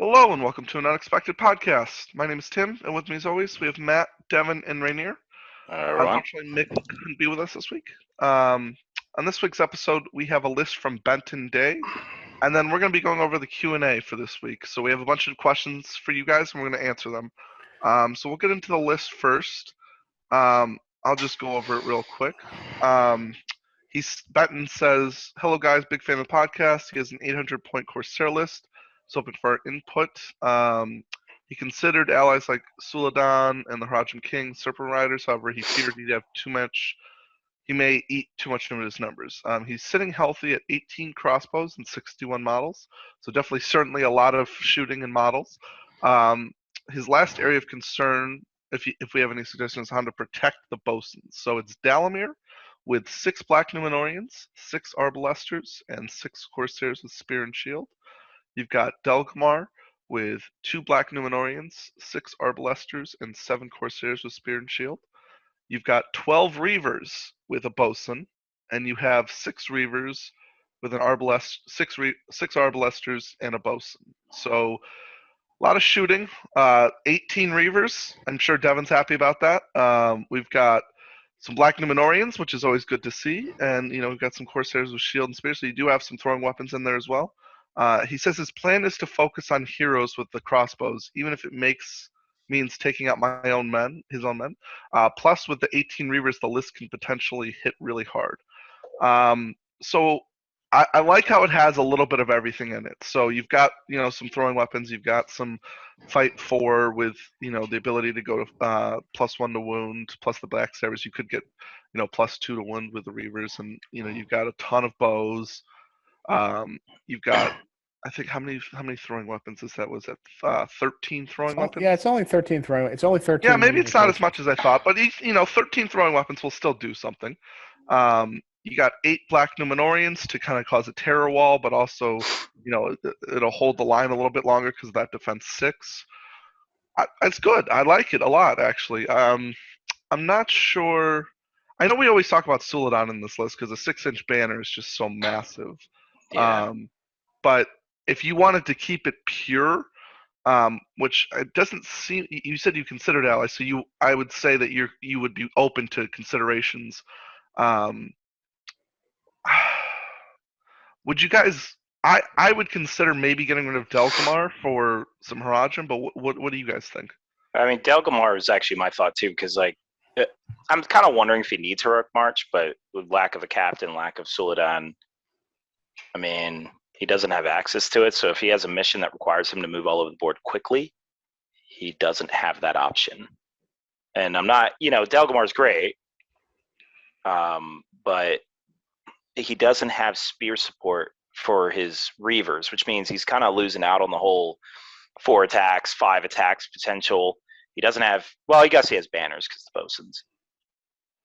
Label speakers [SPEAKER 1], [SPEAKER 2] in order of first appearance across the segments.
[SPEAKER 1] Hello and welcome to an unexpected podcast. My name is Tim, and with me as always, we have Matt, Devin, and Rainier.
[SPEAKER 2] Everyone.
[SPEAKER 1] Unfortunately, Mick couldn't be with us this week. On this week's episode, we have a list from Benton Day, and then we're going to be going over the Q&A for this week. So we have a bunch of questions for you guys, and we're going to answer them. So we'll get into the list first. I'll just go over it real quick. Benton says, "Hello guys, big fan of the podcast. He has an 800-point Coursera list. He's hoping for our input. He considered allies like Suladan and the Harajan King Serpent Riders. However, he feared he'd have too much. He may eat too much into his numbers. He's sitting healthy at 18 crossbows and 61 models. So definitely, certainly a lot of shooting and models. His last area of concern, if we have any suggestions, on how to protect the Bosons. So it's Dalamir with 6 Black Numenorians, 6 Arbalesters, and 6 Corsairs with Spear and Shield. You've got Delgamar with 2 Black Numenorians, 6 Arbalesters, and 7 Corsairs with Spear and Shield. You've got 12 Reavers with a Bosun, and you have 6 Reavers with an six Arbalesters and a Bosun. So a lot of shooting. 18 Reavers. I'm sure Devin's happy about that. We've got some Black Numenorians, which is always good to see, and we've got some Corsairs with Shield and Spear, so you do have some throwing weapons in there as well. He says his plan is to focus on heroes with the crossbows, even if it means taking out his own men. Plus, with the 18 Reavers, the list can potentially hit really hard. So I like how it has a little bit of everything in it. So you've got some throwing weapons, you've got some fight 4 with the ability to go to +1 to wound, plus the backstabbers. You could get +2 to wound with the Reavers, and you've got a ton of bows. You've got, I think, how many throwing weapons is that? Was it 13 throwing weapons?
[SPEAKER 3] Yeah, it's only 13 throwing. It's only 13.
[SPEAKER 1] Yeah, maybe it's not as much as I thought, but 13 throwing weapons will still do something. You got 8 Black Numenorians to kind of cause a terror wall, but also it'll hold the line a little bit longer because of that defense 6. It's good. I like it a lot, actually. I'm not sure. I know we always talk about Suladan in this list because a 6-inch banner is just so massive.
[SPEAKER 2] Yeah.
[SPEAKER 1] But if you wanted to keep it pure, which it doesn't seem, you said you considered allies, so I would say that you would be open to considerations. Would you guys? I would consider maybe getting rid of Delgamar for some Harajan, but what do you guys think?
[SPEAKER 2] I mean, Delgamar is actually my thought too, because I'm kind of wondering if he needs Heroic March, but with lack of a captain, lack of Suladan, I mean, he doesn't have access to it. So if he has a mission that requires him to move all over the board quickly, he doesn't have that option. And I'm not, Delgamar's great, but he doesn't have spear support for his Reavers, which means he's kind of losing out on the whole 4 attacks, 5 attacks potential. He doesn't have, well, I guess he has banners because the Bosons.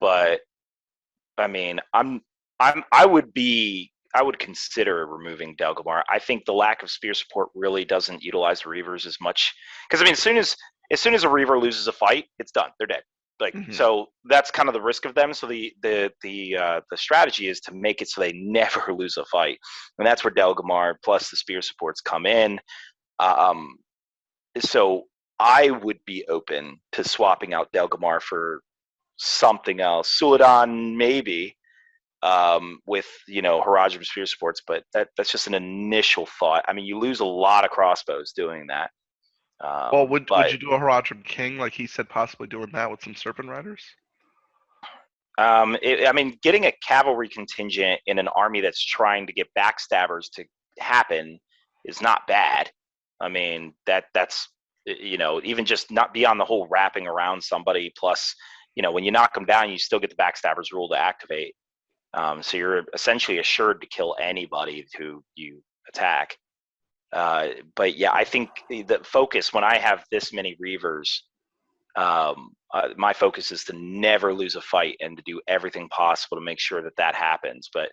[SPEAKER 2] But I mean, I would consider removing Delgamar. I think the lack of spear support really doesn't utilize the Reavers as much, because I mean, as soon as a Reaver loses a fight, it's done. They're dead. So that's kind of the risk of them. So the strategy is to make it so they never lose a fight, and that's where Delgamar plus the spear supports come in. So I would be open to swapping out Delgamar for something else. Suladan maybe, with Harajan spear supports, but that's just an initial thought. I mean, you lose a lot of crossbows doing that.
[SPEAKER 1] Well, would you do a Harajan King like he said, possibly doing that with some Serpent Riders?
[SPEAKER 2] I mean, getting a cavalry contingent in an army that's trying to get backstabbers to happen is not bad. I mean, that's even just not beyond the whole wrapping around somebody. Plus, when you knock them down, you still get the backstabbers rule to activate. So you're essentially assured to kill anybody who you attack. But yeah, I think the focus, when I have this many Reavers, my focus is to never lose a fight and to do everything possible to make sure that happens. But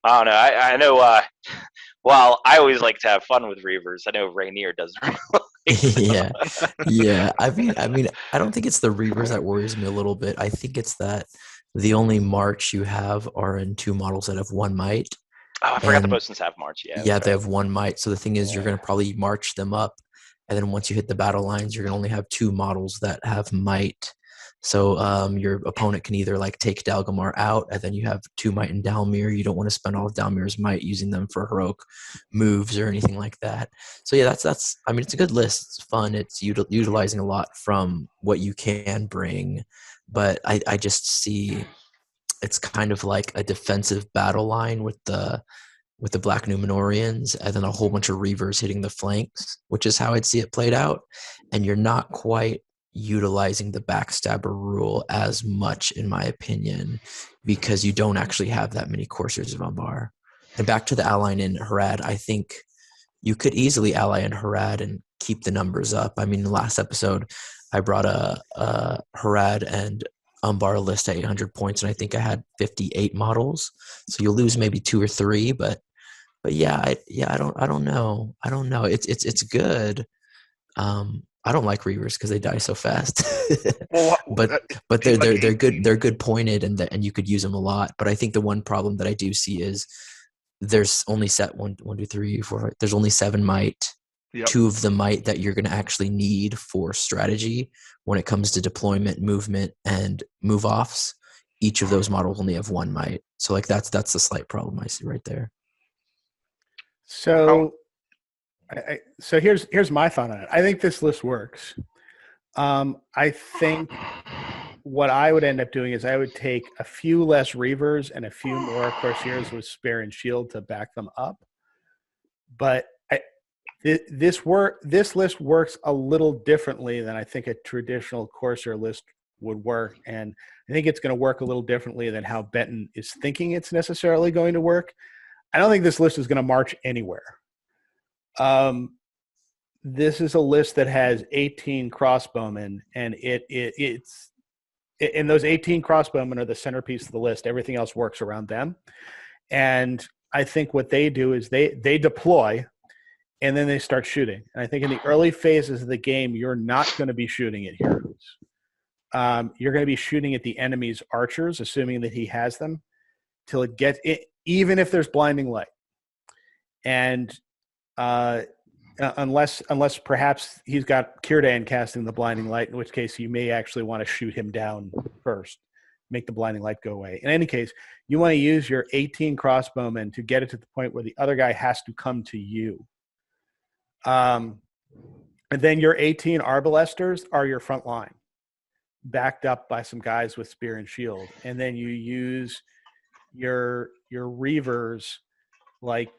[SPEAKER 2] I don't know. I know. Well, I always like to have fun with Reavers. I know Rainier doesn't.
[SPEAKER 4] Yeah. I mean, I don't think it's the Reavers that worries me a little bit. I think it's that the only march you have are in 2 models that have 1 might.
[SPEAKER 2] Oh, I forgot the Bosons have march. Yeah,
[SPEAKER 4] they have 1 might. So the thing is, you're going to probably march them up And then once you hit the battle lines, you're going to only have 2 models that have might. So your opponent can either like take Dalgamar out, and then you have 2 might in Dalmir. You don't want to spend all of Dalmir's might using them for heroic moves or anything like that. So yeah, that's. I mean, it's a good list. It's fun. It's utilizing a lot from what you can bring, but I just see it's kind of like a defensive battle line with the Black Numenorians, and then a whole bunch of Reavers hitting the flanks, which is how I'd see it played out. And you're not quite utilizing the backstabber rule as much, in my opinion, because you don't actually have that many Coursers of Umbar. And back to the allying in Harad, I think you could easily ally in Harad and keep the numbers up. I mean, the last episode, I brought a Harad and Umbar list at 800 points, and I think I had 58 models. So you'll lose maybe 2 or 3, but yeah, I don't know. It's good. I don't like Reavers because they die so fast.
[SPEAKER 1] Well,
[SPEAKER 4] but they're good. They're good pointed, and you could use them a lot. But I think the one problem that I do see is there's only set 1, 2, 3, 4. There's only 7 might.
[SPEAKER 1] Yep.
[SPEAKER 4] 2 of the might that you're going to actually need for strategy when it comes to deployment, movement, and move offs. Each of those models only have 1 might. So like that's the slight problem I see right there.
[SPEAKER 3] So, so here's my thought on it. I think this list works. I think what I would end up doing is I would take a few less Reavers and a few more Corsairs with Spear and Shield to back them up. But this list works a little differently than I think a traditional Corsair list would work, and I think it's going to work a little differently than how Benton is thinking it's necessarily going to work. I don't think this list is going to march anywhere. This is a list that has 18 crossbowmen, and it's and those 18 crossbowmen are the centerpiece of the list. Everything else works around them. And I think what they do is they deploy, and then they start shooting. And I think in the early phases of the game, you're not going to be shooting at heroes. You're going to be shooting at the enemy's archers, assuming that he has them, till it gets it, even if there's blinding light. And unless perhaps he's got Círdan casting the blinding light, in which case you may actually want to shoot him down first, make the blinding light go away. In any case, you want to use your 18 crossbowmen to get it to the point where the other guy has to come to you. And then your 18 arbalesters are your front line, backed up by some guys with spear and shield. And then you use your Reavers, like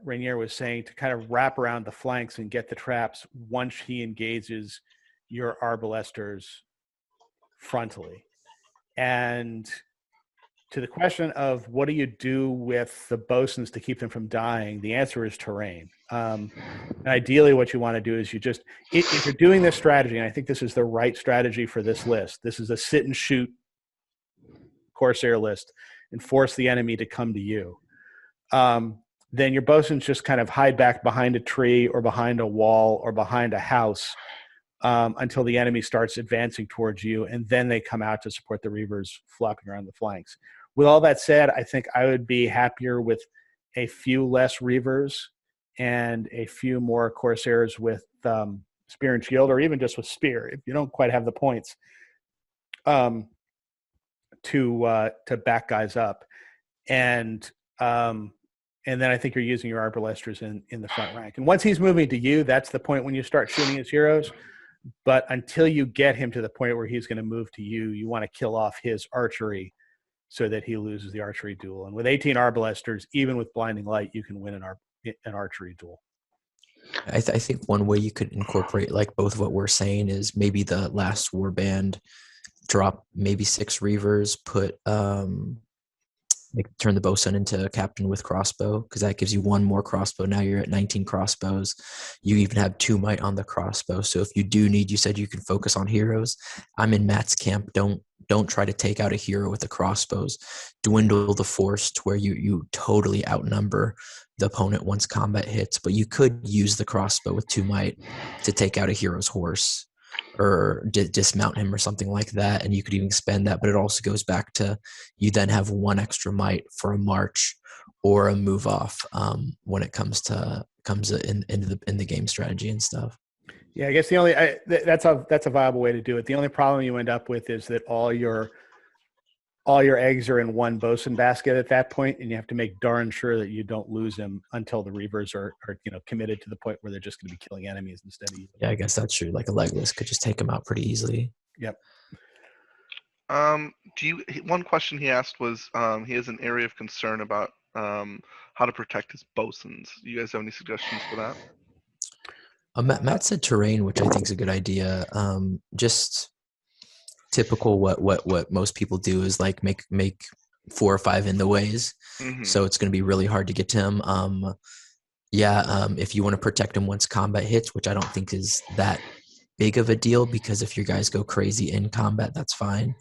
[SPEAKER 3] Rainier was saying, to kind of wrap around the flanks and get the traps once he engages your arbalesters frontally. And to the question of what do you do with the Bosons to keep them from dying, the answer is terrain. And ideally what you want to do is you just, if you're doing this strategy, and I think this is the right strategy for this list, this is a sit and shoot Corsair list, and force the enemy to come to you. Then your Bosons just kind of hide back behind a tree or behind a wall or behind a house until the enemy starts advancing towards you, and then they come out to support the Reavers flopping around the flanks. With all that said, I think I would be happier with a few less Reavers and a few more Corsairs with spear and shield, or even just with spear if you don't quite have the points to back guys up. And then I think you're using your arbalesters in the front rank. And once he's moving to you, that's the point when you start shooting his heroes. But until you get him to the point where he's going to move to you, you want to kill off his archery so that he loses the archery duel. And with 18 arbalesters, even with blinding light, you can win an archery duel.
[SPEAKER 4] I think one way you could incorporate like both of what we're saying is maybe the last warband, drop maybe 6 Reavers, put turn the bosun into a captain with crossbow, because that gives you 1 more crossbow. Now you're at 19 crossbows. You even have 2 might on the crossbow. So if you do need, you said you can focus on heroes. I'm in Matt's camp. Don't try to take out a hero with the crossbows. Dwindle the force to where you totally outnumber the opponent once combat hits. But you could use the crossbow with 2 might to take out a hero's horse, or dismount him or something like that, and you could even spend that. But it also goes back to, you then have 1 extra might for a march or a move off when it comes in the game strategy and stuff.
[SPEAKER 3] Yeah, I guess that's a viable way to do it. The only problem you end up with is that all your eggs are in one bosun basket at that point, and you have to make darn sure that you don't lose him until the Reavers are committed to the point where they're just going to be killing enemies instead of you.
[SPEAKER 4] Yeah, I guess that's true. Like a Legolas could just take him out pretty easily.
[SPEAKER 3] Yep.
[SPEAKER 1] One question he asked was he has an area of concern about how to protect his Bosons. You guys have any suggestions for that?
[SPEAKER 4] Matt said terrain, which I think is a good idea. Just typical what most people do is like make 4 or 5 in the ways.
[SPEAKER 1] Mm-hmm.
[SPEAKER 4] So it's going to be really hard to get to him. If you want to protect him once combat hits, which I don't think is that big of a deal, because if your guys go crazy in combat, that's fine.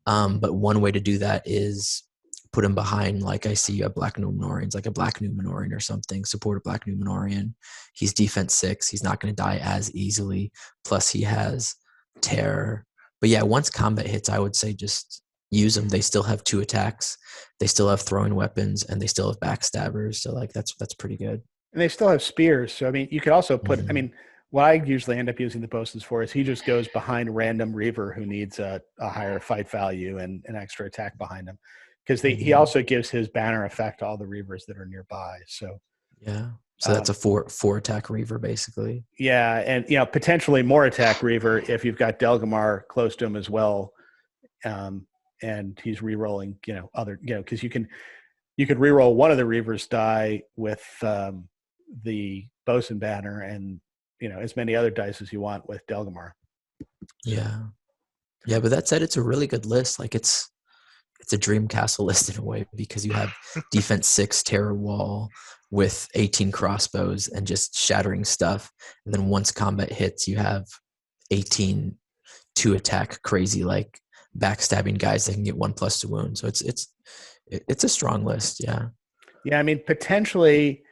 [SPEAKER 4] But one way to do that is put him behind, like I see a Black Numenorian's, like a Black Numenorian or something, support a Black Numenorian. He's defense 6. He's not going to die as easily. Plus he has terror. But yeah, once combat hits, I would say just use them. They still have 2 attacks. They still have throwing weapons, and they still have backstabbers. So like that's pretty good.
[SPEAKER 3] And they still have spears. So I mean, you could also put. I mean, what I usually end up using the Bosons for is he just goes behind a random Reaver who needs a higher fight value and an extra attack behind him, because he also gives his banner effect to all the Reavers that are nearby. So
[SPEAKER 4] yeah. So that's a 4 attack Reaver basically.
[SPEAKER 3] Yeah, and potentially more attack Reaver if you've got Delgamar close to him as well, and he's re-rolling because you could re-roll one of the Reavers die with the Bosun banner, and as many other dice as you want with Delgamar.
[SPEAKER 4] Yeah, but that said, it's a really good list. Like it's a dream castle list in a way, because you have defense 6 terror wall with 18 crossbows and just shattering stuff. And then once combat hits, you have 18 2 attack crazy, like backstabbing guys that can get 1+ to wound. So it's a strong list. Yeah.
[SPEAKER 3] Yeah. I mean, potentially,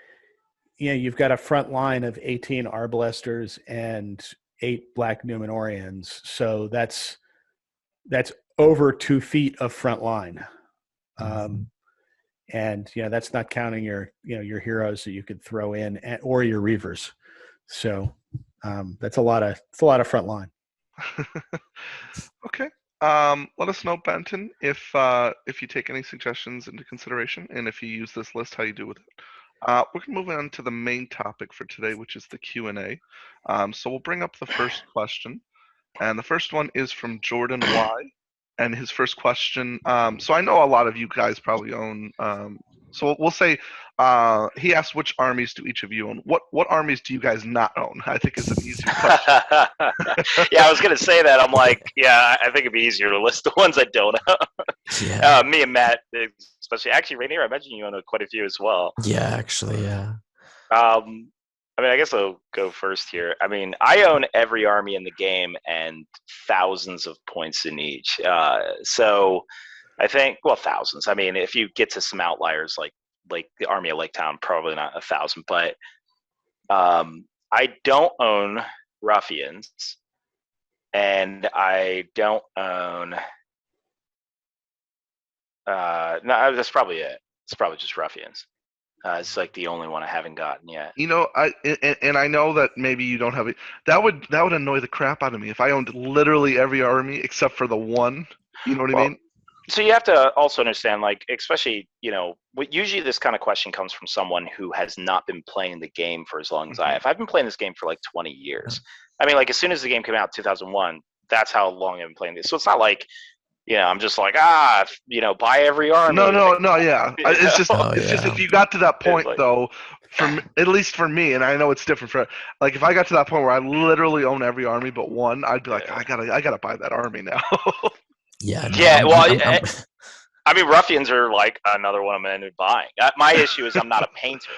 [SPEAKER 3] you've got a front line of 18 Arbalesters and 8 Black Numenorians. So that's over 2 feet of front line. And that's not counting your heroes that you could throw in or your Reavers. So that's a lot of front line.
[SPEAKER 1] Okay. Let us know, Benton, if you take any suggestions into consideration, and if you use this list, how you do with it. We're going to move on to the main topic for today, which is the Q&A. So we'll bring up the first question, and the first one is from Jordan Y. And his first question, so I know a lot of you guys probably own, so we'll say, he asked, which armies do each of you own? What armies do you guys not own? I think is an easier question.
[SPEAKER 2] Yeah, I was going to say that. I'm like, yeah, I think it'd be easier to list the ones I don't own.
[SPEAKER 4] Yeah.
[SPEAKER 2] Me and Matt, especially. Actually, Rainier, I imagine you own quite a few as well.
[SPEAKER 4] Yeah, actually, yeah.
[SPEAKER 2] I mean, I guess I'll go first here. I mean, I own every army in the game and thousands of points in each. So I think, well, thousands. I mean, if you get to some outliers like the Army of Lake Town, probably not 1,000. But I don't own Ruffians, and I don't own. No, that's probably it. It's probably just Ruffians. It's like the only one I haven't gotten yet.
[SPEAKER 1] I know that maybe you don't have it. That would annoy the crap out of me if I owned literally every army except for the one. You know what I mean?
[SPEAKER 2] So you have to also understand, like, especially, usually this kind of question comes from someone who has not been playing the game for as long as I have. I've been playing this game for like 20 years. I mean, like, as soon as the game came out, 2001, that's how long I've been playing this. So it's not like, I'm just like, buy every army.
[SPEAKER 1] No, yeah. It's just if you got to that point, though, at least for me, and I know it's different for, like, if I got to that point where I literally own every army but one, I'd be like, I gotta buy that army now.
[SPEAKER 4] Yeah. No,
[SPEAKER 2] yeah. I mean, Ruffians are like another one I'm going to end up buying. My issue is I'm not a painter,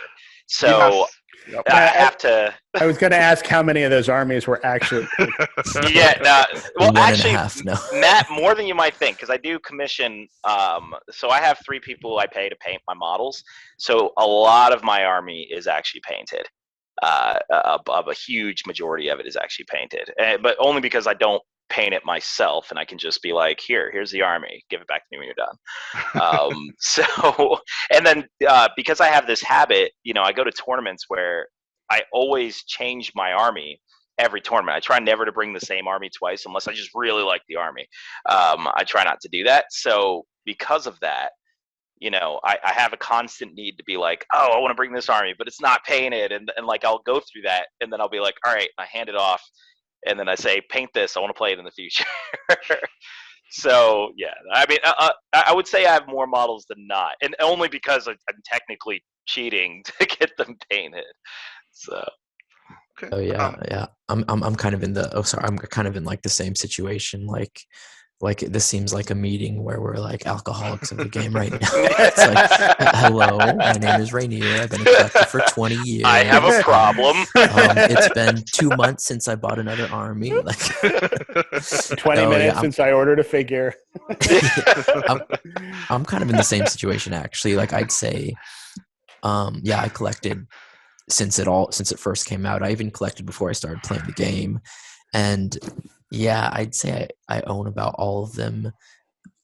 [SPEAKER 2] so
[SPEAKER 1] Yep.
[SPEAKER 2] I have to.
[SPEAKER 3] I was going to ask how many of those armies were actually.
[SPEAKER 2] Yeah. Well, actually,
[SPEAKER 4] no.
[SPEAKER 2] Matt, more than you might think, because I do commission. So I have 3 people I pay to paint my models. So a lot of my army is actually painted. A huge majority of it is actually painted, but only because I don't paint it myself, and I can just be like, here's the army, give it back to me when you're done. So, and then because I have this habit, I go to tournaments where I always change my army every tournament. I try never to bring the same army twice unless I just really like the army. I try not to do that. So because of that, I have a constant need to be like, oh, I want to bring this army, but it's not painted. And like, I'll go through that, and then I'll be like, all right, I hand it off. And then I say, paint this. I want to play it in the future. So, yeah, I mean, I would say I have more models than not. And only because I'm technically cheating to get them painted. So.
[SPEAKER 1] Okay.
[SPEAKER 4] Oh yeah. I'm kind of in I'm kind of in like the same situation. Like this seems like a meeting where we're like alcoholics of the game right now. It's like, hello, my name is Rainier. I've been a collector for 20 years.
[SPEAKER 2] I have a problem.
[SPEAKER 4] It's been 2 months since I bought another army. Like
[SPEAKER 3] 20 minutes since I ordered a figure.
[SPEAKER 4] I'm kind of in the same situation actually. Like I'd say, I collected since it first came out. I even collected before I started playing the game, and yeah, I'd say I own about all of them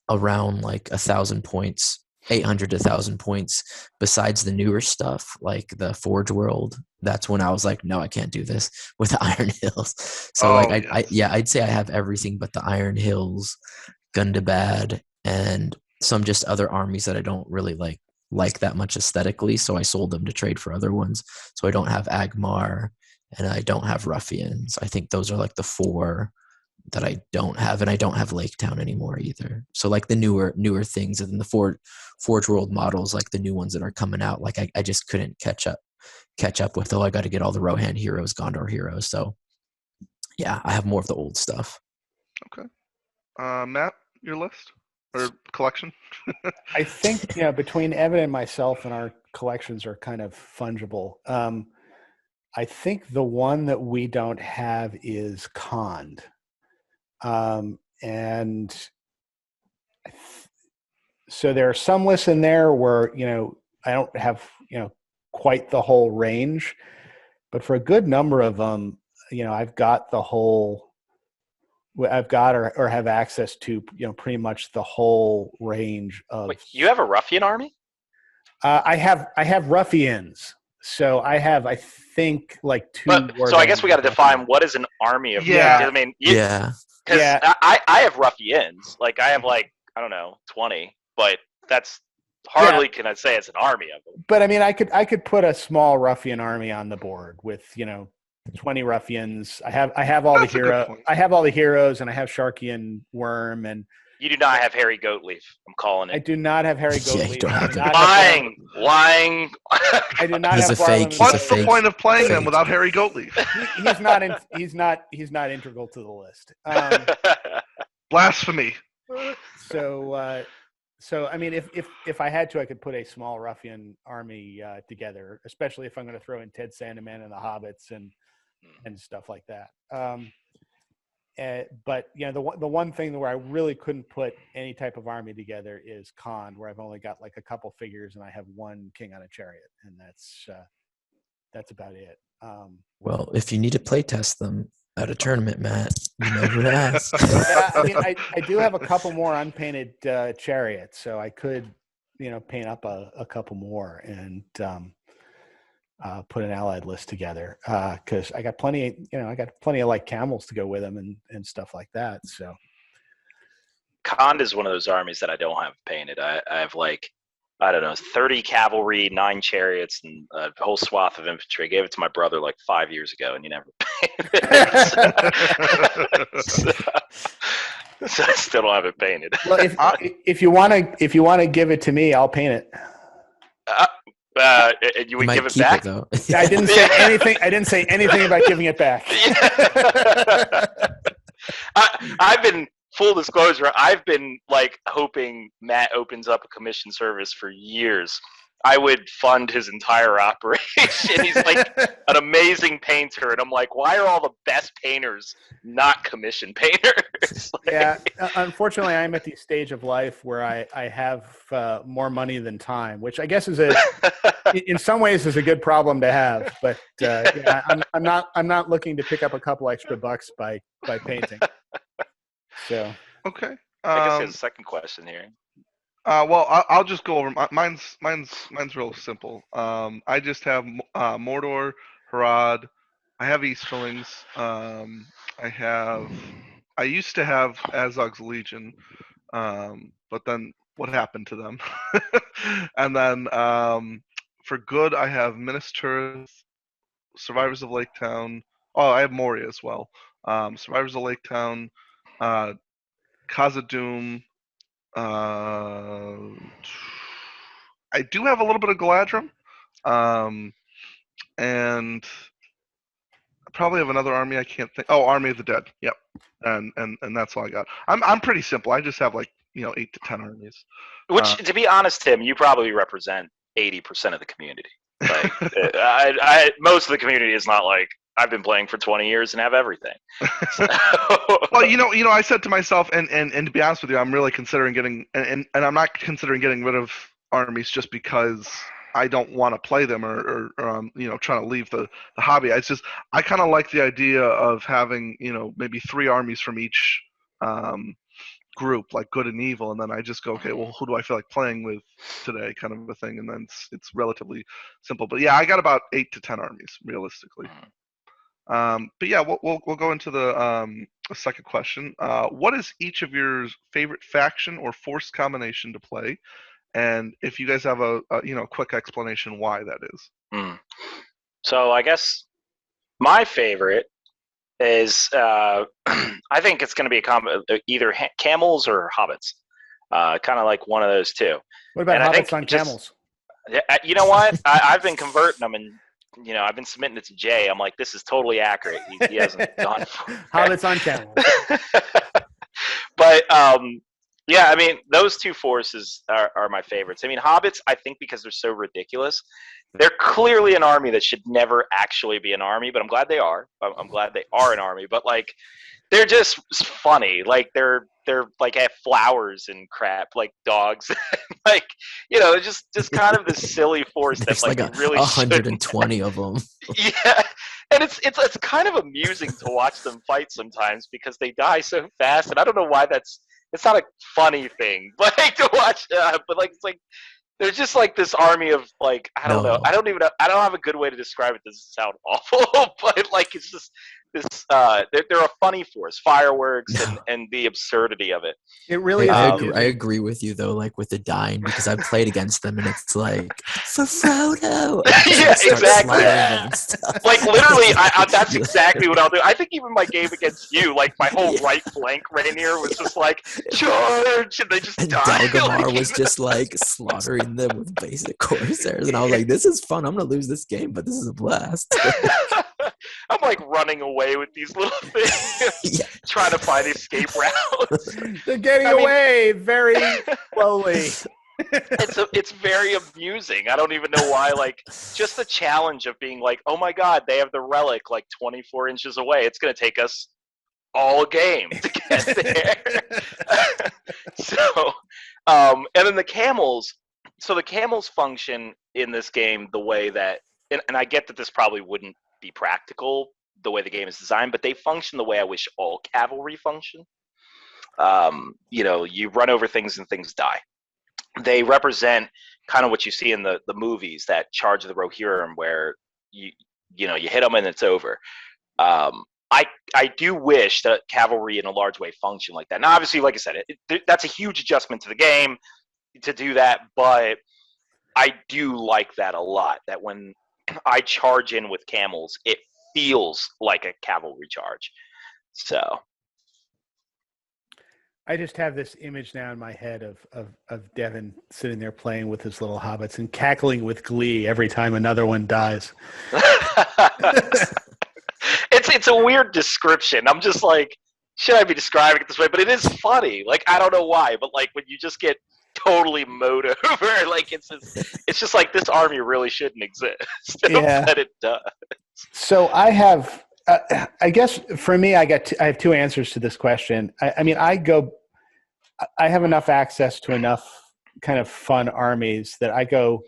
[SPEAKER 4] around like 1,000 points, 800 to 1,000 points. Besides the newer stuff, like the Forge World, that's when I was like, no, I can't do this with the Iron Hills. So I'd say I have everything but the Iron Hills, Gundabad, and some just other armies that I don't really like that much aesthetically. So I sold them to trade for other ones. So I don't have Agmar and I don't have Ruffians. I think those are like the 4 that I don't have, and I don't have Lake Town anymore either. So like the newer things, and then the Forge World models, like the new ones that are coming out, like I just couldn't catch up with. I got to get all the Rohan heroes, Gondor heroes. So yeah, I have more of the old stuff.
[SPEAKER 1] Okay, Matt, your list or collection?
[SPEAKER 3] I think between Evan and myself, and our collections are kind of fungible. I think the one that we don't have is Cond. And so there are some lists in there where, I don't have, quite the whole range, but for a good number of them, I've got or have access to, pretty much the whole range of.
[SPEAKER 2] Wait, you have a Ruffian army?
[SPEAKER 3] I have Ruffians. So I have, I think, like 2.
[SPEAKER 2] So I guess we got to define what is an army of.
[SPEAKER 1] Yeah.
[SPEAKER 2] I mean,
[SPEAKER 3] Yeah.
[SPEAKER 2] I have Ruffians. Like I have I don't know, 20, but that's hardly can I say it's an army of them.
[SPEAKER 3] But I mean, I could put a small Ruffian army on the board with 20 Ruffians. I have all
[SPEAKER 1] That's
[SPEAKER 3] the hero. I have all the heroes, and I have Sharky and Worm, and
[SPEAKER 2] you do not have Harry Goatleaf. I'm calling it.
[SPEAKER 3] I do not have Harry Goatleaf.
[SPEAKER 4] Yeah, you don't have
[SPEAKER 2] lying.
[SPEAKER 3] I do not
[SPEAKER 4] He's
[SPEAKER 3] have
[SPEAKER 4] a fake.
[SPEAKER 3] Barlaam.
[SPEAKER 1] What's the point of playing them without Harry Goatleaf?
[SPEAKER 3] He's not integral to the list.
[SPEAKER 1] Blasphemy.
[SPEAKER 3] So I mean, if I had to, I could put a small Ruffian army together, especially if I'm going to throw in Ted Sandeman and the Hobbits and stuff like that. But the one thing where I really couldn't put any type of army together is Cond, where I've only got like a couple figures and I have 1 king on a chariot, and that's about it.
[SPEAKER 4] Well, if you need to play test them at a tournament, Matt, you know who to ask.
[SPEAKER 3] Yeah, I mean, I do have a couple more unpainted chariots, so I could paint up a couple more and put an allied list together, because I got plenty of like camels to go with them and stuff like that. So
[SPEAKER 2] Cond is one of those armies that I don't have painted. I have I don't know, 30 cavalry, 9 chariots, and a whole swath of infantry. I gave it to my brother 5 years ago, and he never painted it. So I still don't have it painted.
[SPEAKER 3] Well, if you want to give it to me, I'll paint it.
[SPEAKER 2] You would give it back?
[SPEAKER 4] Though.
[SPEAKER 3] I didn't say anything. I didn't say anything about giving it back.
[SPEAKER 2] I've been, full disclosure, I've been hoping Matt opens up a commission service for years. I would fund his entire operation. He's an amazing painter, and I'm like, why are all the best painters not commission painters?
[SPEAKER 3] Yeah, unfortunately, I'm at the stage of life where I have more money than time, which I guess is in some ways is a good problem to have. But I'm not looking to pick up a couple extra bucks by painting. So
[SPEAKER 1] Okay.
[SPEAKER 2] I guess he has a second question here.
[SPEAKER 1] Well, I'll just go over mine's real simple. I just have Mordor, Harad. I have Easterlings. I used to have Azog's Legion, but then what happened to them? And then for good, I have Minas Tirith, Survivors of Lake Town. Oh, I have Moria as well. Survivors of Lake Town, Khazad-dûm. Uh, I do have a little bit of Galadrim, and I probably have another army I can't think. Oh, Army of the Dead. Yep, and that's all I got. I'm pretty simple. I just have like 8 to 10 armies.
[SPEAKER 2] Which, to be honest, Tim, you probably represent 80% of the community. Like, I most of the community is not like I've been playing for 20 years and have everything. So.
[SPEAKER 1] Well, I said to myself, and to be honest with you, I'm really considering getting, and I'm not considering getting rid of armies just because I don't want to play them or trying to leave the hobby. It's just I kind of like the idea of having maybe 3 armies from each group, like good and evil, and then I just go, okay, well, who do I feel like playing with today, kind of a thing, and then it's relatively simple. But yeah, I got about 8 to 10 armies realistically. But yeah, we'll go into the second question. What is each of your favorite faction or force combination to play? And if you guys have a quick explanation why that is.
[SPEAKER 2] So I guess my favorite is I think it's going to be a combo either camels or hobbits. Kind of like one of those two.
[SPEAKER 3] What about hobbits on camels?
[SPEAKER 2] You know what? I've been converting them, and I've been submitting it to Jay. I'm like, this is totally accurate. He hasn't gone for it.
[SPEAKER 3] Hobbits on camels.
[SPEAKER 2] But yeah, I mean, those two forces are my favorites. I mean, hobbits, I think because they're so ridiculous, they're clearly an army that should never actually be an army, but I'm glad they are. I'm glad they are an army, but like, they're just funny. Like they're like have flowers and crap, like dogs. Like just kind of this silly force
[SPEAKER 4] There's
[SPEAKER 2] that
[SPEAKER 4] like
[SPEAKER 2] really
[SPEAKER 4] 120 of them.
[SPEAKER 2] Yeah, and it's kind of amusing to watch them fight sometimes because they die so fast, and I don't know why it's not a funny thing, but like to watch. But like it's like they're just like this army of like I don't know. I don't have a good way to describe it. Doesn't sound awful, but like it's just this. They're a funny force, fireworks, and the absurdity of it.
[SPEAKER 3] It really is.
[SPEAKER 4] I agree with you though, like with the dying, because I've played against them and it's like for Frodo.
[SPEAKER 2] Yeah, exactly. Like literally, that's exactly what I'll do. I think even my game against you, like my whole right flank Rainier was just like charge, and they just died.
[SPEAKER 4] Dalgamar was just like slaughtering them with basic Corsairs, and I was like, this is fun. I'm gonna lose this game, but this is a blast.
[SPEAKER 2] I'm like running away with these little things, trying to find escape routes.
[SPEAKER 3] They're getting away very slowly.
[SPEAKER 2] It's very amusing. I don't even know why. Like, just the challenge of being like, oh my god, they have the relic like 24 inches away. It's going to take us all game to get there. So, and then the camels. So the camels function in this game the way that, and I get that this probably wouldn't be practical the way the game is designed, but they function the way I wish all cavalry function. You run over things and things die. They represent kind of what you see in the movies, that Charge of the Rohirrim, where you hit them and it's over. I do wish that cavalry in a large way function like that. Now, obviously, like I said, that's a huge adjustment to the game to do that, but I do like that a lot. That when I charge in with camels, it feels like a cavalry charge. So
[SPEAKER 3] I just have this image now in my head of Devin sitting there playing with his little hobbits and cackling with glee every time another one dies.
[SPEAKER 2] It's a weird description. I'm just like, should I be describing it this way? But it is funny. Like, I don't know why, but like when you just get totally mowed over, like it's just like this army really shouldn't exist. But it does.
[SPEAKER 3] So I have, I guess for me, I have 2 answers to this question. I mean, I have enough access to enough kind of fun armies that I go,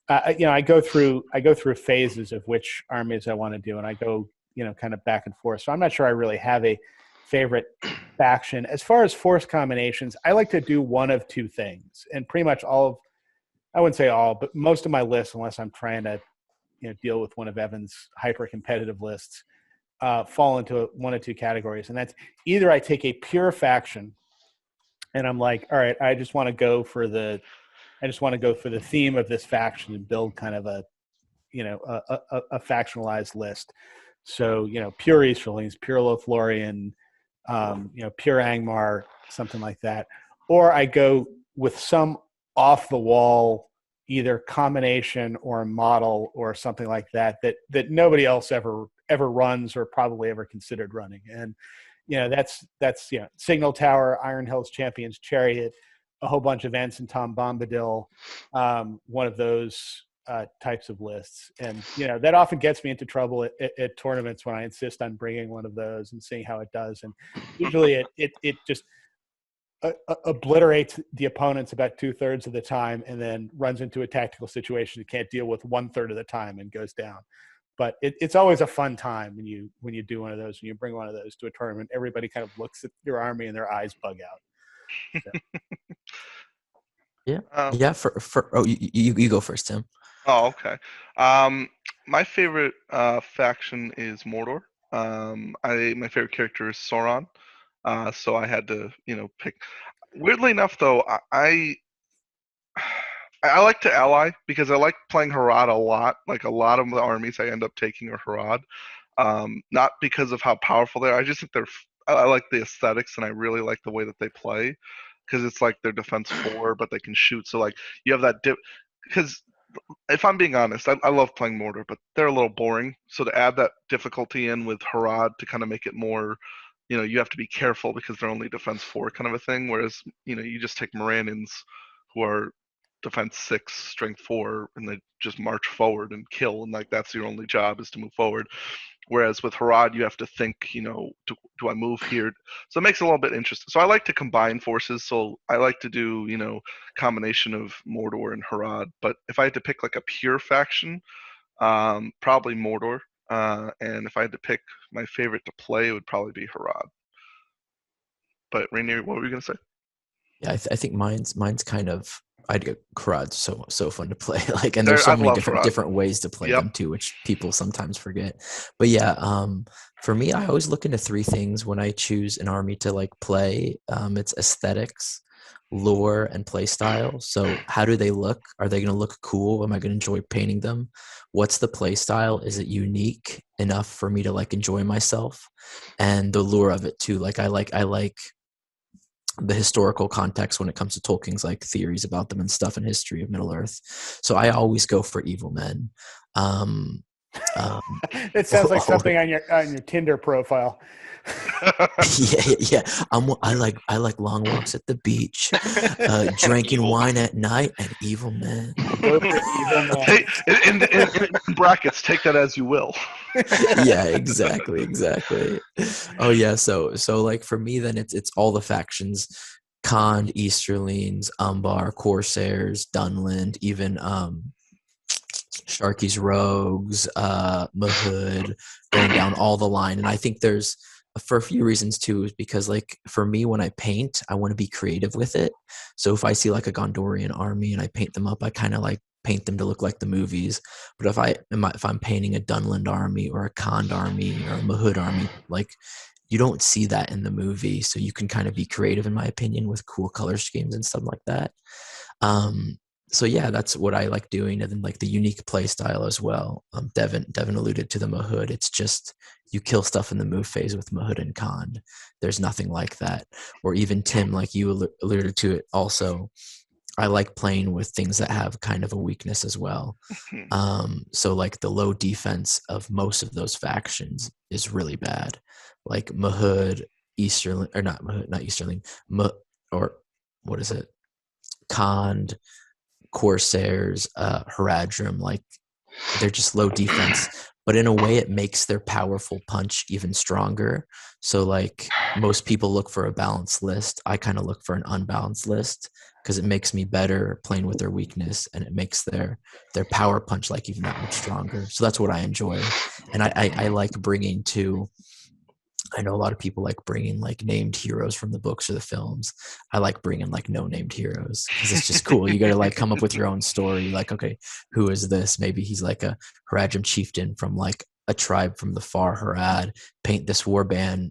[SPEAKER 3] I go through phases of which armies I want to do, and I go, kind of back and forth. So I'm not sure I really have a favorite faction. As far as force combinations, I like to do one of two things, and pretty much I wouldn't say all, but most of my lists, unless I'm trying to deal with one of Evan's hyper competitive lists, fall into one of two categories. And that's either I take a pure faction and I'm like, all right, I just want to go for the theme of this faction and build kind of a factionalized list. So, pure Easterlings, pure Lothlorien, pure Angmar, something like that. Or I go with some off the wall, either combination or model or something like that nobody else ever runs or probably ever considered running. And that's Signal Tower, Iron Hills Champions Chariot, a whole bunch of Ensign Tom Bombadil, one of those types of lists. And that often gets me into trouble at tournaments when I insist on bringing one of those and seeing how it does. And usually it just obliterates the opponents about 2/3 of the time, and then runs into a tactical situation it can't deal with 1/3 of the time and goes down. But it's always a fun time when you do one of those, when you bring one of those to a tournament. Everybody kind of looks at your army and their eyes bug out.
[SPEAKER 4] So. Yeah. You go first, Tim.
[SPEAKER 1] Oh, okay. My favorite faction is Mordor. My favorite character is Sauron. So I had to, pick. Weirdly enough, though, I like to ally because I like playing Harad a lot. Like a lot of the armies I end up taking are Harad. Not because of how powerful they are. I just think I like the aesthetics, and I really like the way that they play, because it's like they're defense 4, but they can shoot. So like you have that because if I'm being honest, I love playing Mordor, but they're a little boring. So to add that difficulty in with Harad to kind of make it more, you have to be careful because they're only defense 4 kind of a thing. Whereas, you just take Morannons who are defense 6, strength 4, and they just march forward and kill. And like, that's your only job, is to move forward. Whereas with Harad, you have to think, do I move here? So it makes it a little bit interesting. So I like to combine forces. So I like to do, combination of Mordor and Harad. But if I had to pick like a pure faction, probably Mordor. And if I had to pick my favorite to play, it would probably be Harad. But Rainier, what were you going to say?
[SPEAKER 4] Yeah, I think mine's kind of, I'd get Harad's so fun to play. Like, and there's so many different ways to play them too, which people sometimes forget. But yeah, for me, I always look into 3 things when I choose an army to like play. It's aesthetics, lore, and play style. So how do they look? Are they going to look cool? Am I going to enjoy painting them? What's the play style? Is it unique enough for me to like enjoy myself? And the lore of it too. Like I like the historical context when it comes to Tolkien's like theories about them and stuff and history of Middle Earth. So I always go for evil men.
[SPEAKER 3] It sounds like something on your Tinder profile.
[SPEAKER 4] Yeah. I like long walks at the beach, drinking wine at night, and evil men.
[SPEAKER 1] In brackets, take that as you will.
[SPEAKER 4] Yeah, exactly. Oh yeah, so like for me then it's all the factions: Khand, Easterlings, Umbar, Corsairs, Dunland, even Sharky's Rogues, Mahud, going down all the line. And I think there's, for a few reasons too, is because like for me, when I paint, I want to be creative with it. So if I see like a Gondorian army and I paint them up, I kind of like paint them to look like the movies. But if I'm painting a Dunland army or a Khand army or a Mahud army, like you don't see that in the movie. So you can kind of be creative, in my opinion, with cool color schemes and stuff like that. So yeah, that's what I like doing. And then like the unique play style as well. Devin alluded to the Mahud. It's just, you kill stuff in the move phase with Mahud and Khand. There's nothing like that. Or even Tim, like you alluded to it also. I like playing with things that have kind of a weakness as well. So like the low defense of most of those factions is really bad. Like Mahud, Easterling, or not Mahud, not Easterling, or what is it? Khand, Corsairs, Haradrim, like they're just low defense, but in a way it makes their powerful punch even stronger. So like most people look for a balanced list. I kind of look for an unbalanced list because it makes me better playing with their weakness, and it makes their power punch like even that much stronger. So that's what I enjoy. And I like bringing to I know a lot of people like bringing like named heroes from the books or the films. I like bringing like no named heroes because it's just cool. You got to like come up with your own story. Like, okay, who is this? Maybe he's like a Haradrim chieftain from like a tribe from the far Harad. Paint this warband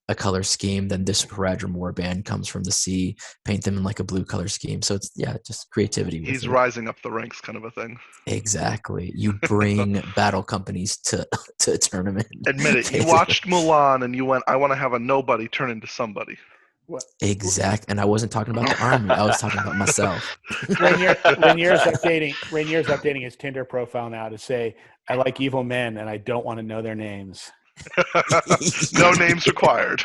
[SPEAKER 4] a color scheme. Then this Haradrim warband comes from the sea. Paint them in like a blue color scheme. So it's just creativity. With
[SPEAKER 1] He's
[SPEAKER 4] it.
[SPEAKER 1] rising up the ranks, kind of a thing.
[SPEAKER 4] Exactly. You bring battle companies to a tournament.
[SPEAKER 1] Admit it. You watched Mulan and you went, I want to have a nobody turn into somebody.
[SPEAKER 3] What?
[SPEAKER 4] Exact. And I wasn't talking about the army. I was talking about myself.
[SPEAKER 3] Rainier's updating his Tinder profile now to say, I like evil men and I don't want to know their names.
[SPEAKER 1] No names required.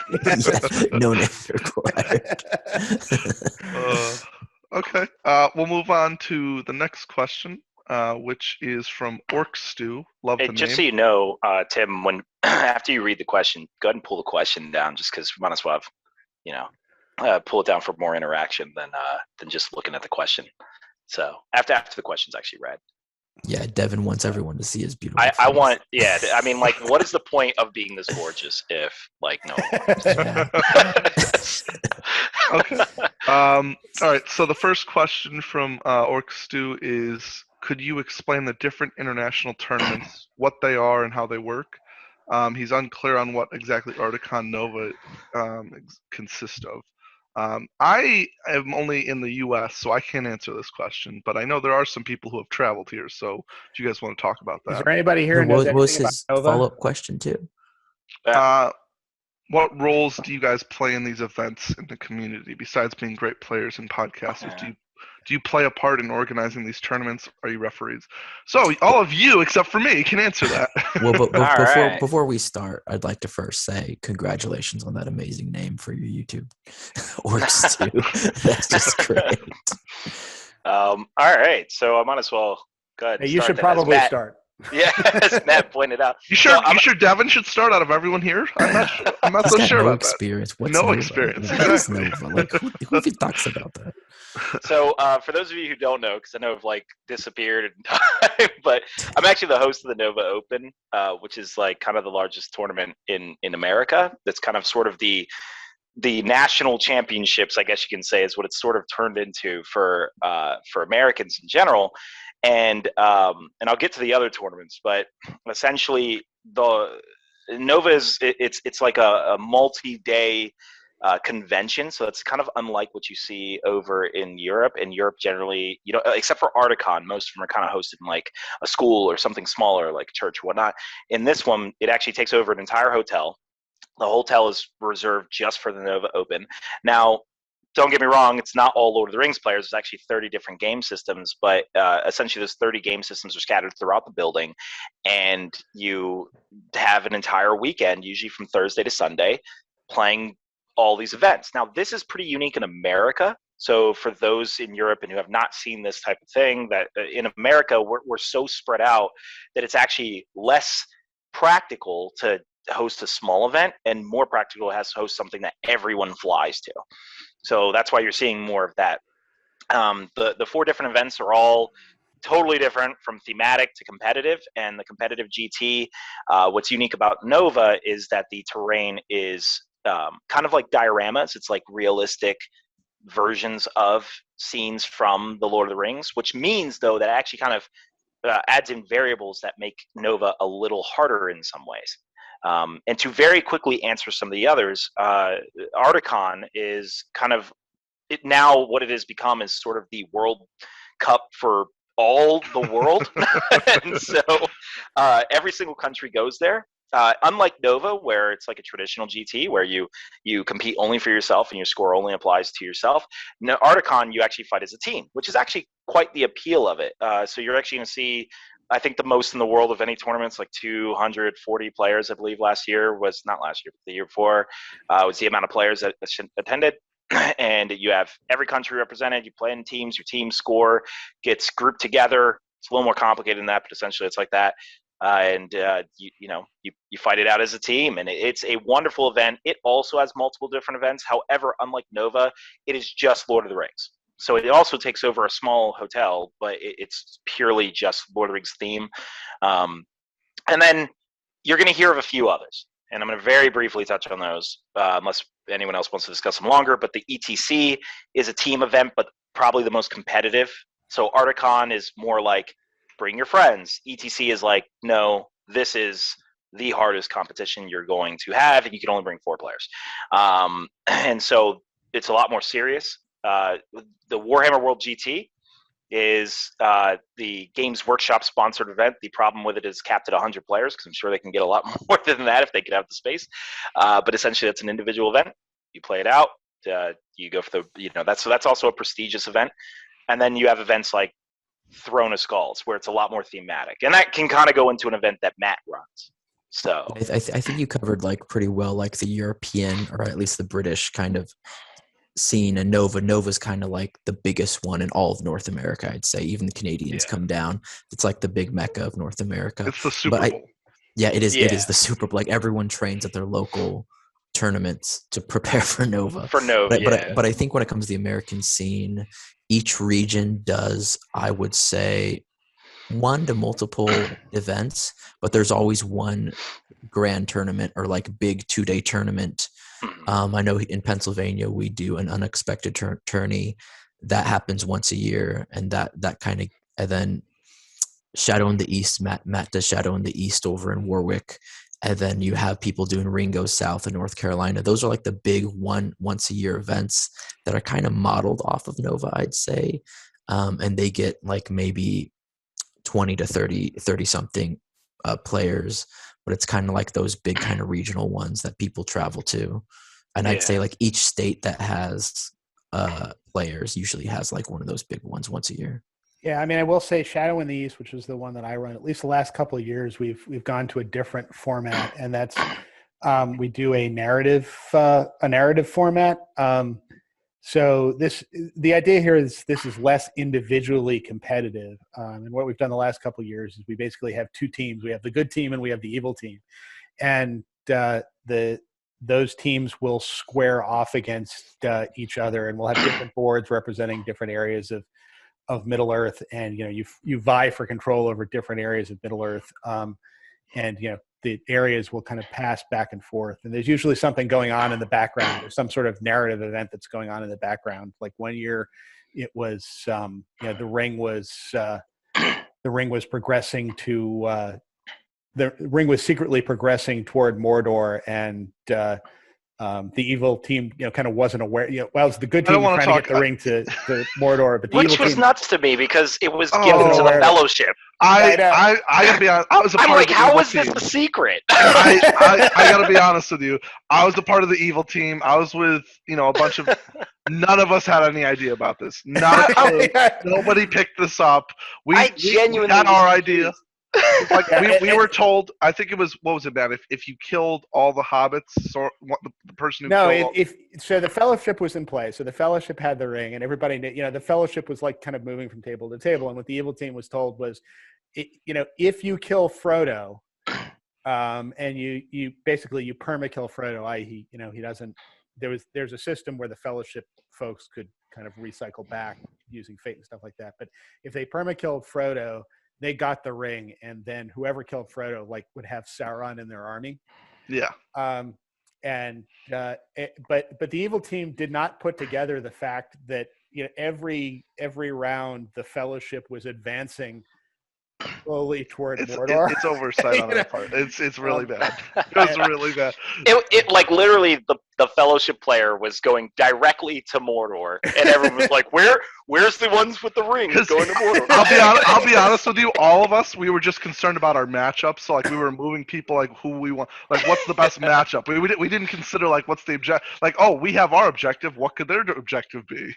[SPEAKER 4] No names required.
[SPEAKER 1] Okay. We'll move on to the next question, which is from Orc Stew. Love the name.
[SPEAKER 2] Just so you know, Tim, when after you read the question, go ahead and pull the question down, just because we might as well have, pull it down for more interaction than just looking at the question. So after the question's actually read.
[SPEAKER 4] Yeah, Devin wants everyone to see his beautiful
[SPEAKER 2] I want, I mean, like, what is the point of being this gorgeous if, like, no one wants to?
[SPEAKER 1] Okay. All right. So the first question from Orc Stew is, could you explain the different international tournaments, what they are and how they work? He's unclear on what exactly Articon Nova consists of. I am only in the U.S., so I can't answer this question, but I know there are some people who have traveled here, so if you guys want to talk about that.
[SPEAKER 3] Is there anybody here who knows
[SPEAKER 4] What was
[SPEAKER 3] anything
[SPEAKER 4] his
[SPEAKER 3] about Nova?
[SPEAKER 4] follow-up question, too?
[SPEAKER 1] What roles do you guys play in these events in the community, besides being great players and podcasters? Do you play a part in organizing these tournaments? Are you referees? So all of you, except for me, can answer that.
[SPEAKER 4] Well, but before we start, I'd like to first say congratulations on that amazing name for your YouTube. Orcs too. That's just great.
[SPEAKER 2] All right, so I might as well go ahead.
[SPEAKER 3] Hey, you should probably start.
[SPEAKER 2] Yeah, as Matt pointed out.
[SPEAKER 1] You sure Devin should start out of everyone here? I'm not so sure about
[SPEAKER 4] experience.
[SPEAKER 1] that.
[SPEAKER 4] What's
[SPEAKER 1] no
[SPEAKER 4] Nova?
[SPEAKER 1] experience.
[SPEAKER 4] What is Nova? Like, who even talks about that?
[SPEAKER 2] So for those of you who don't know, because I know I've like disappeared and died, but I'm actually the host of the Nova Open, which is like kind of the largest tournament in America. That's kind of sort of the national championships, I guess you can say, is what it's sort of turned into for Americans in general. And I'll get to the other tournaments, but essentially the Nova is it's like a multi-day convention, so it's kind of unlike what you see over in Europe. In Europe, generally, except for Articon, most of them are kind of hosted in like a school or something smaller, like a church or whatnot. In this one, it actually takes over an entire hotel. The hotel is reserved just for the Nova Open. Now, don't get me wrong, it's not all Lord of the Rings players. There's actually 30 different game systems, but essentially those 30 game systems are scattered throughout the building, and you have an entire weekend, usually from Thursday to Sunday, playing all these events. Now, this is pretty unique in America. So for those in Europe and who have not seen this type of thing, that in America, we're so spread out that it's actually less practical to host a small event and more practical to host something that everyone flies to. So that's why you're seeing more of that. The 4 different events are all totally different, from thematic to competitive. And the competitive GT, what's unique about Nova is that the terrain is kind of like dioramas. It's like realistic versions of scenes from the Lord of the Rings, which means, though, that it actually kind of adds in variables that make Nova a little harder in some ways. And to very quickly answer some of the others, Articon is kind of now what it has become is sort of the World Cup for all the world. And so every single country goes there. Unlike Nova, where it's like a traditional GT, where you compete only for yourself and your score only applies to yourself. No, Articon, you actually fight as a team, which is actually quite the appeal of it. So you're actually going to see, I think, the most in the world of any tournaments, like 240 players, I believe the year before, was the amount of players that attended. And you have every country represented. You play in teams. Your team score gets grouped together. It's a little more complicated than that, but essentially it's like that. You fight it out as a team, and it's a wonderful event. It also has multiple different events. However, unlike Nova, it is just Lord of the Rings. So it also takes over a small hotel, but it's purely just Lord of the Rings theme. And then you're going to hear of a few others. and I'm going to very briefly touch on those, unless anyone else wants to discuss them longer. But the ETC is a team event, but probably the most competitive. So Articon is more like bring your friends. ETC is like, no, this is the hardest competition you're going to have, and you can only bring 4 players. And so it's a lot more serious. The Warhammer World GT is the Games Workshop sponsored event. The problem with it is capped at 100 players, because I'm sure they can get a lot more than that if they could have the space. But essentially, it's an individual event. You play it out. You go for the, that's also a prestigious event. And then you have events like Throne of Skulls, where it's a lot more thematic, and that can kind of go into an event that Matt runs. So
[SPEAKER 4] I think you covered like pretty well, like the European or at least the British kind of scene, and Nova's kind of like the biggest one in all of North America, I'd say. Even the Canadians come down. It's like the big mecca of North America.
[SPEAKER 1] It's the Super Bowl.
[SPEAKER 4] It is the Super Bowl. Like everyone trains at their local tournaments to prepare for Nova. But I think when it comes to the American scene, each region does, I would say, 1 to multiple events, but there's always one grand tournament or like big 2-day tournament. I know in Pennsylvania we do an unexpected tourney that happens once a year, and that kind of, and then Shadow in the East, Matt does Shadow in the East over in Warwick, and then you have people doing Ringo South in North Carolina. Those are like the big once a year events that are kind of modeled off of Nova, I'd say, and they get like maybe 20 to 30 something players, but it's kind of like those big kind of regional ones that people travel to. And I'd say like each state that has players usually has like one of those big ones once a year.
[SPEAKER 3] Yeah, I mean, I will say Shadow in the East, which is the one that I run, at least the last couple of years, we've gone to a different format, and that's we do a narrative format. So the idea here is this is less individually competitive, and what we've done the last couple of years is we basically have 2 teams. We have the good team and we have the evil team, and those teams will square off against each other, and we'll have different boards representing different areas of Middle Earth, and you vie for control over different areas of Middle Earth, and the areas will kind of pass back and forth, and there's usually something going on in the background. There's some sort of narrative event that's going on in the background. Like one year, it was the ring was progressing to the ring was secretly progressing toward Mordor, and the evil team, kind of wasn't aware. Well, it's the good team trying to get the ring to Mordor, but the
[SPEAKER 2] which
[SPEAKER 3] evil
[SPEAKER 2] was
[SPEAKER 3] team,
[SPEAKER 2] nuts to me because it was given to the Fellowship.
[SPEAKER 1] I gotta be honest. I was a part
[SPEAKER 2] I'm like,
[SPEAKER 1] of the
[SPEAKER 2] how
[SPEAKER 1] evil
[SPEAKER 2] is this
[SPEAKER 1] team.
[SPEAKER 2] a secret?
[SPEAKER 1] I gotta be honest with you. I was a part of the evil team. I was with a bunch of. None of us had any idea about this. Not a clue. Nobody picked this up. We
[SPEAKER 2] genuinely
[SPEAKER 1] had our idea. Like we were told. I think it was, what was it, man? If you killed all the hobbits, or the person who
[SPEAKER 3] so the Fellowship was in play. So the Fellowship had the ring, and everybody knew. The Fellowship was like kind of moving from table to table, and what the evil team was told was, if you kill Frodo, and you basically you perma-kill Frodo, i.e., he doesn't. There's a system where the Fellowship folks could kind of recycle back using fate and stuff like that. But if they perma-killed Frodo, they got the ring, and then whoever killed Frodo would have Sauron in their army.
[SPEAKER 1] Yeah.
[SPEAKER 3] But the evil team did not put together the fact that every round the Fellowship was advancing slowly toward Mordor.
[SPEAKER 1] It's oversight on our part. It's really bad. It was really bad.
[SPEAKER 2] It like literally the Fellowship player was going directly to Mordor, and everyone was like, "Where's the ones with the ring going to Mordor?"
[SPEAKER 1] I'll be honest with you. All of us, we were just concerned about our matchups. So like we were moving people, like who we want, like what's the best matchup. We didn't consider like what's the objective. Like, oh, we have our objective. What could their objective be?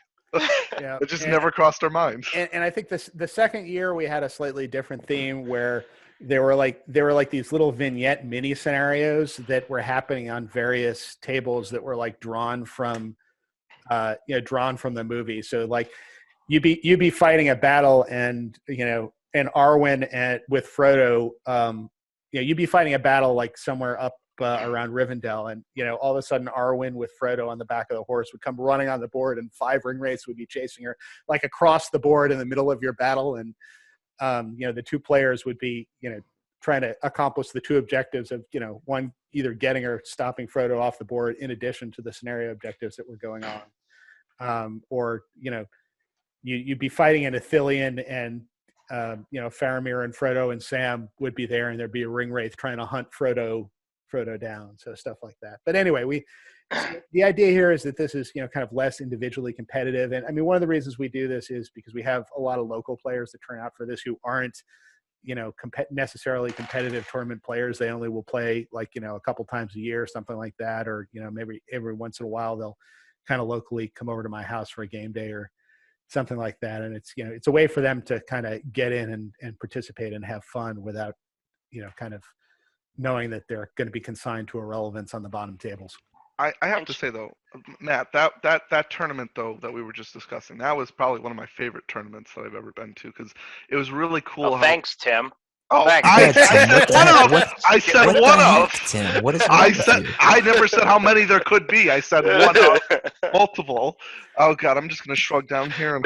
[SPEAKER 3] Yeah,
[SPEAKER 1] it just never crossed our minds.
[SPEAKER 3] And I think the second year we had a slightly different theme where there were like these little vignette mini scenarios that were happening on various tables that were like drawn from the movie. So like you'd be fighting a battle, and and Arwen with Frodo, you'd be fighting a battle like somewhere up around Rivendell, and all of a sudden Arwen with Frodo on the back of the horse would come running on the board, and 5 ringwraiths would be chasing her like across the board in the middle of your battle, and the 2 players would be trying to accomplish the two objectives of, one, either getting or stopping Frodo off the board in addition to the scenario objectives that were going on. Or, you'd be fighting an Ithilien and, Faramir and Frodo and Sam would be there, and there'd be a ring wraith trying to hunt Frodo down. So stuff like that. But anyway, the idea here is that this is, kind of less individually competitive. And I mean, one of the reasons we do this is because we have a lot of local players that turn out for this who aren't, necessarily competitive tournament players. They only will play like, a couple times a year or something like that. Or, maybe every once in a while they'll kind of locally come over to my house for a game day or something like that. And it's, it's a way for them to kind of get in and participate and have fun without, kind of knowing that they're going to be consigned to irrelevance on the bottom tables.
[SPEAKER 1] I have to say though, Matt, that tournament though that we were just discussing, that was probably one of my favorite tournaments that I've ever been to, because it was really cool.
[SPEAKER 2] Thanks, Tim.
[SPEAKER 1] Oh,
[SPEAKER 2] thanks.
[SPEAKER 1] I said one of.
[SPEAKER 4] Tim, what is
[SPEAKER 1] I never said how many there could be. I said one of, multiple. Oh God, I'm just gonna shrug down here and.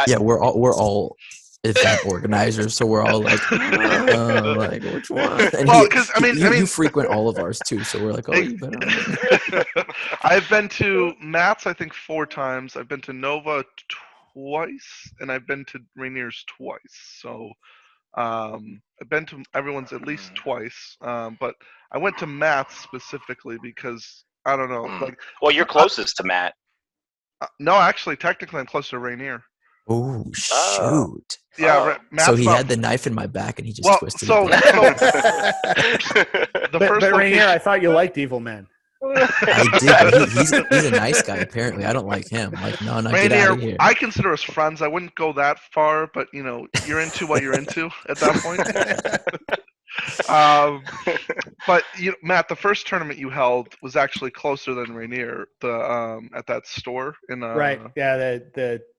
[SPEAKER 4] Yeah, we're all event organizers, so we're all like which one? And
[SPEAKER 1] well, because I mean,
[SPEAKER 4] you frequent all of ours too, so we're like, you better.
[SPEAKER 1] I've been to Matt's, I think 4 times. I've been to Nova twice, and I've been to Rainier's twice. So I've been to everyone's at least twice. But I went to Matt's specifically because I don't know. Like,
[SPEAKER 2] well, you're closest to Matt.
[SPEAKER 1] No, actually, technically, I'm closer to Rainier.
[SPEAKER 4] Oh shoot!
[SPEAKER 1] Yeah,
[SPEAKER 4] so he had the knife in my back and he just twisted it.
[SPEAKER 3] But Rainier, I thought you liked evil men.
[SPEAKER 4] I did. But he's a nice guy. Apparently, I don't like him. Like, no,
[SPEAKER 1] Rainier,
[SPEAKER 4] get out of here.
[SPEAKER 1] I consider us friends. I wouldn't go that far, but you're into what you're into at that point. But Matt, the first tournament you held was actually closer than Rainier. At that store in
[SPEAKER 3] right. Yeah,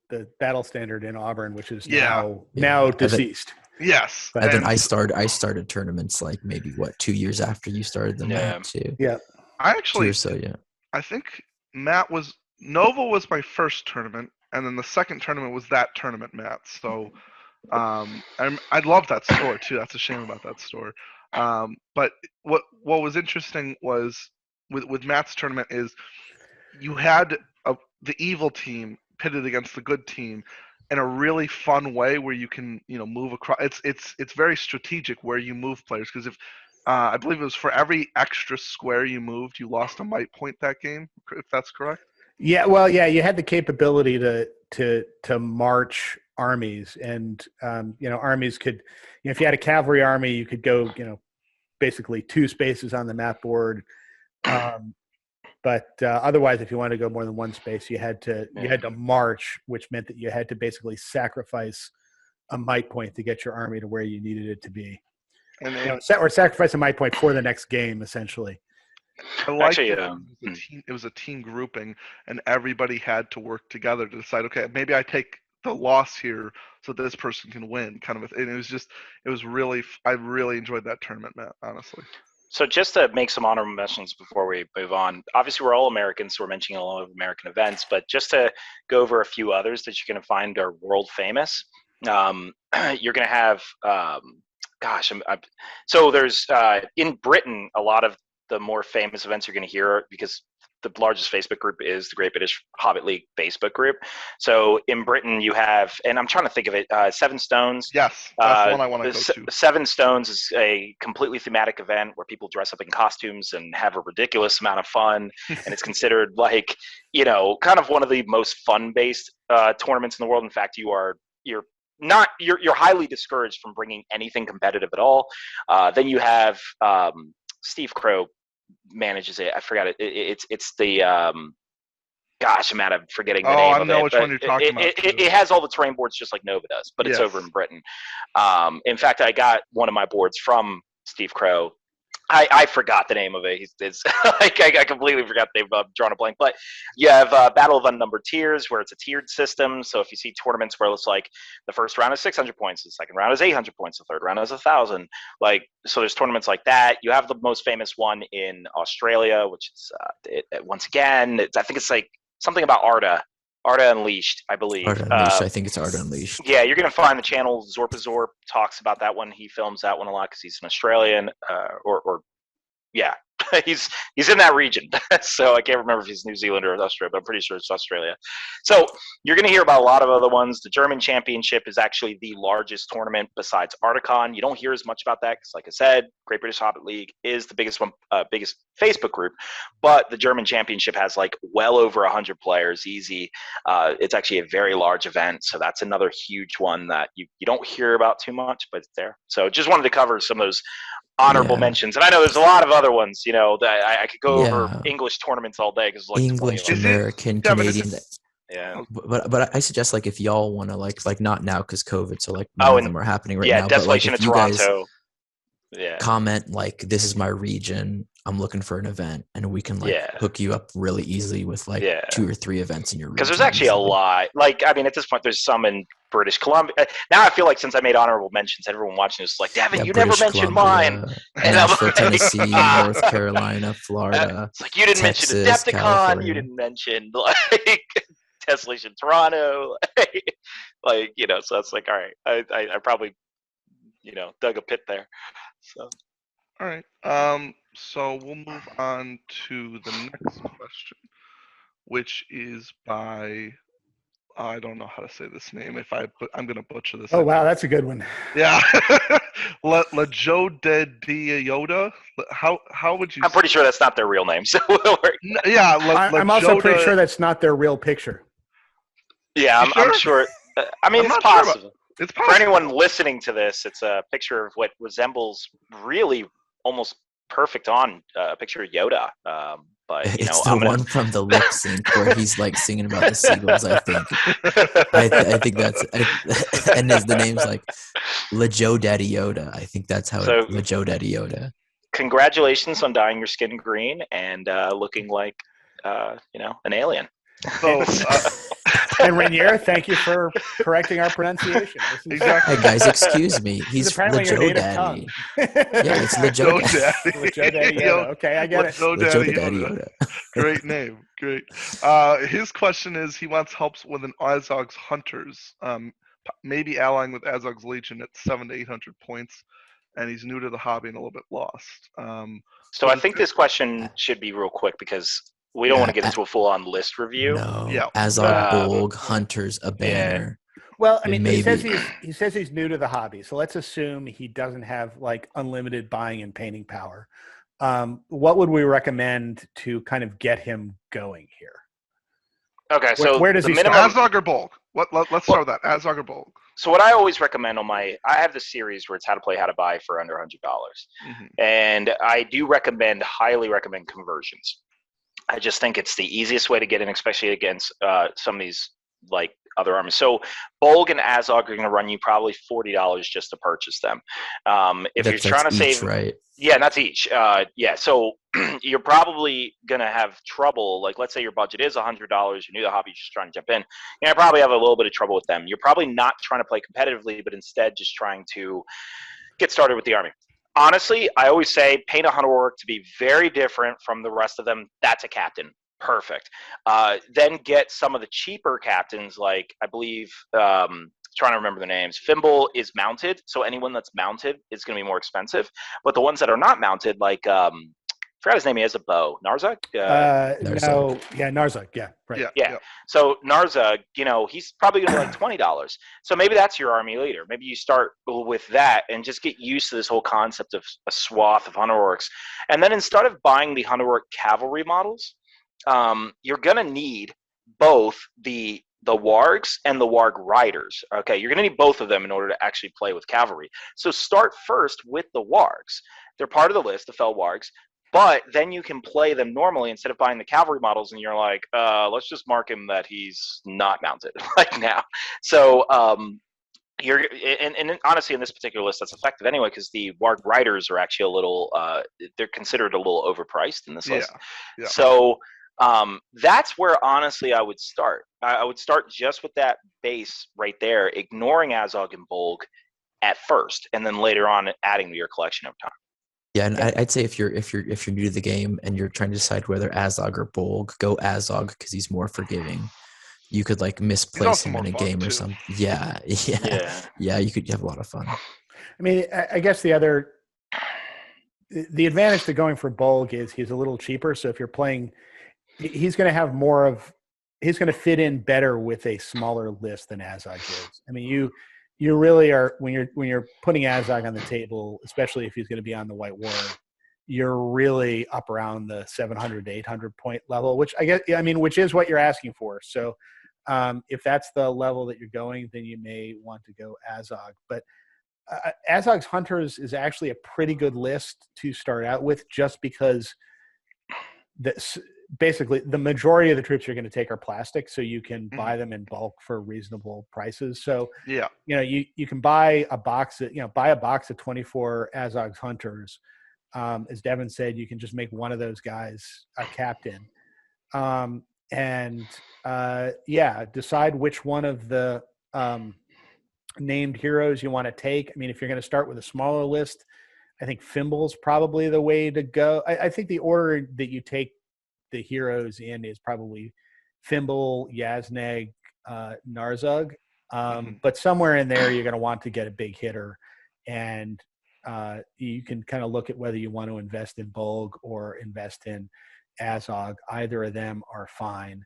[SPEAKER 3] the Battle Standard in Auburn, which is now deceased.
[SPEAKER 1] Yes.
[SPEAKER 4] And then I started tournaments like maybe 2 years after you started them too.
[SPEAKER 3] Yeah.
[SPEAKER 1] I actually
[SPEAKER 4] 2 or so, yeah.
[SPEAKER 1] I think Nova was my first tournament, and then the second tournament was that tournament, Matt. So I love that store too. That's a shame about that store. But what was interesting was with Matt's tournament is you had the evil team pitted against the good team in a really fun way where you can move across. It's very strategic where you move players, because if I believe it was for every extra square you moved, you lost a might point that game, if that's correct.
[SPEAKER 3] Yeah, well, yeah, you had the capability to march armies, and armies could, if you had a cavalry army, you could go basically 2 spaces on the map board. But otherwise, if you wanted to go more than 1 space, you had to march, which meant that you had to basically sacrifice a might point to get your army to where you needed it to be, or sacrifice a might point for the next game, essentially.
[SPEAKER 2] Actually,
[SPEAKER 1] it was a team grouping, and everybody had to work together to decide, okay, maybe I take the loss here so this person can win, kind of. And I really enjoyed that tournament, Matt, honestly.
[SPEAKER 2] So just to make some honorable mentions before we move on, obviously we're all Americans, so we're mentioning a lot of American events, but just to go over a few others that you're going to find are world famous. You're going to have, so there's, in Britain, a lot of the more famous events you're going to hear, because the largest Facebook group is the Great British Hobbit League Facebook group. So in Britain, you have, and I'm trying to think of it, Seven Stones.
[SPEAKER 1] Yes, that's the one I want to go to.
[SPEAKER 2] Seven Stones is a completely thematic event where people dress up in costumes and have a ridiculous amount of fun, and it's considered like, kind of one of the most fun-based tournaments in the world. In fact, you're highly discouraged from bringing anything competitive at all. Then you have Steve Crow manages it. I forgot it. It's the I'm forgetting the name of it.
[SPEAKER 1] I know which one you're talking about.
[SPEAKER 2] It has all the terrain boards just like Nova does, but it's over in Britain. In fact, I got one of my boards from Steve Crow. I forgot the name of it. It's I completely forgot they've drawn a blank. But you have Battle of Unnumbered Tiers, where it's a tiered system. So if you see tournaments where it's like the first round is 600 points, the second round is 800 points, the third round is 1,000. So there's tournaments like that. You have the most famous one in Australia, which is once again, I think it's like something about Arda Arda Unleashed, I believe.
[SPEAKER 4] Art Unleashed. I think it's Art Unleashed.
[SPEAKER 2] Yeah, you're going to find the channel. Zorpazorp talks about that one. He films that one a lot because he's an Australian, yeah, he's in that region. So I can't remember if he's New Zealand or Australia, but I'm pretty sure it's Australia. So you're going to hear about a lot of other ones. The German Championship is actually the largest tournament besides Articon. You don't hear as much about that because, like I said, Great British Hobbit League is the biggest one, biggest Facebook group. But the German Championship has like well over 100 players, easy. It's actually a very large event, so that's another huge one that you don't hear about too much, but it's there. So just wanted to cover some of those honorable mentions, and I know there's a lot of other ones. You know, that I could go over English tournaments all day because like
[SPEAKER 4] English, American, Canadian.
[SPEAKER 2] Yeah,
[SPEAKER 4] but I suggest like if y'all want to like not now because COVID, so like none of them are happening right now.
[SPEAKER 2] Yeah, Desolation
[SPEAKER 4] but, like,
[SPEAKER 2] in Toronto.
[SPEAKER 4] Comment like this is my region. I'm looking for an event, and we can hook you up really easily with like 2 or 3 events in your region.
[SPEAKER 2] Because there's actually a lot. Like, I mean, at this point, there's some in British Columbia. Now I feel like since I made honorable mentions, everyone watching is like, Devin, you
[SPEAKER 4] British
[SPEAKER 2] never mentioned mine. And
[SPEAKER 4] Nashville, Tennessee, North Carolina, Florida.
[SPEAKER 2] It's like you didn't
[SPEAKER 4] Texas,
[SPEAKER 2] mention Adepticon.
[SPEAKER 4] California.
[SPEAKER 2] You didn't mention like Desolation Toronto. Like, you know, so that's like, all right, I probably, you know, dug a pit there. So.
[SPEAKER 1] All right. So we'll move on to the next question, which is by I don't know how to say this name. I'm gonna butcher this.
[SPEAKER 3] Oh wow, that's a good one.
[SPEAKER 1] Yeah. Lajo de Yoda. How would you?
[SPEAKER 2] I'm pretty sure that's not their real name. So
[SPEAKER 1] yeah.
[SPEAKER 3] I'm also pretty sure that's not their real picture.
[SPEAKER 2] Yeah, I'm sure. I mean, it's possible.
[SPEAKER 1] Sure it's possible.
[SPEAKER 2] For anyone listening to this, it's a picture of what resembles really almost perfect on a picture of Yoda. But you
[SPEAKER 4] it's
[SPEAKER 2] know,
[SPEAKER 4] the one from the lip sync where he's like singing about the seagulls. I think. I think that's and the name's like Lajo Daddy Yoda. I think that's how Lajo Daddy Yoda.
[SPEAKER 2] Congratulations on dyeing your skin green and looking like you know, an alien.
[SPEAKER 1] So,
[SPEAKER 3] and Rainier, thank you for correcting our pronunciation.
[SPEAKER 1] Exactly.
[SPEAKER 4] Hey guys, excuse me. He's
[SPEAKER 3] apparently your native
[SPEAKER 4] Daddy.
[SPEAKER 3] tongue.
[SPEAKER 4] Yeah, it's Lajo Daddy.
[SPEAKER 3] Lajo Daddy Yoda. Okay, I get it.
[SPEAKER 1] Lajo Daddy Yoda. Great name. Great. His question is, he wants help with an Azog's Hunters, maybe allying with Azog's Legion at 700 to 800 points, and he's new to the hobby and a little bit lost.
[SPEAKER 2] So I think this question should be real quick because we don't want to get into a full-on list review.
[SPEAKER 4] No.
[SPEAKER 1] Yeah.
[SPEAKER 4] Azog, Bolg, Hunters, a banner.
[SPEAKER 3] Well, I mean, he says he's new to the hobby, so let's assume he doesn't have like unlimited buying and painting power. What would we recommend to kind of get him going here?
[SPEAKER 2] Okay, so
[SPEAKER 3] where does he
[SPEAKER 1] start? Azog or Bolg? Let's start with that. Azog or Bolg?
[SPEAKER 2] So what I always recommend I have the series where it's how to play, how to buy for under $100. Mm-hmm. And I do highly recommend conversions. I just think it's the easiest way to get in, especially against some of these like other armies. So Bolg and Azog are going to run you probably $40 just to purchase them. If you're trying to save,
[SPEAKER 4] right?
[SPEAKER 2] Yeah, and that's each. Yeah, so you're probably going to have trouble. Like, let's say your budget is $100. You're new to the hobby, you're just trying to jump in. You're probably have a little bit of trouble with them. You're probably not trying to play competitively, but instead just trying to get started with the army. Honestly, I always say paint a hunter orc to be very different from the rest of them. That's a captain. Perfect. Then get some of the cheaper captains, like I believe, trying to remember the names. Fimble is mounted, so anyone that's mounted is going to be more expensive. But the ones that are not mounted, like I forgot his name. He has a bow. Narzug?
[SPEAKER 3] No, yeah, Narzug. Yeah, right.
[SPEAKER 2] Yeah. So Narzug, you know, he's probably going to be like $20. So maybe that's your army leader. Maybe you start with that and just get used to this whole concept of a swath of hunter orcs. And then instead of buying the hunter orc cavalry models, you're going to need both the wargs and the warg riders. Okay, you're going to need both of them in order to actually play with cavalry. So start first with the wargs. They're part of the list, the fell wargs. But then you can play them normally instead of buying the cavalry models, and you're like, let's just mark him that he's not mounted like now. So and honestly, in this particular list, that's effective anyway because the warg riders are actually a little they're considered a little overpriced in this list. Yeah. So that's where honestly I would start. I would start just with that base right there, ignoring Azog and Bolg at first, and then later on adding to your collection over time.
[SPEAKER 4] Yeah, and I'd say if you're new to the game and you're trying to decide whether Azog or Bolg, go Azog because he's more forgiving. you could like
[SPEAKER 1] He's
[SPEAKER 4] misplace
[SPEAKER 1] also
[SPEAKER 4] him
[SPEAKER 1] more
[SPEAKER 4] in a
[SPEAKER 1] fun,
[SPEAKER 4] game or
[SPEAKER 1] too.
[SPEAKER 4] something. Yeah, yeah,
[SPEAKER 2] Yeah.
[SPEAKER 4] yeah. You could have a lot of fun.
[SPEAKER 3] I mean, I guess the advantage to going for Bolg is he's a little cheaper. So if you're playing, he's going to have he's going to fit in better with a smaller list than Azog is. I mean, you really are when you're putting Azog on the table, especially if he's going to be on the White Ward, you're really up around the 700 to 800 point level, which which is what you're asking for. So if that's the level that you're going, then you may want to go Azog. But Azog's Hunters is actually a pretty good list to start out with, just because basically the majority of the troops you're going to take are plastic, so you can buy them in bulk for reasonable prices. So
[SPEAKER 1] Yeah.
[SPEAKER 3] You can buy a box of 24 Azog's Hunters. As Devin said, you can just make one of those guys a captain, decide which one of the named heroes you want to take. I mean, if you're going to start with a smaller list, I think Fimbul's probably the way to go. I think the order that you take the heroes in is probably Fimbul, Yazneg, Narzug. But somewhere in there, you're going to want to get a big hitter, and you can kind of look at whether you want to invest in Bolg or invest in Azog. Either of them are fine.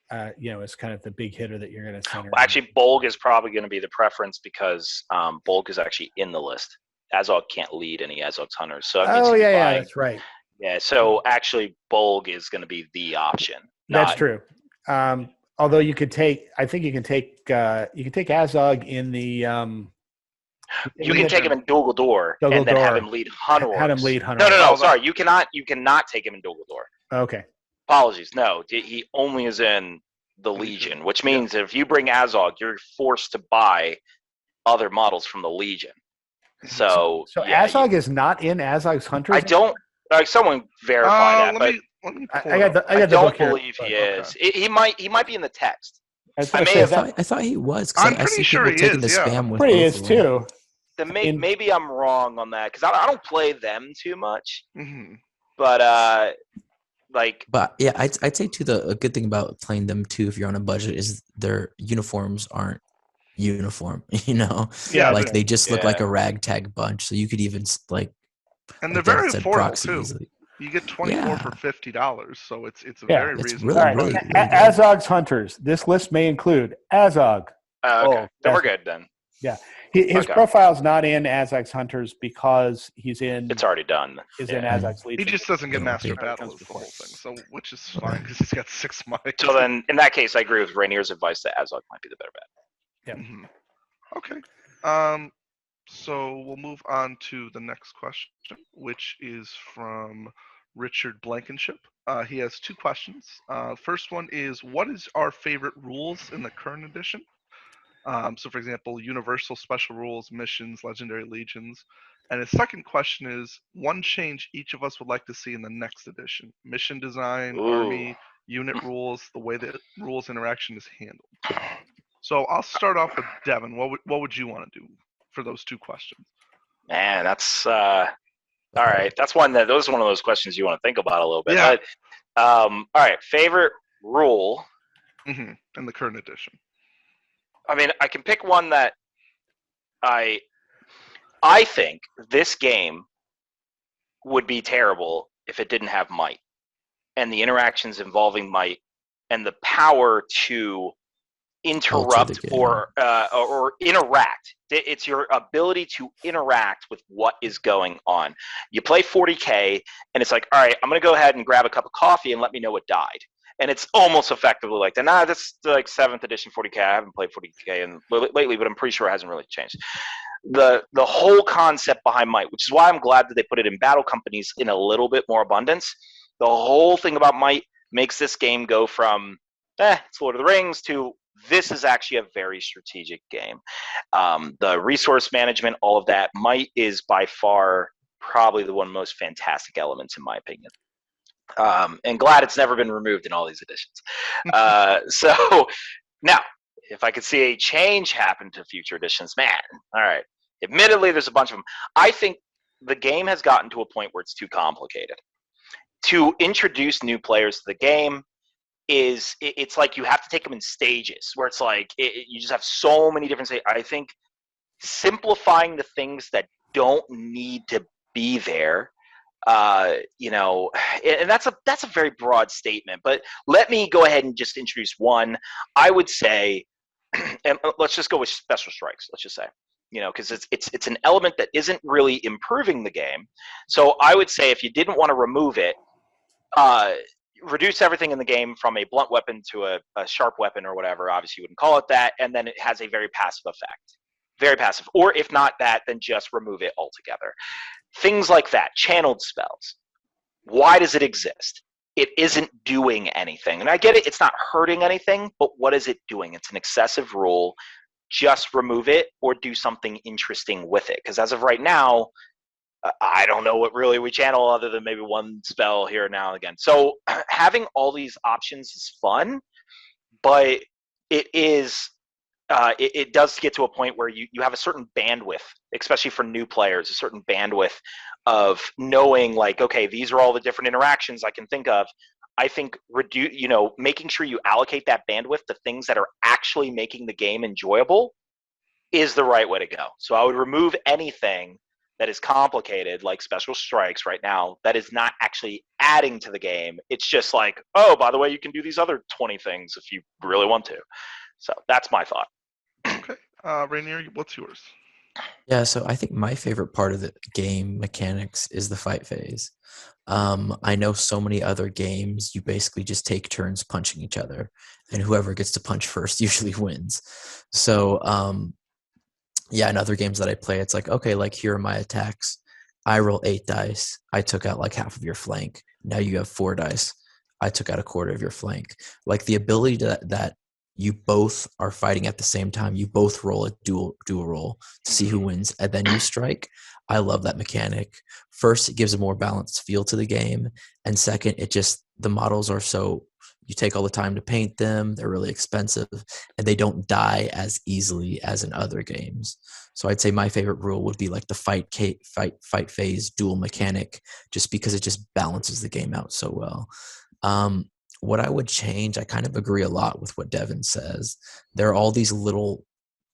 [SPEAKER 3] It's kind of the big hitter that you're going to center.
[SPEAKER 2] Well, actually, Bolg is probably going to be the preference because Bolg is actually in the list. Azog can't lead any Azog's Hunters, so
[SPEAKER 3] that's right.
[SPEAKER 2] Yeah, so actually, Bolg is going to be the option.
[SPEAKER 3] That's true. Although you can take Azog in the.
[SPEAKER 2] You can take him in Dol Guldur and then have him lead Hunter. No. Sorry, you cannot take him in Dol Guldur.
[SPEAKER 3] Okay.
[SPEAKER 2] Apologies. No, he only is in the Legion, which means if you bring Azog, you're forced to buy other models from the Legion. So
[SPEAKER 3] Azog is not in Azog's Hunters?
[SPEAKER 2] I don't. Someone verify that.
[SPEAKER 1] Let me
[SPEAKER 2] I don't believe he is. He might be in the text.
[SPEAKER 4] I thought he was.
[SPEAKER 1] I'm
[SPEAKER 4] I see
[SPEAKER 1] pretty sure
[SPEAKER 4] people
[SPEAKER 1] he
[SPEAKER 4] taking
[SPEAKER 1] is.
[SPEAKER 4] the spam with
[SPEAKER 3] pretty
[SPEAKER 4] both
[SPEAKER 3] is
[SPEAKER 4] of them.
[SPEAKER 3] too.
[SPEAKER 2] Then maybe I'm wrong on that because I don't play them too much.
[SPEAKER 1] Mm-hmm.
[SPEAKER 2] But
[SPEAKER 4] But yeah, I'd say too a good thing about playing them too, if you're on a budget, is their uniforms aren't uniform.
[SPEAKER 1] Yeah,
[SPEAKER 4] like they just look like a ragtag bunch. So you could even
[SPEAKER 1] and they're very affordable too.
[SPEAKER 4] Easily.
[SPEAKER 1] You get 24 for $50, so it's very reasonable.
[SPEAKER 4] Really
[SPEAKER 3] Azog's Hunters. This list may include Azog.
[SPEAKER 2] Okay, then we're good then.
[SPEAKER 3] Yeah, his profile's not in Azog's Hunters because he's in.
[SPEAKER 2] It's already done.
[SPEAKER 3] Is in Azog's Legion.
[SPEAKER 1] He just doesn't get Master Battle is the whole thing, so which is fine because he's got 6 mics.
[SPEAKER 2] So then, in that case, I agree with Rainier's advice that Azog might be the better bet.
[SPEAKER 3] Yeah.
[SPEAKER 1] Mm-hmm. Okay. So we'll move on to the next question, which is from Richard Blankenship. He has 2 questions. First one is, what is our favorite rules in the current edition? So, for example, universal special rules, missions, legendary legions. And his second question is, one change each of us would like to see in the next edition. Mission design, army, unit rules, the way that rules interaction is handled. So I'll start off with Devin. What would you want to do for those 2 questions?
[SPEAKER 2] Man, that's all right. Those are one of those questions you want to think about a little bit.
[SPEAKER 1] Yeah.
[SPEAKER 2] But, all right, favorite rule
[SPEAKER 1] in the current edition.
[SPEAKER 2] I mean, I can pick one that I think this game would be terrible if it didn't have might, and the interactions involving might, and the power to interrupt or interact. It's your ability to interact with what is going on. You play 40K, and it's like, all right, I'm going to go ahead and grab a cup of coffee and let me know what died. And it's almost effectively like that. That's like 7th edition 40K. I haven't played 40K lately, but I'm pretty sure it hasn't really changed. The whole concept behind might, which is why I'm glad that they put it in battle companies in a little bit more abundance. The whole thing about might makes this game go from, it's Lord of the Rings to this is actually a very strategic game. The resource management, all of that, might is by far probably the one most fantastic elements in my opinion. And glad it's never been removed in all these editions. So now, if I could see a change happen to future editions, man, all right. Admittedly, there's a bunch of them. I think the game has gotten to a point where it's too complicated. To introduce new players to the game, it's like you have to take them in stages where it's like you just have so many different stages. I think simplifying the things that don't need to be there, you know, and that's a very broad statement, but let me go ahead and just introduce one. I would say, and let's just go with special strikes. Let's just say, you know, because it's an element that isn't really improving the game. So I would say if you didn't want to remove it, reduce everything in the game from a blunt weapon to a sharp weapon or whatever. Obviously, you wouldn't call it that, and then it has a very passive effect. Very passive. Or if not that, then just remove it altogether. Things like that. Channeled spells. Why does it exist? It isn't doing anything. And I get it, it's not hurting anything, but what is it doing? It's an excessive rule. Just remove it or do something interesting with it. Because as of right now, I don't know what really we channel other than maybe one spell here now and again. So having all these options is fun, but it is it does get to a point where you have a certain bandwidth, especially for new players, a certain bandwidth of knowing like, okay, these are all the different interactions I can think of. I think making sure you allocate that bandwidth to things that are actually making the game enjoyable is the right way to go. So I would remove anything that is complicated, like special strikes right now, that is not actually adding to the game. It's just like, oh, by the way, you can do these other 20 things if you really want to. So that's my thought.
[SPEAKER 1] Okay. Rainier, what's yours?
[SPEAKER 4] Yeah, so I think my favorite part of the game mechanics is the fight phase. I know so many other games, you basically just take turns punching each other, and whoever gets to punch first usually wins. So, yeah, in other games that I play, it's like, okay, like here are my attacks. I roll 8 dice. I took out like half of your flank. Now you have 4 dice. I took out a quarter of your flank. Like the ability that you both are fighting at the same time. You both roll a dual roll to see who wins, and then you strike. I love that mechanic. First, it gives a more balanced feel to the game, and second, the models are so, you take all the time to paint them. They're really expensive, and they don't die as easily as in other games. So I'd say my favorite rule would be like the fight phase dual mechanic, just because it just balances the game out so well. What I would change, I kind of agree a lot with what Devin says. There are all these little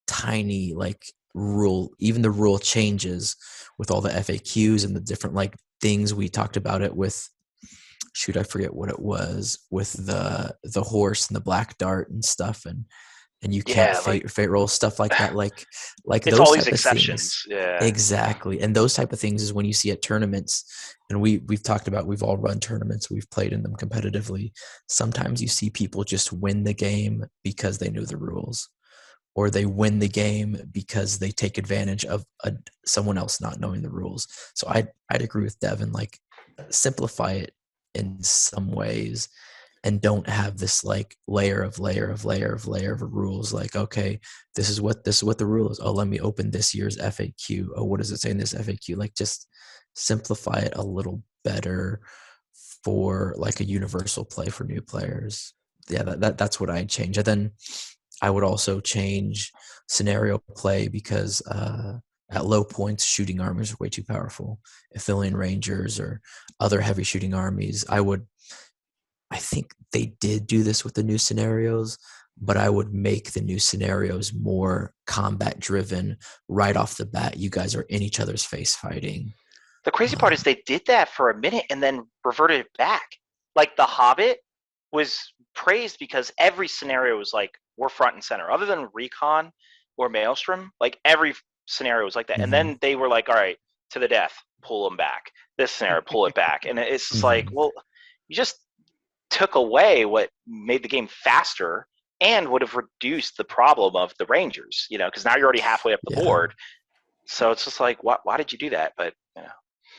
[SPEAKER 4] tiny like even the rule changes with all the FAQs and the different like things. We talked about it with, shoot, I forget what it was, with the horse and the black dart and stuff, and you can't fate roll stuff like that, like
[SPEAKER 2] it's
[SPEAKER 4] those
[SPEAKER 2] all these
[SPEAKER 4] type of
[SPEAKER 2] exceptions.
[SPEAKER 4] things.
[SPEAKER 2] Yeah,
[SPEAKER 4] Exactly. And those type of things is when you see at tournaments, and we've talked about, we've all run tournaments, we've played in them competitively. Sometimes you see people just win the game because they knew the rules, or they win the game because they take advantage of someone else not knowing the rules. So I'd agree with Devin, like simplify it in some ways, and don't have this like layer of rules. Like, okay, this is what the rule is. Oh, let me open this year's FAQ. Oh, what does it say in this FAQ? Like, just simplify it a little better for like a universal play for new players. Yeah, that's what I'd change. And then I would also change scenario play, because at low points, shooting armies are way too powerful. Athelian Rangers or other heavy shooting armies, I think they did do this with the new scenarios, but I would make the new scenarios more combat driven right off the bat. You guys are in each other's face fighting.
[SPEAKER 2] the crazy part is they did that for a minute and then reverted it back. Like The Hobbit was praised because every scenario was like, we're front and center. Other than Recon or Maelstrom, like every scenario was like that. And then they were like, all right, to the death, pull them back. This scenario, pull it back. And it's just like, well, you just took away what made the game faster and would have reduced the problem of the Rangers, you know, because now you're already halfway up the board. So it's just like, why did you do that? But, you know.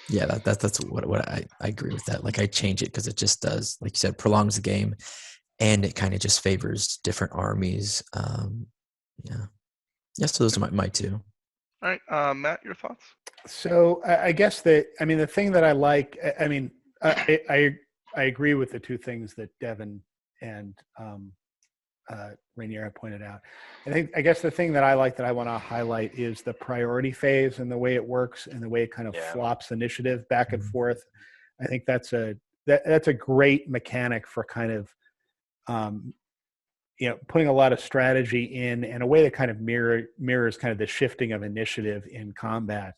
[SPEAKER 4] Yeah, that's what I agree with that. Like, I change it because it just does, like you said, prolongs the game, and it kind of just favors different armies. Yeah, so those are my two.
[SPEAKER 1] All right, Matt, your thoughts?
[SPEAKER 3] So I guess the thing that I like, I agree with the two things that Devin and Rainier pointed out. I guess the thing that I like that I want to highlight is the priority phase and the way it works and the way it kind of flops initiative back and forth. I think that's a great mechanic for kind of putting a lot of strategy in a way that kind of mirrors kind of the shifting of initiative in combat,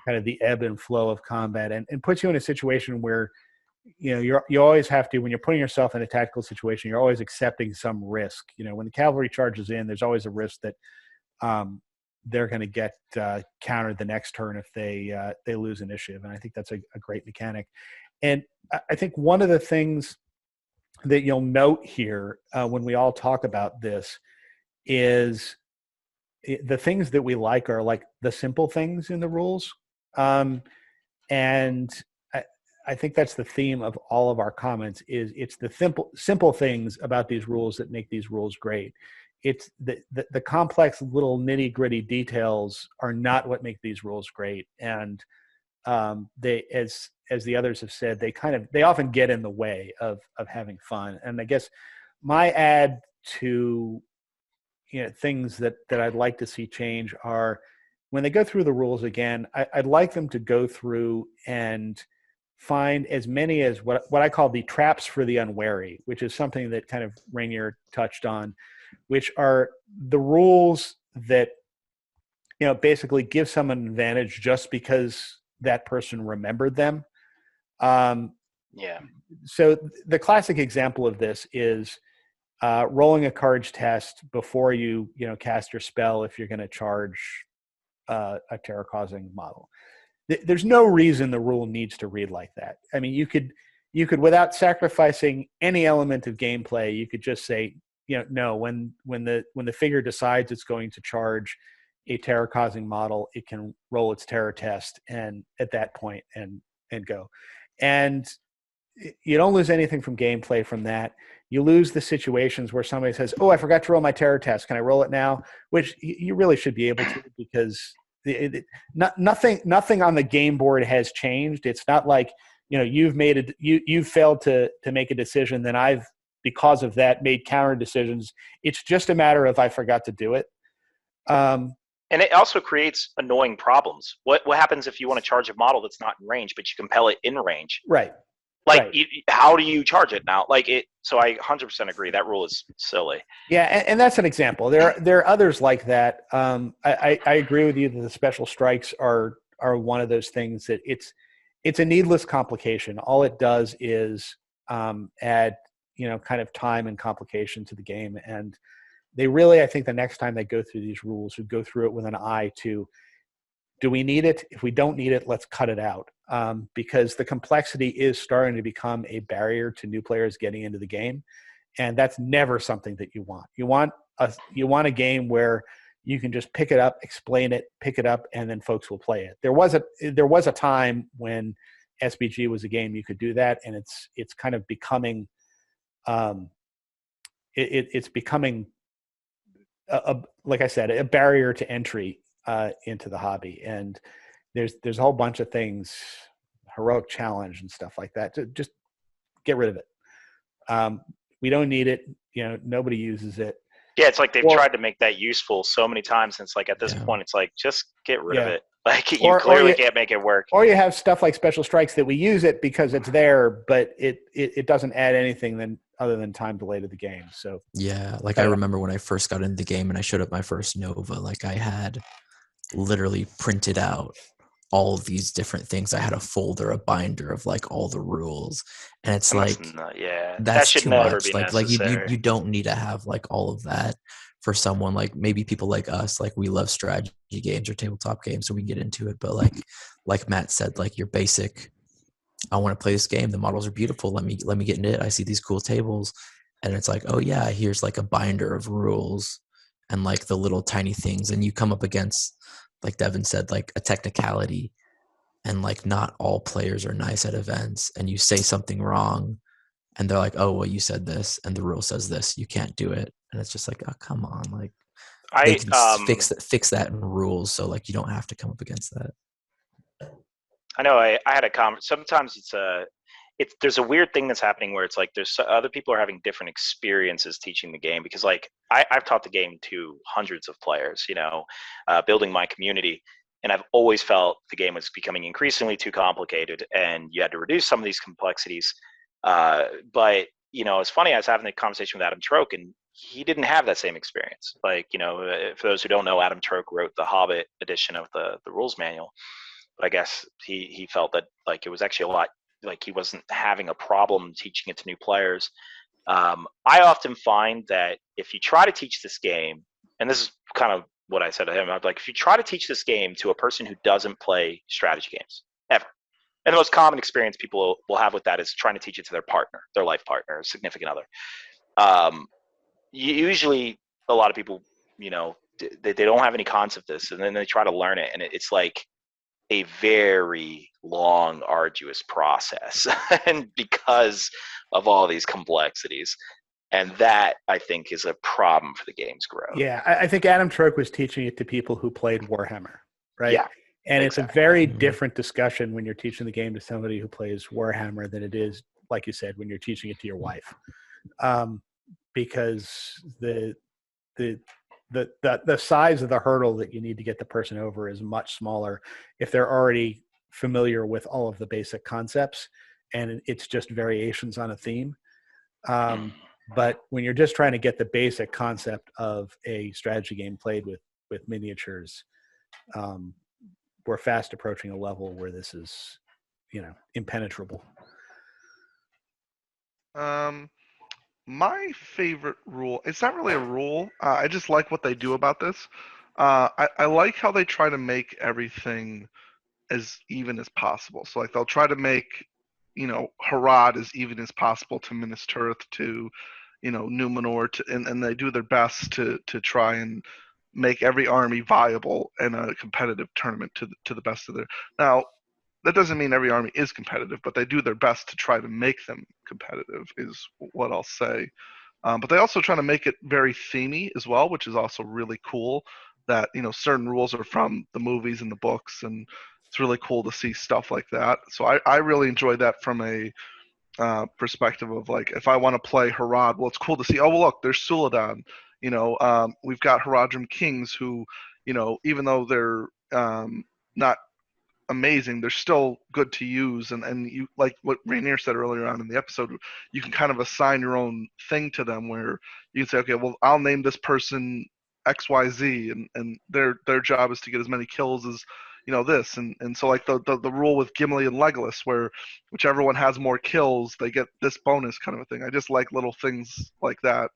[SPEAKER 3] kind of the ebb and flow of combat, and puts you in a situation where you always have to, when you're putting yourself in a tactical situation, you're always accepting some risk. When the cavalry charges in, there's always a risk that they're going to get countered the next turn if they lose initiative, and I think that's a great mechanic. And I think one of the things that you'll note here when we all talk about this is the things that we like are like the simple things in the rules. And I think that's the theme of all of our comments is it's the simple things about these rules that make these rules great. It's the complex little nitty gritty details are not what make these rules great. And they, as the others have said, they often get in the way of having fun. And I guess my add to things that I'd like to see change are when they go through the rules again, I'd like them to go through and find as many as what I call the traps for the unwary, which is something that kind of Rainier touched on, which are the rules that basically give someone an advantage just because that person remembered them. So the classic example of this is rolling a courage test before you cast your spell if you're going to charge a terror-causing model. There's no reason the rule needs to read like that. I mean, you could without sacrificing any element of gameplay, you could just say, no, when the figure decides it's going to charge a terror-causing model, it can roll its terror test and at that point and go. And you don't lose anything from gameplay from that. You lose the situations where somebody says, "Oh, I forgot to roll my terror test. Can I roll it now?" Which you really should be able to, because nothing on the game board has changed. It's not like you've failed to make a decision, then I've, because of that, made counter decisions. It's just a matter of I forgot to do it.
[SPEAKER 2] And it also creates annoying problems. What happens if you want to charge a model that's not in range, but you compel it in range?
[SPEAKER 3] Right.
[SPEAKER 2] Like,
[SPEAKER 3] right.
[SPEAKER 2] How do you charge it now? So I 100% agree. That rule is silly.
[SPEAKER 3] Yeah, and that's an example. There are others like that. I agree with you that the special strikes are one of those things that it's a needless complication. All it does is add kind of time and complication to the game. And they really, I think the next time they go through these rules, would go through it with an eye to, do we need it? If we don't need it, let's cut it out. Because the complexity is starting to become a barrier to new players getting into the game. And that's never something that you want. You want a game where you can just pick it up, explain it, pick it up, and then folks will play it. There was a time when SBG was a game you could do that, and it's kind of becoming it's becoming like I said, a barrier to entry into the hobby. And there's a whole bunch of things, heroic challenge and stuff like that. To just get rid of it. We don't need it. Nobody uses it.
[SPEAKER 2] Yeah, it's like they've tried to make that useful so many times. And it's like at this point, it's like, just get rid of it. Like you clearly can't make it work.
[SPEAKER 3] Or you have stuff like special strikes that we use it because it's there, but it doesn't add anything other than time delay to the game. So
[SPEAKER 4] yeah, like I remember when I first got into the game and I showed up my first Nova, like I had literally printed out all of these different things. I had a folder, a binder of like all the rules, and it's that's too much. Like you don't need to have like all of that for someone like maybe people like us. Like we love strategy games or tabletop games, so we can get into it. But like Matt said, like your basic, I want to play this game. The models are beautiful. Let me get into it. I see these cool tables, and it's like, oh yeah, here's like a binder of rules and like the little tiny things, and you come up against, like Devin said, like a technicality, and like not all players are nice at events, and you say something wrong and they're like, oh, well, you said this and the rule says this, you can't do it. And it's just like, oh, come on. Like they can fix that in rules. So like, you don't have to come up against that.
[SPEAKER 2] I know I had a comment. Sometimes there's a weird thing that's happening where it's like there's other people are having different experiences teaching the game, because like I've taught the game to hundreds of players, building my community, and I've always felt the game was becoming increasingly too complicated and you had to reduce some of these complexities. But it's funny. I was having a conversation with Adam Troke, and he didn't have that same experience. Like, for those who don't know, Adam Troke wrote the Hobbit edition of the rules manual. But I guess he felt that like it was actually a lot, like he wasn't having a problem teaching it to new players. I often find that if you try to teach this game, and this is kind of what I said to him, I'm like, if you try to teach this game to a person who doesn't play strategy games ever, and the most common experience people will have with that is trying to teach it to their partner, their life partner, significant other. Usually, a lot of people, they don't have any concept of this, and then they try to learn it, and it's like a very long, arduous process, and because of all these complexities. And that, I think, is a problem for the game's growth.
[SPEAKER 3] Yeah, I think Adam Troke was teaching it to people who played Warhammer, right?
[SPEAKER 2] Yeah,
[SPEAKER 3] and
[SPEAKER 2] exactly.
[SPEAKER 3] It's a very different discussion when you're teaching the game to somebody who plays Warhammer than it is, like you said, when you're teaching it to your wife, because the size of the hurdle that you need to get the person over is much smaller if they're already familiar with all of the basic concepts, and it's just variations on a theme. But when you're just trying to get the basic concept of a strategy game played with miniatures, we're fast approaching a level where this is, impenetrable.
[SPEAKER 1] My favorite rule, it's not really a rule. I just like what they do about this. I like how they try to make everything as even as possible. So like they'll try to make, Harad as even as possible to Minas Tirith, to, Numenor, and they do their best to try and make every army viable in a competitive tournament to the best of their. Now, that doesn't mean every army is competitive, but they do their best to try to make them competitive, is what I'll say. But they also try to make it very themey as well, which is also really cool. That certain rules are from the movies and the books, and it's really cool to see stuff like that. So I really enjoy that from a perspective of like, if I want to play Harad, well, it's cool to see. Oh, well, look, there's Suladan. We've got Haradrim Kings who, even though they're not amazing, they're still good to use, and you, like what Rainier said earlier on in the episode, you can kind of assign your own thing to them, where you can say, okay, well, I'll name this person XYZ, and their job is to get as many kills as this, and so like the rule with Gimli and Legolas, where whichever one has more kills, they get this bonus kind of a thing. I just like little things like that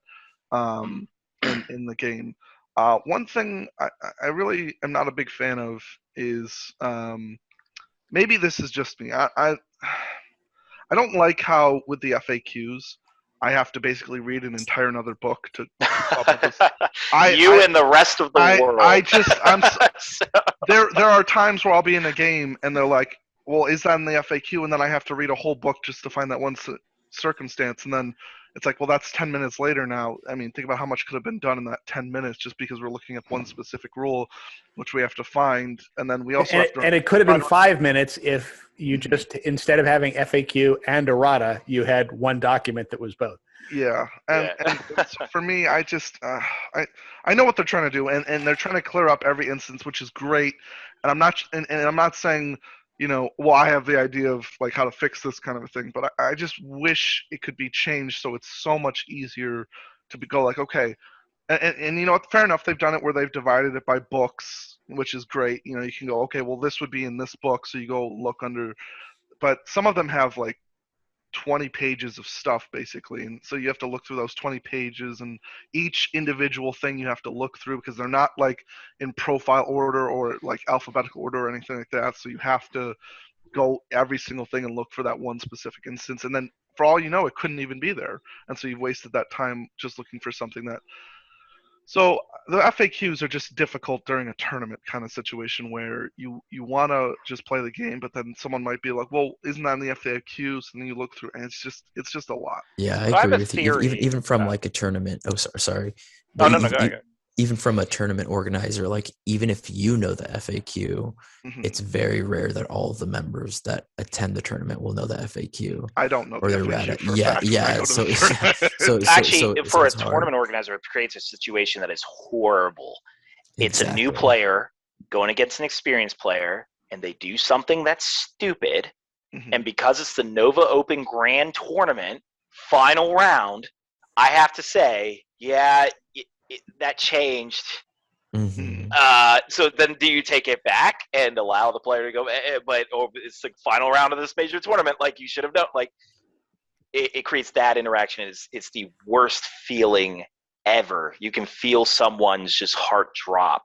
[SPEAKER 1] in the game. One thing I really am not a big fan of is, maybe this is just me. I don't like how with the FAQs I have to basically read an entire another book to keep up with this.
[SPEAKER 2] And the rest of the world.
[SPEAKER 1] There are times where I'll be in a game and they're like, well, is that in the FAQ? And then I have to read a whole book just to find that one circumstance. And then it's like, well, that's 10 minutes later now. I mean, think about how much could have been done in that 10 minutes just because we're looking at one specific rule, which we have to find. And then we also have to...
[SPEAKER 3] And it could have been 5 minutes if you just, instead of having FAQ and errata, you had one document that was both.
[SPEAKER 1] Yeah. And so for me, I just, I know what they're trying to do, and they're trying to clear up every instance, which is great. And I'm not saying, well, I have the idea of like how to fix this kind of a thing, but I just wish it could be changed so it's so much easier to go like, okay, and fair enough, they've done it where they've divided it by books, which is great. You can go, okay, well, this would be in this book, so you go look under, but some of them have like 20 pages of stuff basically, and so you have to look through those 20 pages, and each individual thing you have to look through because they're not like in profile order or like alphabetical order or anything like that, so you have to go every single thing and look for that one specific instance, and then for all you know it couldn't even be there, and so you've wasted that time just looking for something that. So the FAQs are just difficult during a tournament kind of situation where you want to just play the game, but then someone might be like, well, isn't that in the FAQs? And then you look through, and it's just a lot.
[SPEAKER 4] Yeah, I agree with you. Even from like a tournament. Oh, sorry.
[SPEAKER 2] But no, go ahead.
[SPEAKER 4] Even from a tournament organizer, like even if you know the FAQ, it's very rare that all of the members that attend the tournament will know the FAQ.
[SPEAKER 1] I don't know.
[SPEAKER 4] Or they're read it. Yeah. So
[SPEAKER 2] actually, for a tournament organizer, it creates a situation that is horrible. It's a new player going against an experienced player, and they do something that's stupid. And because it's the Nova Open Grand Tournament Final round, I have to say, yeah, that changed.
[SPEAKER 4] Mm-hmm.
[SPEAKER 2] So then do you take it back and allow the player to go, or it's the final round of this major tournament, like you should have done, like it creates that interaction. It's the worst feeling ever. You can feel someone's just heart drop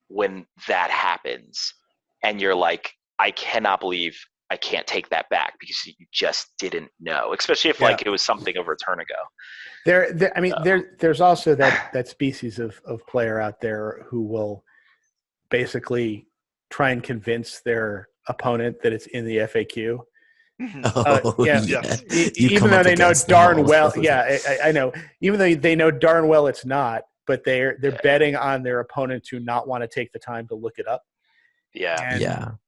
[SPEAKER 2] when that happens. And you're like, I cannot believe I can't take that back because you just didn't know, especially if like it was something over a turn ago.
[SPEAKER 3] There's also that species of player out there who will basically try and convince their opponent that it's in the FAQ. Even though they know darn well, I know. Even though they know darn well it's not, but they're betting on their opponent to not want to take the time to look it up.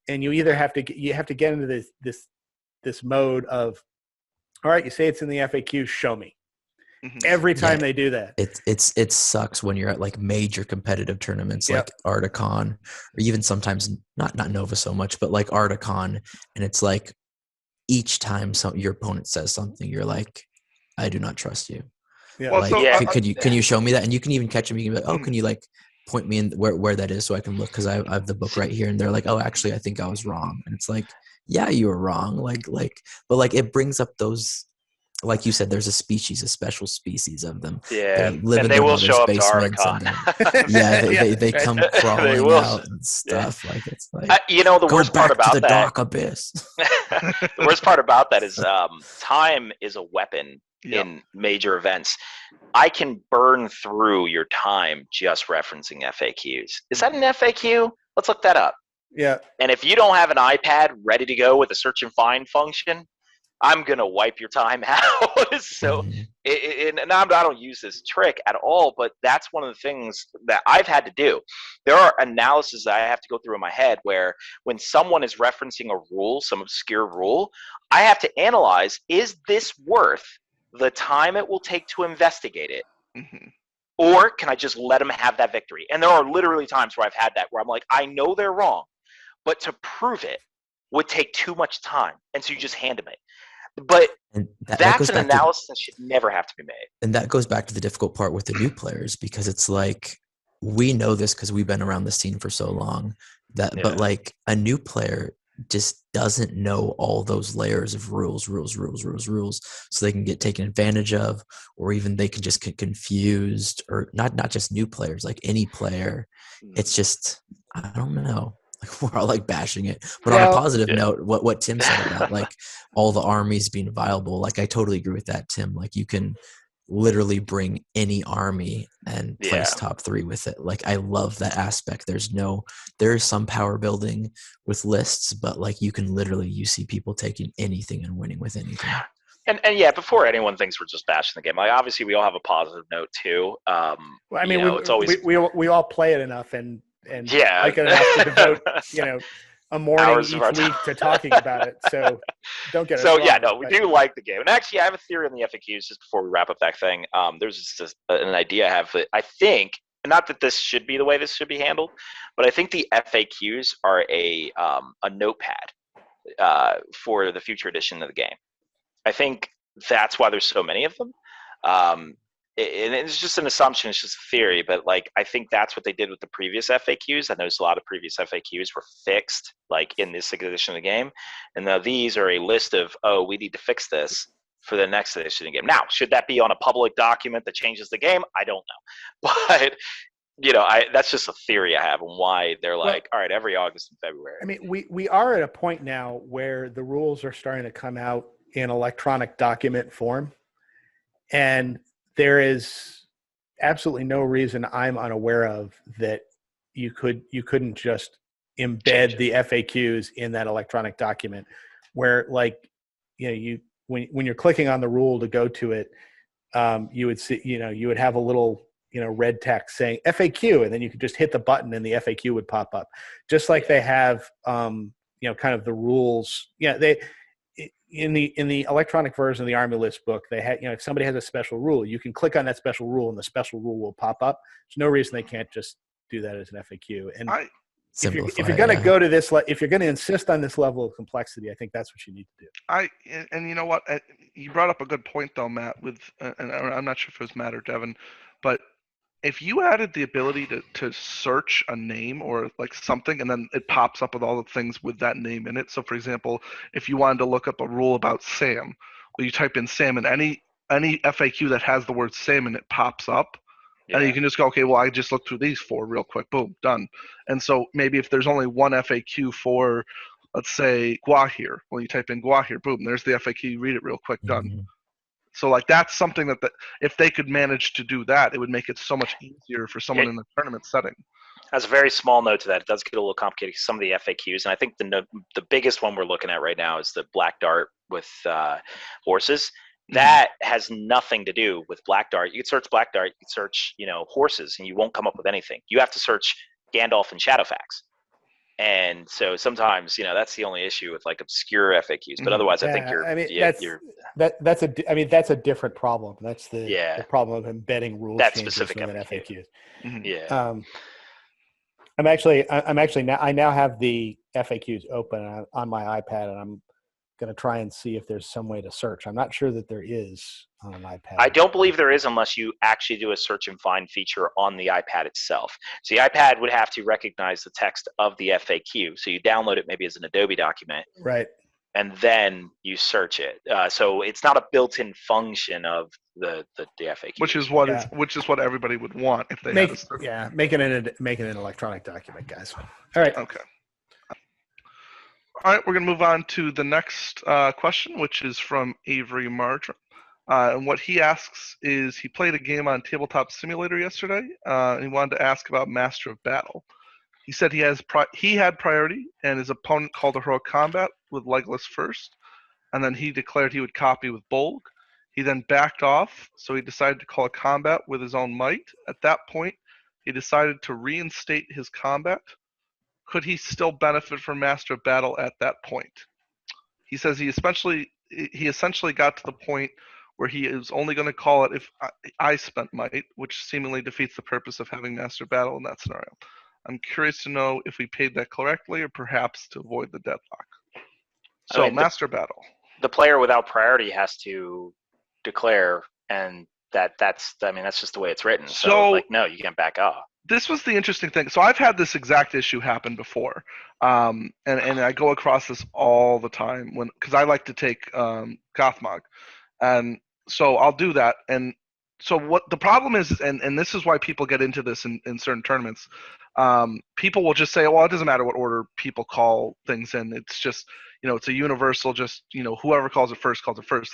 [SPEAKER 3] And you either have to get into this mode of, all right, you say it's in the FAQ, show me. Every time they do that,
[SPEAKER 4] it sucks when you're at like major competitive tournaments like Articon, or even sometimes not Nova so much, but like Articon, and it's like each time your opponent says something, you're like, I do not trust you. Can you show me that? And you can even catch them. You can be like, oh, can you like point me in where that is so I can look, because I have the book right here. And they're like, oh, actually, I think I was wrong. And it's like, yeah, you were wrong. But like it brings up those. Like you said, there's a special species of them.
[SPEAKER 2] Yeah,
[SPEAKER 4] and
[SPEAKER 2] they will show up to Articon.
[SPEAKER 4] They come crawling out and stuff. Like it's like
[SPEAKER 2] the worst part about
[SPEAKER 4] the
[SPEAKER 2] that.
[SPEAKER 4] dark abyss.
[SPEAKER 2] The worst part about that is time is a weapon in major events. I can burn through your time just referencing FAQs. Is that an FAQ? Let's look that up.
[SPEAKER 3] Yeah.
[SPEAKER 2] And if you don't have an iPad ready to go with a search and find function, I'm going to wipe your time out. So, and I don't use this trick at all, but that's one of the things that I've had to do. There are analyses that I have to go through in my head where when someone is referencing a rule, some obscure rule, I have to analyze, is this worth the time it will take to investigate it? Or can I just let them have that victory? And there are literally times where I've had that where I'm like, I know they're wrong, but to prove it would take too much time. And so you just hand them it. But that's an analysis that should never have to be made.
[SPEAKER 4] And that goes back to the difficult part with the new players, because it's like, we know this because we've been around the scene for so long but like a new player just doesn't know all those layers of rules. So they can get taken advantage of, or even they can just get confused, or not just new players, like any player. It's just, I don't know. We're all like bashing it, but on a positive note, what Tim said about like all the armies being viable, like I totally agree with that, Tim. Like you can literally bring any army and place top 3 with it. Like I love that aspect. There's some power building with lists, but like you see people taking anything and winning with anything.
[SPEAKER 2] And before anyone thinks we're just bashing the game, like obviously we all have a positive note too. It's always
[SPEAKER 3] we all play it enough and like enough to devote a morning each week to talking about it. So don't get us wrong.
[SPEAKER 2] We do like the game. And actually, I have a theory on the FAQs just before we wrap up that thing. There's just an idea I have that I think, not that this should be the way this should be handled, but I think the FAQs are a notepad for the future edition of the game. I think that's why there's so many of them. And it's just an assumption, it's just a theory, but like I think that's what they did with the previous FAQs. I noticed a lot of previous FAQs were fixed like in this edition of the game, and now these are a list of, we need to fix this for the next edition of the game. Now, should that be on a public document that changes the game? I don't know, but that's just a theory I have on why they're like, all right, every August and February.
[SPEAKER 3] I mean, we are at a point now where the rules are starting to come out in electronic document form, and there is absolutely no reason I'm unaware of that you couldn't just embed the FAQs in that electronic document, where like when you're clicking on the rule to go to it, you would see you would have a little red text saying FAQ, and then you could just hit the button and the FAQ would pop up, just like they have kind of the rules. They. In the electronic version of the Army List book, they had, if somebody has a special rule, you can click on that special rule and the special rule will pop up. There's no reason they can't just do that as an FAQ. And if you're going to go to this, if you're going to insist on this level of complexity, I think that's what you need to do.
[SPEAKER 1] And you know what? You brought up a good point though, Matt. With and I'm not sure if it was Matt or Devin, but if you added the ability to search a name or like something, and then it pops up with all the things with that name in it. So, for example, if you wanted to look up a rule about Sam, well, you type in Sam, and any FAQ that has the word Sam in it pops up. Yeah. And you can just go, okay, well, I just looked through these 4 real quick. Boom, done. And so maybe if there's only one FAQ for, let's say, Guahir, well, you type in Guahir, boom, there's the FAQ. You read it real quick, done. Mm-hmm. So, like, that's something that if they could manage to do that, it would make it so much easier for someone in the tournament setting.
[SPEAKER 2] As a very small note to that, it does get a little complicated. Some of the FAQs, and I think the biggest one we're looking at right now is the Black Dart with horses. That has nothing to do with Black Dart. You can search Black Dart, you can search, horses, and you won't come up with anything. You have to search Gandalf and Shadowfax. And so sometimes, that's the only issue with like obscure FAQs. But otherwise, I think
[SPEAKER 3] that's a different problem. That's the problem of embedding rules
[SPEAKER 2] that
[SPEAKER 3] changes
[SPEAKER 2] specific
[SPEAKER 3] within FAQs.
[SPEAKER 2] Mm-hmm. Yeah.
[SPEAKER 3] I now have the FAQs open on my iPad, and I'm going to try and see if there's some way to search. I'm not sure that there is on an iPad.
[SPEAKER 2] I don't believe there is unless you actually do a search and find feature on the iPad itself. So the iPad would have to recognize the text of the FAQ. So you download it maybe as an Adobe document.
[SPEAKER 3] Right.
[SPEAKER 2] And then you search it. So it's not a built-in function of the FAQ.
[SPEAKER 1] Which is what everybody would want if they had a search.
[SPEAKER 3] Yeah, make it an electronic document, guys. All right.
[SPEAKER 1] Okay. All right, we're going to move on to the next question, which is from Avery Marjoram. And what he asks is he played a game on Tabletop Simulator yesterday, and he wanted to ask about Master of Battle. He said he had priority, and his opponent called a heroic combat with Legolas first, and then he declared he would copy with Bolg. He then backed off, so he decided to call a combat with his own might. At that point, he decided to reinstate his combat. Could he still benefit from Master of Battle at that point? He says he essentially got to the point where he is only going to call it if I spent might, which seemingly defeats the purpose of having Master of Battle in that scenario. I'm curious to know if we paid that correctly or perhaps to avoid the deadlock. So, Master of Battle.
[SPEAKER 2] The player without priority has to declare, and that's just the way it's written. So no, you can't back off.
[SPEAKER 1] This was the interesting thing. So I've had this exact issue happen before, and I go across this all the time because I like to take Gothmog, and so I'll do that. And so what the problem is, and this is why people get into this in certain tournaments. People will just say, well, it doesn't matter what order people call things in. It's just, it's a universal, just, whoever calls it first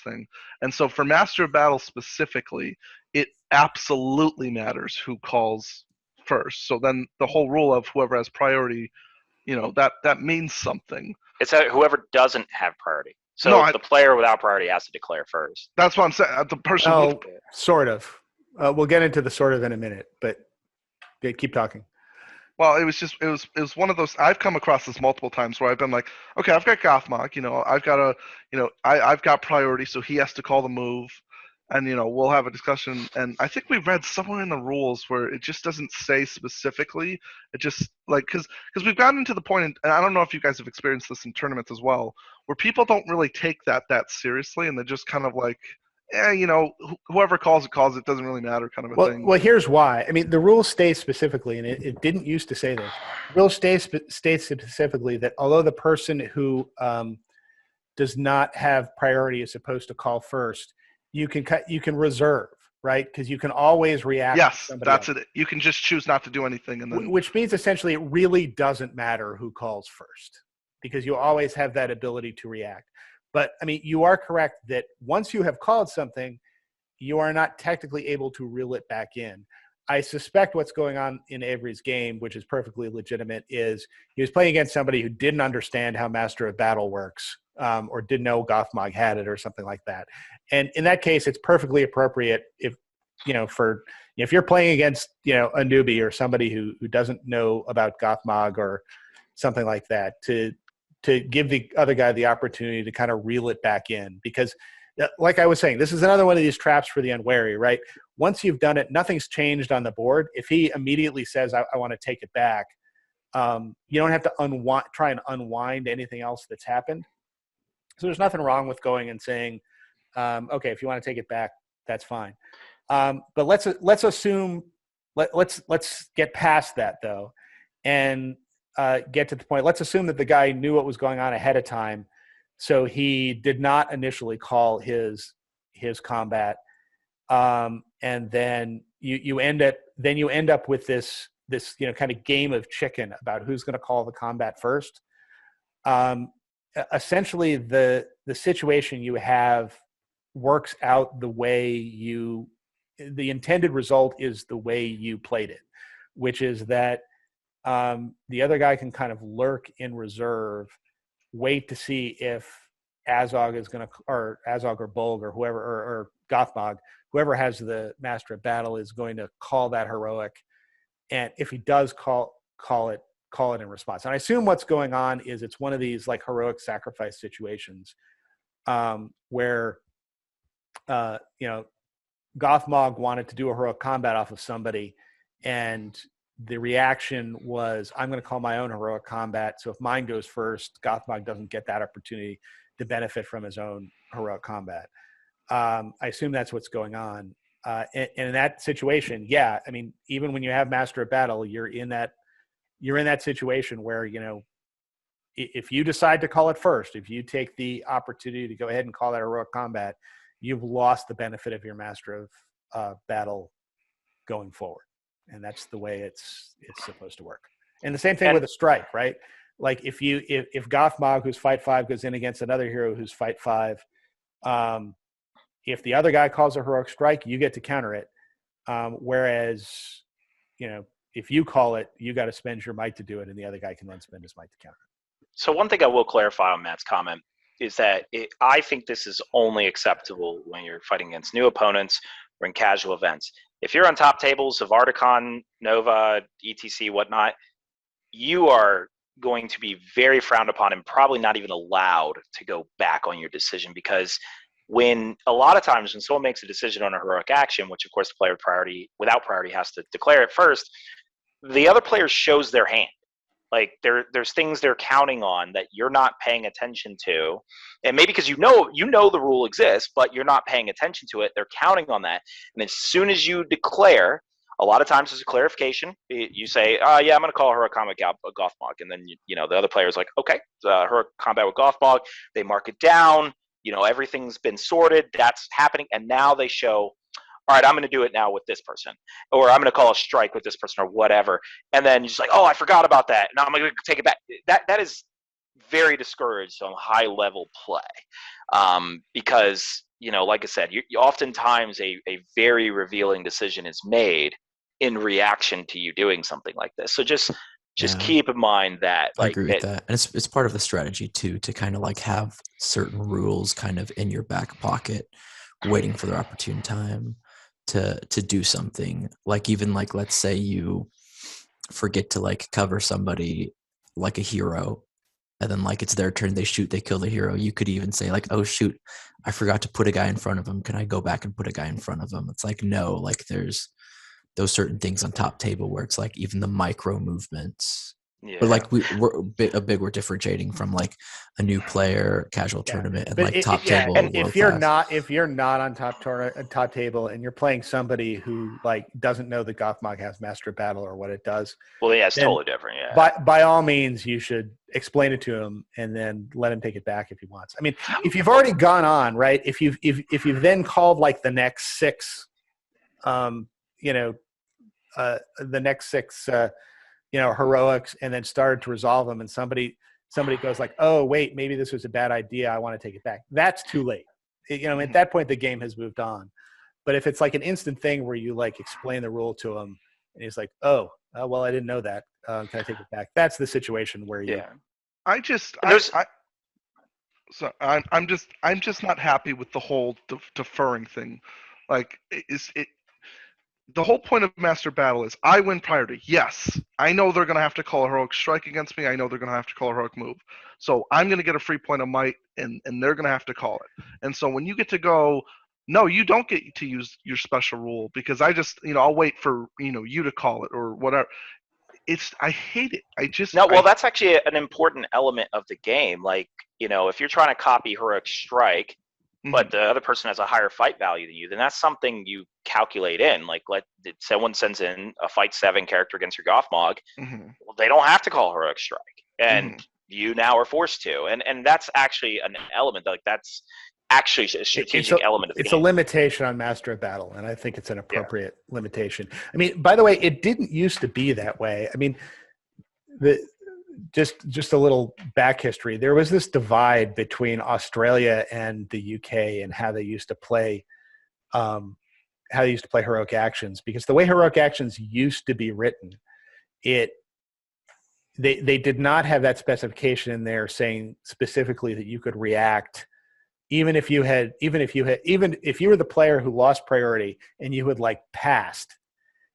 [SPEAKER 1] thing. And so for Master of Battle specifically, it absolutely matters who calls first. So then the whole rule of whoever has priority, that means something.
[SPEAKER 2] It's whoever doesn't have priority. So the player without priority has to declare first.
[SPEAKER 1] That's what I'm saying. The person
[SPEAKER 3] sort of. We'll get into the sort of in a minute, but keep talking.
[SPEAKER 1] Well, it was one of those. I've come across this multiple times where I've been like, okay, I've got Gothmog, I've got priority, so he has to call the move, and we'll have a discussion. And I think we read somewhere in the rules where it just doesn't say specifically. It just because we've gotten to the point, and I don't know if you guys have experienced this in tournaments as well, where people don't really take that seriously, and they're just kind of like, whoever calls it doesn't really matter kind of a thing.
[SPEAKER 3] Well, here's why. I mean, the rule states specifically, and it didn't used to say this. The rule states specifically that although the person who does not have priority is supposed to call first, you can reserve, right? Because you can always react.
[SPEAKER 1] Yes, that's it. You can just choose not to do anything, and then
[SPEAKER 3] which means essentially it really doesn't matter who calls first, because you always have that ability to react. But, I mean, you are correct that once you have called something, you are not technically able to reel it back in. I suspect what's going on in Avery's game, which is perfectly legitimate, is he was playing against somebody who didn't understand how Master of Battle works, or didn't know Gothmog had it or something like that. And in that case, it's perfectly appropriate if you're playing against, a newbie or somebody who doesn't know about Gothmog or something like that to give the other guy the opportunity to kind of reel it back in. Because like I was saying, this is another one of these traps for the unwary, right? Once you've done it, nothing's changed on the board. If he immediately says, I want to take it back, You don't have to try and unwind anything else that's happened. So there's nothing wrong with going and saying, okay, if you want to take it back, that's fine. But let's assume let's get past that though, and get to the point. Let's assume that the guy knew what was going on ahead of time, so he did not initially call his combat, and then you end up with this kind of game of chicken about who's going to call the combat first. Essentially, the situation you have works out the way the intended result is the way you played it, which is that the other guy can kind of lurk in reserve, wait to see if Azog is going to, or Azog or Bolg or whoever, or Gothmog, whoever has the Master of Battle is going to call that heroic. And if he does call it in response. And I assume what's going on is it's one of these like heroic sacrifice situations where, Gothmog wanted to do a heroic combat off of somebody, and the reaction was, I'm going to call my own heroic combat. So if mine goes first, Gothmog doesn't get that opportunity to benefit from his own heroic combat. I assume that's what's going on. And in that situation, yeah, I mean, even when you have Master of Battle, you're in that situation where, if you decide to call it first, if you take the opportunity to go ahead and call that heroic combat, you've lost the benefit of your Master of Battle going forward. And that's the way it's supposed to work. And the same thing with a strike, right? Like if Gothmog, who's fight 5, goes in against another hero who's fight 5, if the other guy calls a heroic strike, you get to counter it. Whereas, if you call it, you got to spend your might to do it, and the other guy can then spend his might to counter it.
[SPEAKER 2] So one thing I will clarify on Matt's comment is that I think this is only acceptable when you're fighting against new opponents or in casual events. If you're on top tables of Articon, Nova, ETC, whatnot, you are going to be very frowned upon and probably not even allowed to go back on your decision, because when a lot of times when someone makes a decision on a heroic action, which of course the player without priority has to declare it first, the other player shows their hand. Like there's things they're counting on that you're not paying attention to, and maybe because you know the rule exists, but you're not paying attention to it. They're counting on that, and as soon as you declare, a lot of times there's a clarification. You say, yeah, I'm going to call her a combat Gothmog, and then the other player is like, okay, her combat with Gothmog. They mark it down. Everything's been sorted. That's happening, and now they show, all right, I'm going to do it now with this person, or I'm going to call a strike with this person, or whatever. And then you're just like, oh, I forgot about that. Now I'm going to take it back. That is very discouraged on high level play, because like I said, you oftentimes a very revealing decision is made in reaction to you doing something like this. So just keep in mind that.
[SPEAKER 4] I agree with that, and it's part of the strategy too, to kind of like have certain rules kind of in your back pocket, waiting for their opportune time to do something. Like even like, let's say you forget to like cover somebody like a hero, and then like it's their turn, they shoot, they kill the hero. You could even say like, oh shoot, I forgot to put a guy in front of him. Can I go back and put a guy in front of him? It's like, no, like there's those certain things on top table where it's like even the micro movements. Yeah. But like we're differentiating from like a new player, casual tournament, and like top table.
[SPEAKER 3] And if you're not on top table and you're playing somebody who like doesn't know that Gothmog has Master Battle or what it does,
[SPEAKER 2] well, yeah, it's totally different. Yeah.
[SPEAKER 3] By all means, you should explain it to him and then let him take it back if he wants. I mean, if you've already gone on, right? If you've then called like the next 6, heroics, and then started to resolve them, and somebody goes like, oh wait, maybe this was a bad idea, I want to take it back. That's too late. At that point the game has moved on. But if it's like an instant thing where you like explain the rule to him and he's like, oh well, I didn't know that, can I take it back? That's the situation where you
[SPEAKER 1] I'm just not happy with the whole deferring thing. Like, the whole point of Master Battle is I win priority. Yes, I know they're going to have to call a heroic strike against me. I know they're going to have to call a heroic move. So I'm going to get a free point of might, and they're going to have to call it. And so when you get to go, no, you don't get to use your special rule, because I just, I'll wait for, you to call it or whatever. I hate it.
[SPEAKER 2] No, well, that's actually an important element of the game. Like, if you're trying to copy Heroic Strike, but the other person has a higher fight value than you, then that's something you calculate in. Like, someone sends in a Fight 7 character against your Gothmog, well, they don't have to call Heroic Strike, and you now are forced to. And that's actually an element. Like, that's actually a strategic element of the game.
[SPEAKER 3] It's a limitation on Master of Battle, and I think it's an appropriate limitation. I mean, by the way, it didn't used to be that way. I mean, just a little back history. There was this divide between Australia and the UK and how they used to play heroic actions, because the way heroic actions used to be written, they did not have that specification in there saying specifically that you could react even if you were the player who lost priority and you had passed.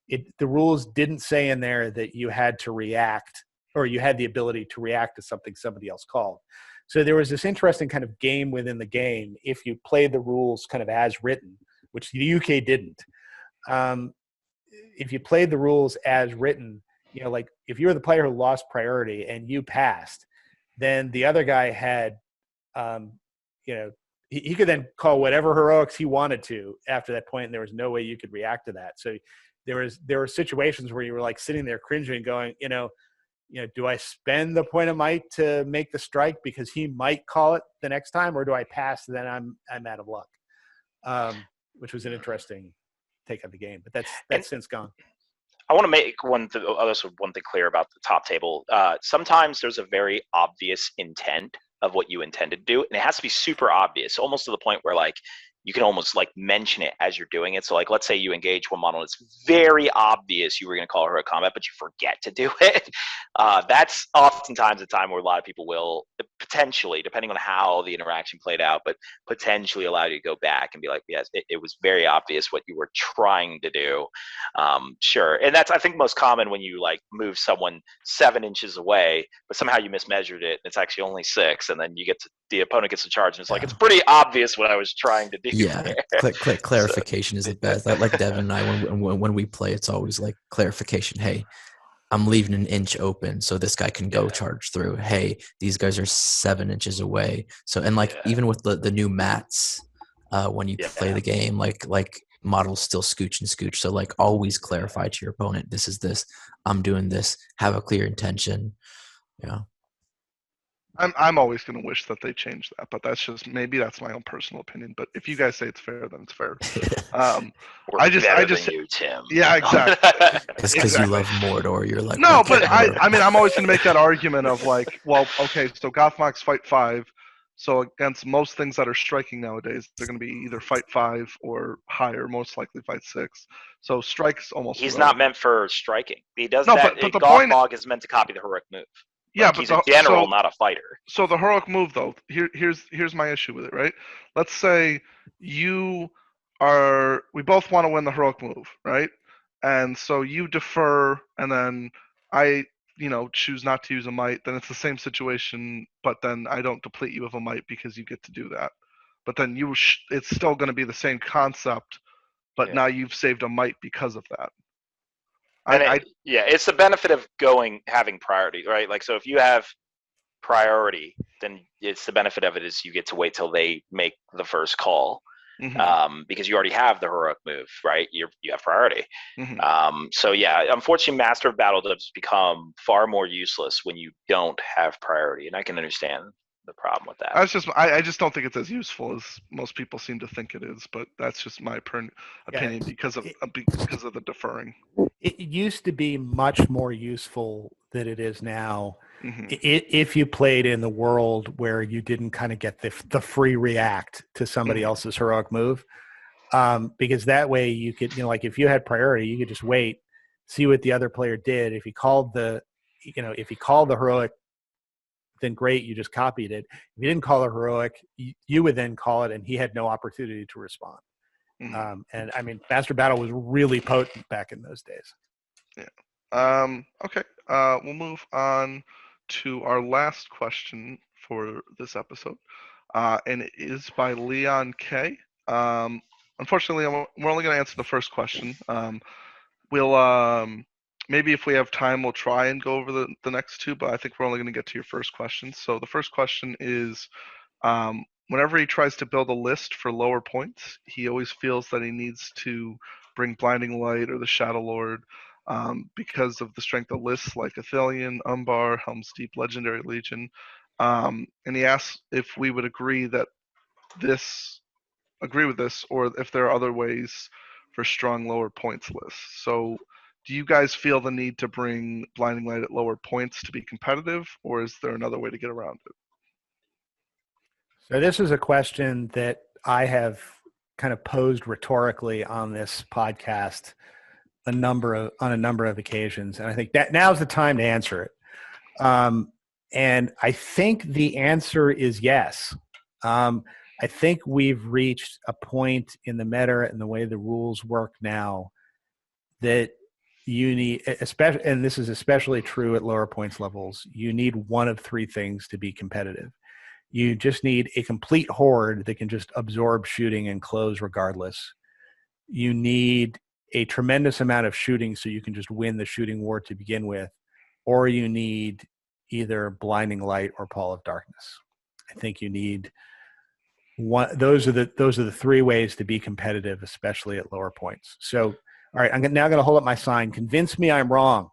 [SPEAKER 3] The rules didn't say in there that you had to react, or you had the ability to react to something somebody else called. So there was this interesting kind of game within the game if you played the rules kind of as written, which the UK didn't. If you played the rules as written, if you were the player who lost priority and you passed, then the other guy had, he could then call whatever heroics he wanted to after that point, and there was no way you could react to that. So there were situations where you were sitting there cringing, going, do I spend the point of might to make the strike because he might call it the next time, or do I pass? Then I'm out of luck, which was an interesting take on the game. But that's since gone.
[SPEAKER 2] I want to make one thing clear about the top table. Sometimes there's a very obvious intent of what you intended to do, and it has to be super obvious, almost to the point where you can almost mention it as you're doing it. So let's say you engage one model, and it's very obvious you were going to call her a combat, but you forget to do it. That's oftentimes a time where a lot of people will potentially, depending on how the interaction played out, but potentially allow you to go back and be like, yes, it was very obvious what you were trying to do. Sure. And that's, I think, most common when you move someone 7 inches away, but somehow you mismeasured it, and it's actually only 6, and then the opponent gets a charge, and it's it's pretty obvious what I was trying to do.
[SPEAKER 4] Yeah, clarification is the best. Like Devin and I, when we play, it's always clarification. Hey, I'm leaving an inch open so this guy can go charge through. Hey, these guys are 7 inches away. So, and even with the new mats, when you play the game, models still scooch and scooch. So always clarify to your opponent, this is this, I'm doing this, have a clear intention. Yeah.
[SPEAKER 1] I'm always going to wish that they changed that, but maybe that's my own personal opinion. But if you guys say it's fair, then it's fair. I just
[SPEAKER 2] you, Tim.
[SPEAKER 1] Yeah, exactly.
[SPEAKER 4] It's because you love Mordor. You're
[SPEAKER 1] no, but I mean, I'm always going to make that argument of well, okay, so Gothmogs fight 5, so against most things that are striking nowadays, they're going to be either fight 5 or higher, most likely fight 6. So strike's almost.
[SPEAKER 2] He's not meant for striking. He does that. But the Gothmog is meant to copy the heroic move.
[SPEAKER 1] Yeah, but
[SPEAKER 2] he's a general, not a fighter.
[SPEAKER 1] So the heroic move, though, here's my issue with it, right? Let's say we both want to win the heroic move, right? And so you defer, and then I, choose not to use a might. Then it's the same situation, but then I don't deplete you of a might because you get to do that. But then it's still going to be the same concept, but now you've saved a might because of that.
[SPEAKER 2] It's the benefit of having priority, right? So if you have priority, then it's the benefit of it is you get to wait till they make the first call, because you already have the heroic move, right? You have priority. Unfortunately, Master of Battle does become far more useless when you don't have priority, and I can understand the problem with that.
[SPEAKER 1] I just don't think it's as useful as most people seem to think it is, but that's just my opinion because of the deferring.
[SPEAKER 3] It used to be much more useful than it is now. If you played in the world where you didn't kind of get the free react to somebody else's heroic move, because that way you could, if you had priority, you could just wait, see what the other player did. If he called the heroic, then great, you just copied it. If you didn't call a heroic, you would then call it, and he had no opportunity to respond. And I mean, Master Battle was really potent back in those days.
[SPEAKER 1] Yeah. Okay. We'll move on to our last question for this episode, and it is by Leon K. Unfortunately, we're only going to answer the first question. We'll maybe if we have time, we'll try and go over the next two, but I think we're only going to get to your first question. So the first question is, whenever he tries to build a list for lower points, he always feels that he needs to bring Blinding Light or the Shadow Lord because of the strength of lists like Athelion, Umbar, Helm's Deep, Legendary Legion. And he asks if we would agree with this, or if there are other ways for strong lower points lists. So do you guys feel the need to bring Blinding Light at lower points to be competitive, or is there another way to get around it?
[SPEAKER 3] So this is a question that I have kind of posed rhetorically on this podcast on a number of occasions, and I think that now's the time to answer it. And I think the answer is yes. I think we've reached a point in the meta and the way the rules work now that you need, especially, and this is especially true at lower points levels, you need one of three things to be competitive. You just need a complete horde that can just absorb shooting and close regardless. You need a tremendous amount of shooting so you can just win the shooting war to begin with, or you need either Blinding Light or Pall of Darkness. I think you need one. Those are the three ways to be competitive, especially at lower points. So, all right, I'm now going to hold up my sign. Convince me I'm wrong.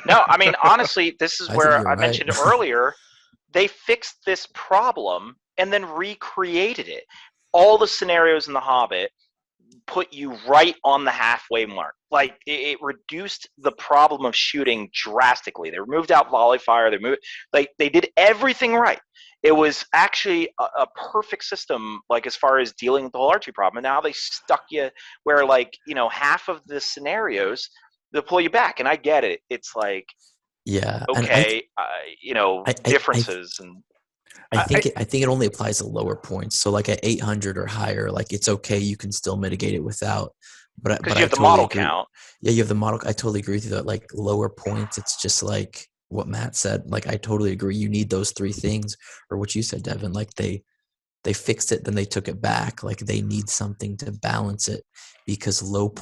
[SPEAKER 2] No, I mean, honestly, this is where I
[SPEAKER 4] right.
[SPEAKER 2] mentioned earlier, they fixed this problem and then recreated it. All the scenarios in The Hobbit put you right on the halfway mark. Like, it reduced the problem of shooting drastically. They removed out volley fire. They did everything right. It was actually a perfect system, like, as far as dealing with the whole archery problem. And now they stuck you where, like, half of the scenarios, they'll pull you back. And I get it. It's like,
[SPEAKER 4] Yeah.
[SPEAKER 2] okay, differences.
[SPEAKER 4] I think it only applies to lower points. So like at 800 or higher, like it's okay. You can still mitigate it without. But
[SPEAKER 2] you have the model count.
[SPEAKER 4] Yeah, you have the model. I totally agree with you that like lower points, it's just like what Matt said. Like I totally agree. You need those three things, or what you said, Devin. Like they fixed it, then they took it back. Like they need something to balance it because low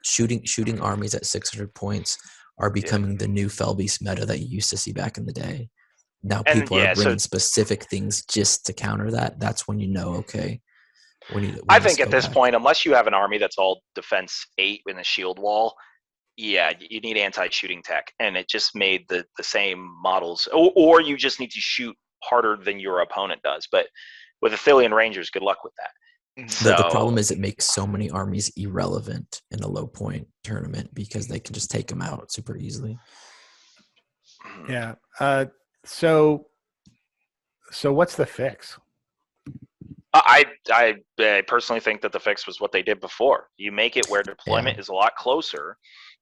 [SPEAKER 4] shooting armies at 600 points are becoming the new Felbeast meta that you used to see back in the day. Now people are bringing specific things just to counter that. That's when you know, okay,
[SPEAKER 2] I think at this point, unless you have an army that's all defense 8 in a shield wall, yeah, you need anti-shooting tech, and it just made the same models, or you just need to shoot harder than your opponent does. But with Athelion Rangers, good luck with that.
[SPEAKER 4] The problem is it makes so many armies irrelevant in a low point tournament because they can just take them out super easily.
[SPEAKER 3] Yeah. So what's the fix?
[SPEAKER 2] I personally think that the fix was what they did before. You make it where deployment is a lot closer.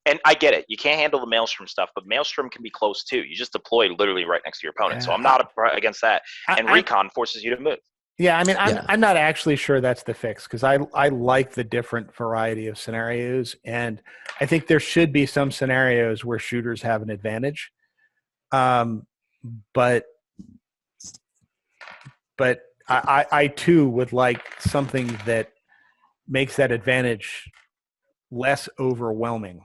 [SPEAKER 2] And I get it. You can't handle the Maelstrom stuff, but Maelstrom can be close too. You just deploy literally right next to your opponent. So I'm not against that. And Recon forces you to move.
[SPEAKER 3] Yeah, I mean, I'm not actually sure that's the fix because I like the different variety of scenarios. And I think there should be some scenarios where shooters have an advantage. But I too would like something that makes that advantage less overwhelming.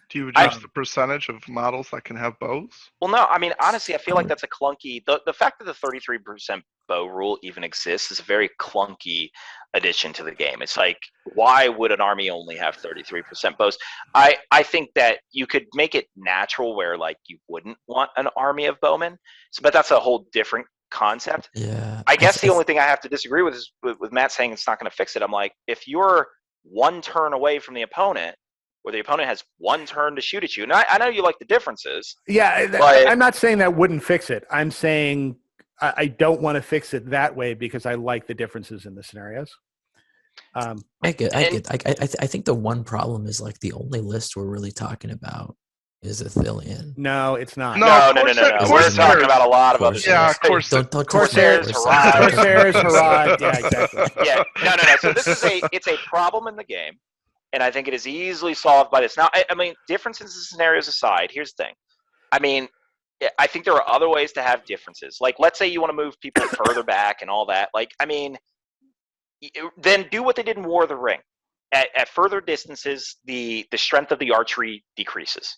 [SPEAKER 1] Do you adjust the percentage of models that can have bows?
[SPEAKER 2] Well, no. I mean, honestly, I feel like that's a clunky. The fact that the 33% bow rule even exists is a very clunky addition to the game. It's like, why would an army only have 33% bows? I think that you could make it natural where like you wouldn't want an army of bowmen. But that's a whole different concept.
[SPEAKER 4] Yeah.
[SPEAKER 2] I guess the only thing I have to disagree with is with Matt saying it's not going to fix it. I'm like, if you're one turn away from the opponent, where the opponent has one turn to shoot at you. And I know you like the differences.
[SPEAKER 3] Yeah, but I'm not saying that wouldn't fix it. I'm saying I don't want to fix it that way because I like the differences in the scenarios.
[SPEAKER 4] I think the one problem is like the only list we're really talking about is Athelion.
[SPEAKER 3] No, it's not.
[SPEAKER 2] No. We're talking about a lot of other things.
[SPEAKER 1] Yeah, of course.
[SPEAKER 3] Corsairs, Harad. Yeah, exactly.
[SPEAKER 2] Yeah, no. So it's a problem in the game. And I think it is easily solved by this. Now, I mean, differences in scenarios aside, here's the thing. I mean, I think there are other ways to have differences. Like, let's say you want to move people further back and all that. Like, I mean, then do what they did in War of the Ring. At further distances, the strength of the archery decreases.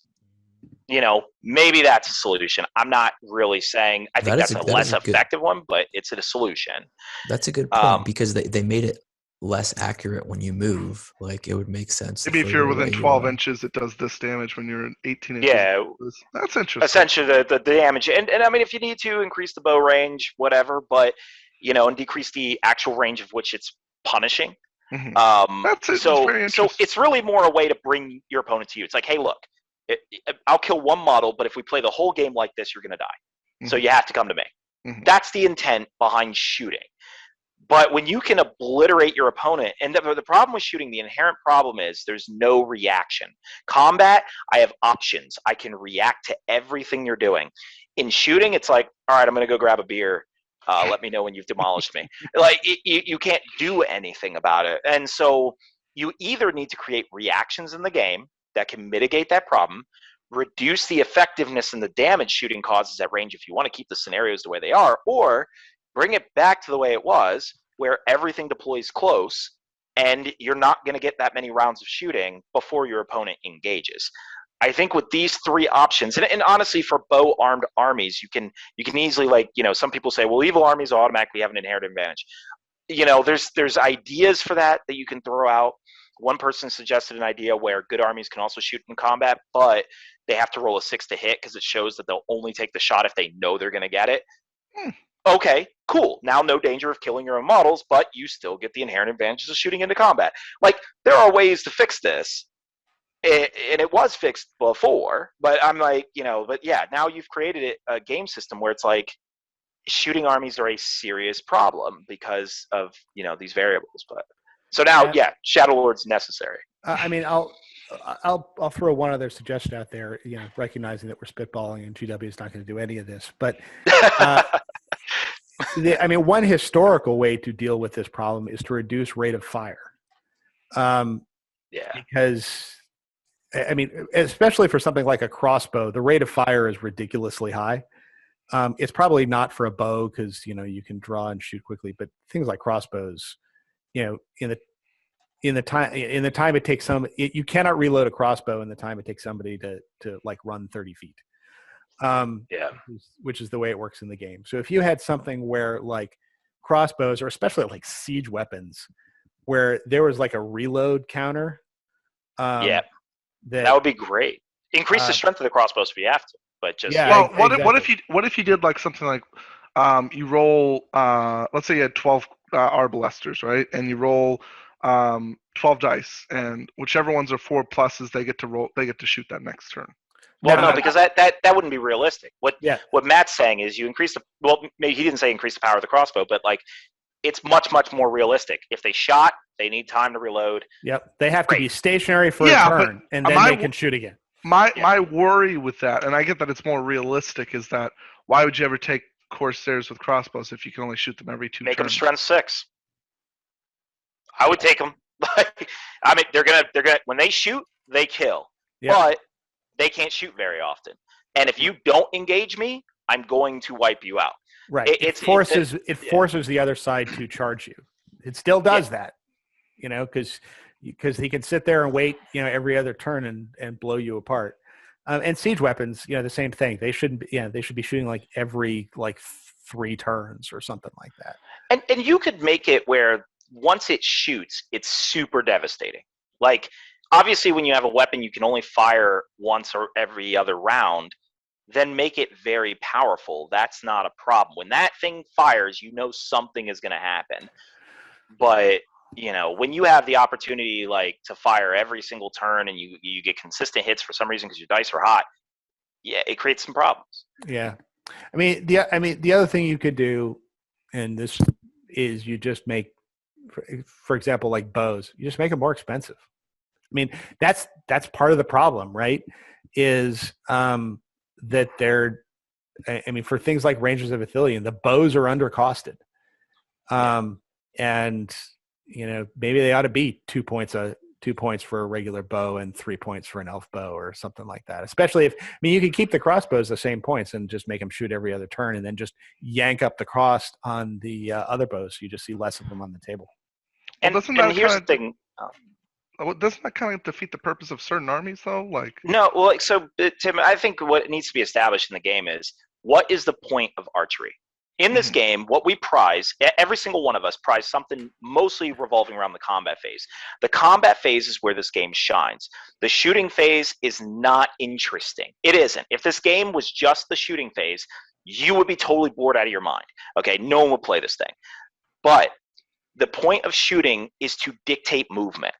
[SPEAKER 2] maybe that's a solution. I'm not really saying I think that's a less effective one, but it's a solution.
[SPEAKER 4] That's a good point because they made it less accurate when you move. Like it would make sense.
[SPEAKER 1] Maybe if you're within 12 inches, it does this damage. When you're 18 inches,
[SPEAKER 2] yeah,
[SPEAKER 1] that's interesting.
[SPEAKER 2] Essentially, the damage, and I mean, if you need to increase the bow range, whatever, but and decrease the actual range of which it's punishing.
[SPEAKER 1] Mm-hmm. That's it.
[SPEAKER 2] So it's really more a way to bring your opponent to you. It's like, hey, look, I'll kill one model, but if we play the whole game like this, you're going to die. Mm-hmm. So you have to come to me. Mm-hmm. That's the intent behind shooting. But when you can obliterate your opponent, and the problem with shooting, the inherent problem is there's no reaction. Combat, I have options. I can react to everything you're doing. In shooting, it's like, all right, I'm going to go grab a beer. Let me know when you've demolished me. Like you can't do anything about it. And so you either need to create reactions in the game that can mitigate that problem, reduce the effectiveness and the damage shooting causes at range if you want to keep the scenarios the way they are, or bring it back to the way it was, where everything deploys close, and you're not going to get that many rounds of shooting before your opponent engages. I think with these three options, and honestly, for bow-armed armies, you can easily, some people say, well, evil armies automatically have an inherent advantage. There's ideas for that you can throw out. One person suggested an idea where good armies can also shoot in combat, but they have to roll a 6 to hit because it shows that they'll only take the shot if they know they're going to get it. Okay, cool. Now no danger of killing your own models, but you still get the inherent advantages of shooting into combat. There are ways to fix this, and it was fixed before, but I'm now you've created a game system where it's like shooting armies are a serious problem because of, these variables. But so now, Shadow Lord's necessary.
[SPEAKER 3] I mean, I'll throw one other suggestion out there, recognizing that we're spitballing and GW is not going to do any of this, but one historical way to deal with this problem is to reduce rate of fire. Because, especially for something like a crossbow, the rate of fire is ridiculously high. It's probably not for a bow because, you can draw and shoot quickly, but things like crossbows, in the time it takes you cannot reload a crossbow in the time it takes somebody to run 30 feet. Which is the way it works in the game. So if you had something where crossbows, or especially siege weapons, where there was a reload counter,
[SPEAKER 2] that would be great. Increase the strength of the crossbows if you have to, but just
[SPEAKER 1] what if you did something like you roll let's say you had 12 arbalesters, right, and you roll 12 dice, and whichever ones are 4 pluses they get to shoot that next turn.
[SPEAKER 2] Well, no, because that wouldn't be realistic. What Matt's saying is you increase maybe he didn't say increase the power of the crossbow, but it's much, much more realistic. If they shot, they need time to reload.
[SPEAKER 3] Yep. They have to be stationary for a turn, and then they can shoot again.
[SPEAKER 1] My worry with that, and I get that it's more realistic, is that why would you ever take Corsairs with crossbows if you can only shoot them every 2 turns?
[SPEAKER 2] Make them strength 6. I would take them. They're gonna when they shoot, they kill. Yep. But they can't shoot very often. And if you don't engage me, I'm going to wipe you out.
[SPEAKER 3] Right. It forces the other side to charge you. It still does that, because he can sit there and wait, every other turn and blow you apart. And siege weapons, the same thing. They shouldn't be, they should be shooting every 3 turns or something like that.
[SPEAKER 2] And you could make it where once it shoots, it's super devastating. Obviously, when you have a weapon you can only fire once or every other round, then make it very powerful. That's not a problem. When that thing fires, something is going to happen. But, when you have the opportunity to fire every single turn and you get consistent hits for some reason because your dice are hot, it creates some problems.
[SPEAKER 3] Yeah. The other thing you could do, and this is you just make, for example, bows, you just make them more expensive. That's part of the problem, right? Is that they're, for things like Rangers of Ithilien, the bows are undercosted. And, maybe they ought to be 2 points for a regular bow and 3 points for an elf bow or something like that. Especially if, you can keep the crossbows the same points and just make them shoot every other turn and then just yank up the cost on the other bows. So you just see less of them on the table.
[SPEAKER 2] And here's the thing.
[SPEAKER 1] Doesn't that kind of defeat the purpose of certain armies, though? Like,
[SPEAKER 2] No, well, so Tim, I think what needs to be established in the game is what is the point of archery? In this game, what we prize, every single one of us prize something mostly revolving around the combat phase. The combat phase is where this game shines. The shooting phase is not interesting. It isn't. If this game was just the shooting phase, you would be totally bored out of your mind. Okay, no one would play this thing. But the point of shooting is to dictate movement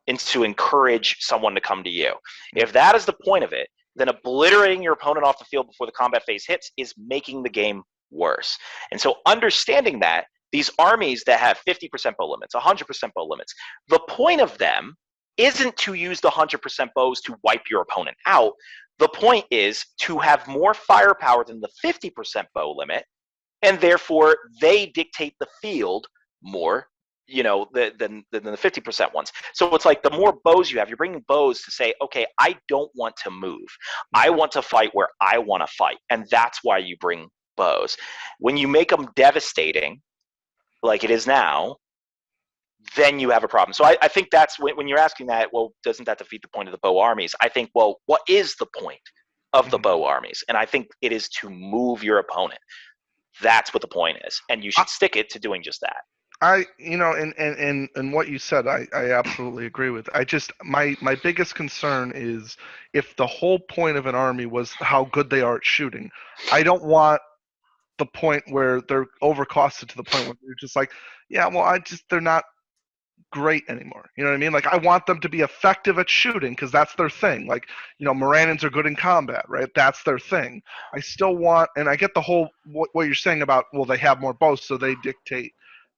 [SPEAKER 2] and to encourage someone to come to you. If that is the point of it, then obliterating your opponent off the field before the combat phase hits is making the game worse. And so understanding that, these armies that have 50% bow limits, 100% bow limits, the point of them isn't to use the 100% bows to wipe your opponent out. The point is to have more firepower than the 50% bow limit, and therefore they dictate the field more, than the 50% ones. So it's like the more bows you have, you're bringing bows to say, okay, I don't want to move. I want to fight where I want to fight, and that's why you bring bows. When you make them devastating, like it is now, then you have a problem. So I think that's when you're asking that, well, doesn't that defeat the point of the bow armies? I think, well, what is the point of the bow armies? And I think it is to move your opponent. That's what the point is. And you should stick it to doing just that.
[SPEAKER 1] And what you said, I absolutely agree with. My biggest concern is if the whole point of an army was how good they are at shooting, I don't want the point where they're overcosted to the point where you're just like, yeah, well, they're not great anymore. You know what I mean? Like, I want them to be effective at shooting because that's their thing. Like, Moranians are good in combat, right? That's their thing. I still want, and I get the whole what you're saying about, well, they have more bows, so they dictate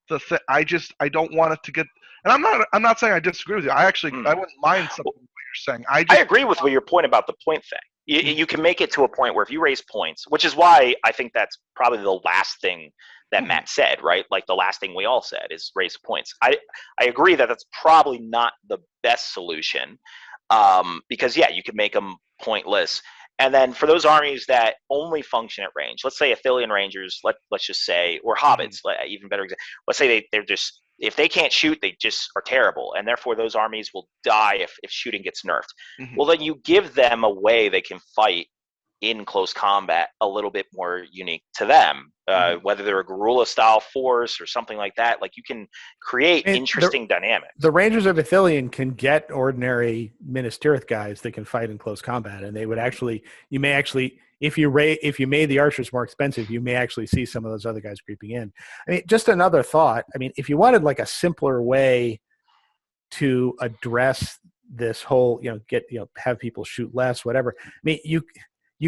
[SPEAKER 1] the thing. I don't want it to get, and I'm not saying I disagree with you. I wouldn't mind something what you're saying. I
[SPEAKER 2] agree with your point about the point thing. You can make it to a point where if you raise points, which is why I think that's probably the last thing that Matt said, right? Like the last thing we all said is raise points. I agree that that's probably not the best solution because, yeah, you could make them pointless. And then for those armies that only function at range, let's say Athelian Rangers, let's just say, or Hobbits, even better example. Let's say they're just, if they can't shoot, they just are terrible, and therefore those armies will die if shooting gets nerfed. Well, then you give them a way they can fight in close combat a little bit more unique to them, whether they're a guerrilla-style force or something like that. Like, you can create interesting dynamics.
[SPEAKER 3] The Rangers of Athelion can get ordinary Minas Tirith guys that can fight in close combat, and they would actually, if you made the archers more expensive, you may actually see some of those other guys creeping in. I mean, just another thought. I mean, if you wanted like a simpler way to address this whole, have people shoot less, whatever. I mean, you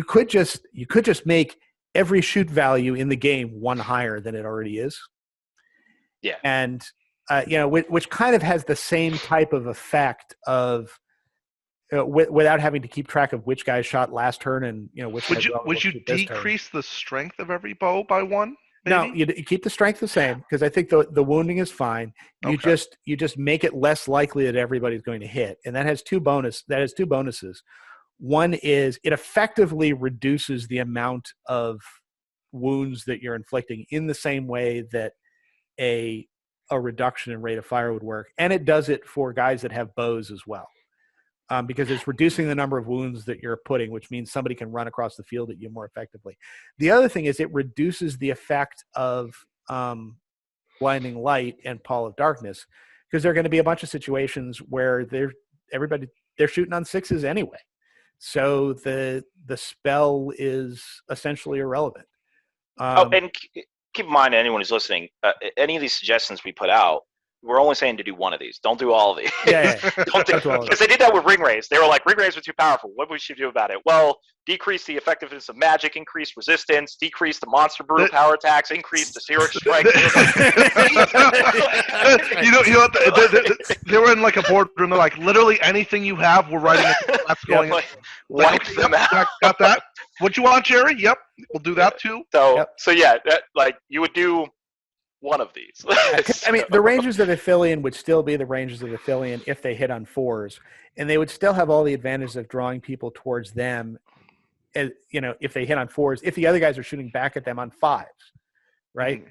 [SPEAKER 3] could just make every shoot value in the game one higher than it already is.
[SPEAKER 2] Yeah.
[SPEAKER 3] And which kind of has the same type of effect of without having to keep track of which guy shot last turn and which.
[SPEAKER 1] Would you decrease the strength of every bow by one? Maybe?
[SPEAKER 3] No, you keep the strength the same because I think the wounding is fine. You just make it less likely that everybody's going to hit, and that has two bonuses. One is it effectively reduces the amount of wounds that you're inflicting in the same way that a reduction in rate of fire would work, and it does it for guys that have bows as well. Because it's reducing the number of wounds that you're putting, which means somebody can run across the field at you more effectively. The other thing is it reduces the effect of blinding light and pall of darkness, because there are going to be a bunch of situations where they're shooting on sixes anyway. So the spell is essentially irrelevant.
[SPEAKER 2] And keep in mind, anyone who's listening, any of these suggestions we put out, we're only saying to do one of these. Don't do all of these.
[SPEAKER 3] Yeah.
[SPEAKER 2] Because they did that with ring rays. They were like, ring rays were too powerful. What should we do about it? Well, decrease the effectiveness of magic, increase resistance, decrease the monster brew power attacks, increase the Xeric strike.
[SPEAKER 1] They were in like a boardroom. They're like, literally anything you have, we're writing it. That's going.
[SPEAKER 2] Wipe them out.
[SPEAKER 1] Got that? What you want, Jerry? Yep, we'll do that too.
[SPEAKER 2] So yeah, you would do one of these.
[SPEAKER 3] I mean, the Rangers of Athelion would still be the Rangers of Athelion if they hit on fours, and they would still have all the advantages of drawing people towards them. If they hit on fours, if the other guys are shooting back at them on fives, right?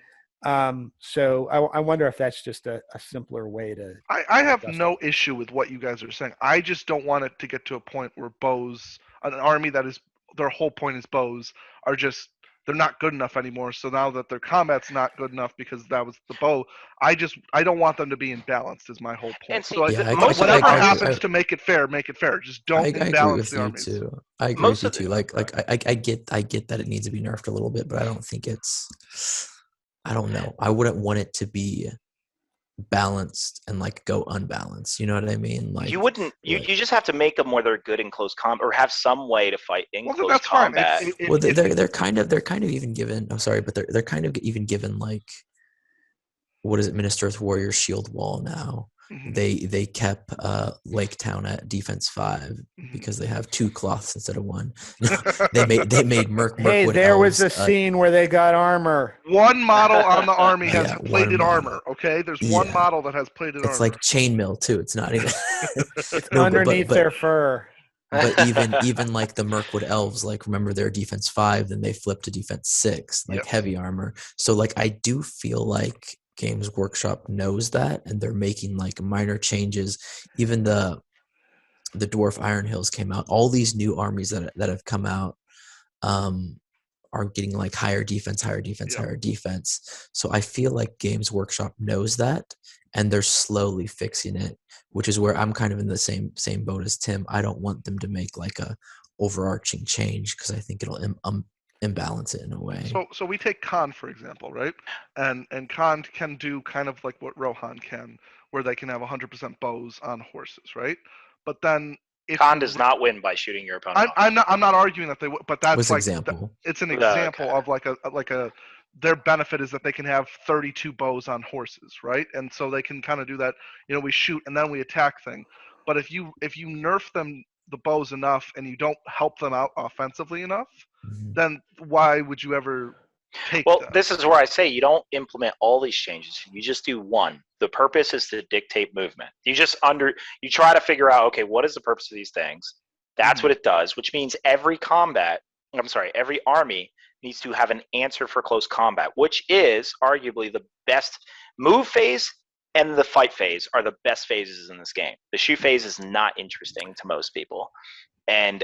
[SPEAKER 3] So I wonder if that's just a simpler way to.
[SPEAKER 1] I have
[SPEAKER 3] adjust
[SPEAKER 1] no
[SPEAKER 3] it.
[SPEAKER 1] issue with what you guys are saying. I just don't want it to get to a point where bows, an army that is their whole point is bows, are just they're not good enough anymore. So now that their combat's not good enough because that was the bow, I don't want them to be imbalanced. Is my whole point.
[SPEAKER 2] And see,
[SPEAKER 1] So
[SPEAKER 4] Yeah,
[SPEAKER 2] most of the
[SPEAKER 1] whatever
[SPEAKER 2] armies,
[SPEAKER 1] happens to make it fair, make it fair. Just
[SPEAKER 4] I
[SPEAKER 1] don't
[SPEAKER 4] agree
[SPEAKER 1] imbalance
[SPEAKER 4] with
[SPEAKER 1] the
[SPEAKER 4] you
[SPEAKER 1] armies.
[SPEAKER 4] too. I agree
[SPEAKER 2] Most
[SPEAKER 4] with you
[SPEAKER 2] of
[SPEAKER 4] too.
[SPEAKER 2] the-
[SPEAKER 4] I get that it needs to be nerfed a little bit, but I don't think it's. I don't know. I wouldn't want it to be balanced and like go unbalanced. You know what I mean? Like
[SPEAKER 2] you wouldn't. You just have to make them where they're good in close combat, or have some way to fight in
[SPEAKER 1] Well,
[SPEAKER 2] close
[SPEAKER 1] that's fine.
[SPEAKER 2] combat.
[SPEAKER 4] well, they're kind of even given. I'm sorry, but they're kind of even given like what is it, Minister of Warrior Shield Wall now.
[SPEAKER 1] Mhm.
[SPEAKER 4] They kept Lake Town at defense 5 because they have 2 cloths instead of 1. they made
[SPEAKER 3] Hey,
[SPEAKER 4] Mirkwood
[SPEAKER 3] there was
[SPEAKER 4] elves,
[SPEAKER 3] a scene where they got armor.
[SPEAKER 1] One model on the army has
[SPEAKER 4] Yeah, one
[SPEAKER 1] plated
[SPEAKER 4] model.
[SPEAKER 1] armor. Okay, there's one
[SPEAKER 4] Yeah.
[SPEAKER 1] model that has plated armor.
[SPEAKER 4] It's like chainmail too. It's not even.
[SPEAKER 3] It's
[SPEAKER 4] No,
[SPEAKER 3] underneath their fur.
[SPEAKER 4] but even like the Mirkwood elves, like remember their defense 5, then they flip to defense 6, like
[SPEAKER 1] Yep.
[SPEAKER 4] heavy armor. So like I do feel like Games Workshop knows that, and they're making like minor changes. Even the Dwarf Iron Hills came out. All these new armies that have come out are getting like higher defense,
[SPEAKER 1] Yep.
[SPEAKER 4] higher defense. So I feel like Games Workshop knows that, and they're slowly fixing it, which is where I'm kind of in the same boat as Tim. I don't want them to make like a overarching change because I think it'll imbalance it in a way.
[SPEAKER 1] So we take Khan for example, right? And Khan can do kind of like what Rohan can, where they can have 100% bows on horses, right? But then if
[SPEAKER 2] Khan
[SPEAKER 1] you
[SPEAKER 2] does not win by shooting your opponent.
[SPEAKER 1] I'm not arguing that they would, but that's
[SPEAKER 4] Was
[SPEAKER 1] like
[SPEAKER 4] example.
[SPEAKER 1] it's an
[SPEAKER 2] Okay.
[SPEAKER 1] example of like a their benefit is that they can have 32 bows on horses, right? And so they can kind of do that. You know, we shoot and then we attack thing. But if you nerf them the bows enough and you don't help them out offensively enough,
[SPEAKER 4] Mhm.
[SPEAKER 1] then why would you ever take
[SPEAKER 2] Well,
[SPEAKER 1] them?
[SPEAKER 2] this is where I say you don't implement all these changes. You just do one. The purpose is to dictate movement. You try to figure out, okay, what is the purpose of these things? That's what it does, which means every army needs to have an answer for close combat, which is arguably the best. Move phase and the fight phase are the best phases in this game. The shoot phase is not interesting to most people. And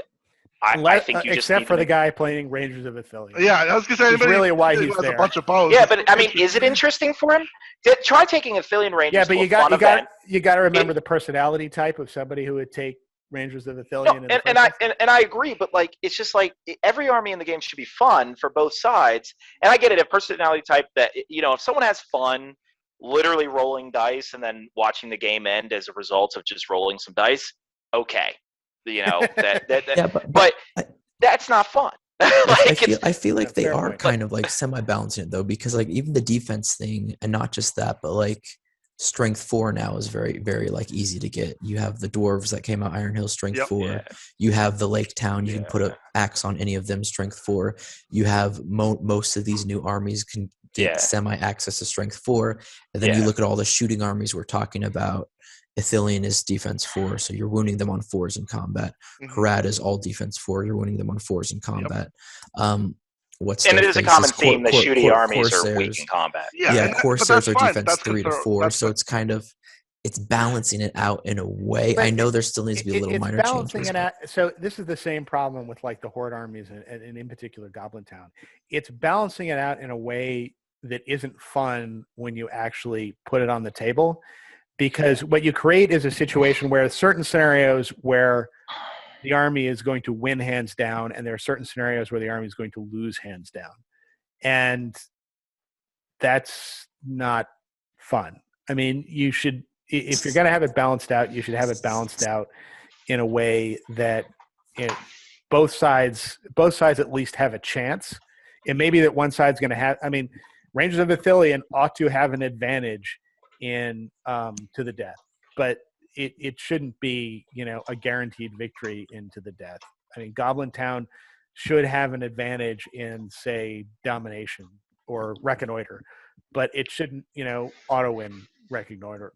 [SPEAKER 2] I think you just
[SPEAKER 3] except
[SPEAKER 2] need
[SPEAKER 3] for
[SPEAKER 2] to
[SPEAKER 3] the guy playing Rangers of Athelion.
[SPEAKER 1] Yeah, I was gonna say
[SPEAKER 3] It's
[SPEAKER 1] anybody
[SPEAKER 3] really why
[SPEAKER 1] who
[SPEAKER 3] he's
[SPEAKER 1] has
[SPEAKER 3] there.
[SPEAKER 1] a bunch of bows.
[SPEAKER 2] Yeah, but I mean, is it interesting for him? Try taking Athelion Rangers
[SPEAKER 3] Yeah, but
[SPEAKER 2] to
[SPEAKER 3] you
[SPEAKER 2] a fun event.
[SPEAKER 3] got to remember the personality type of somebody who would take Rangers of Athelion.
[SPEAKER 2] No,
[SPEAKER 3] in the
[SPEAKER 2] and
[SPEAKER 3] first place.
[SPEAKER 2] I agree, but like it's just like every army in the game should be fun for both sides. And I get it, a personality type that if someone has fun, literally rolling dice and then watching the game end as a result of just rolling some dice, okay,
[SPEAKER 4] Yeah,
[SPEAKER 2] but that's not fun.
[SPEAKER 4] I feel like they
[SPEAKER 3] fair
[SPEAKER 4] are
[SPEAKER 3] point.
[SPEAKER 4] kind of like semi-balancing it though, because like even the defense thing, and not just that, but like strength 4 now is very, very like easy to get. You have the dwarves that came out, Iron Hill strength
[SPEAKER 1] Yep.
[SPEAKER 4] 4.
[SPEAKER 2] Yeah.
[SPEAKER 4] You have the Lake Town. You can put an axe on any of them, strength 4. You have most of these new armies can get semi-access to strength 4, and then you look at all the shooting armies we're talking about. Athelion is defense 4, so you're wounding them on 4s in combat. Harad is all defense 4, you're wounding them on 4s in combat.
[SPEAKER 2] And it is a common theme that shooting armies are weak in combat.
[SPEAKER 1] Yeah,
[SPEAKER 4] Corsairs are
[SPEAKER 1] fine.
[SPEAKER 4] defense
[SPEAKER 1] That's
[SPEAKER 4] 3 to 4, so it's kind of balancing it out in a way.
[SPEAKER 3] But
[SPEAKER 4] I know there still needs to be a little minor
[SPEAKER 3] balancing
[SPEAKER 4] changes.
[SPEAKER 3] it out. So this is the same problem with like the Horde armies and in particular Goblin Town. It's balancing it out in a way that isn't fun when you actually put it on the table, because what you create is a situation where certain scenarios where the army is going to win hands down, and there are certain scenarios where the army is going to lose hands down, and that's not fun. I mean, you should, if you're going to have it balanced out, you should have it balanced out in a way that both sides at least have a chance. It may be that one side's going to have. I mean, Rangers of Athelion ought to have an advantage in to the death, but it shouldn't be a guaranteed victory into the death. I mean, Goblin Town should have an advantage in, say, domination or reconnoiter, but it shouldn't auto win reconnoiter.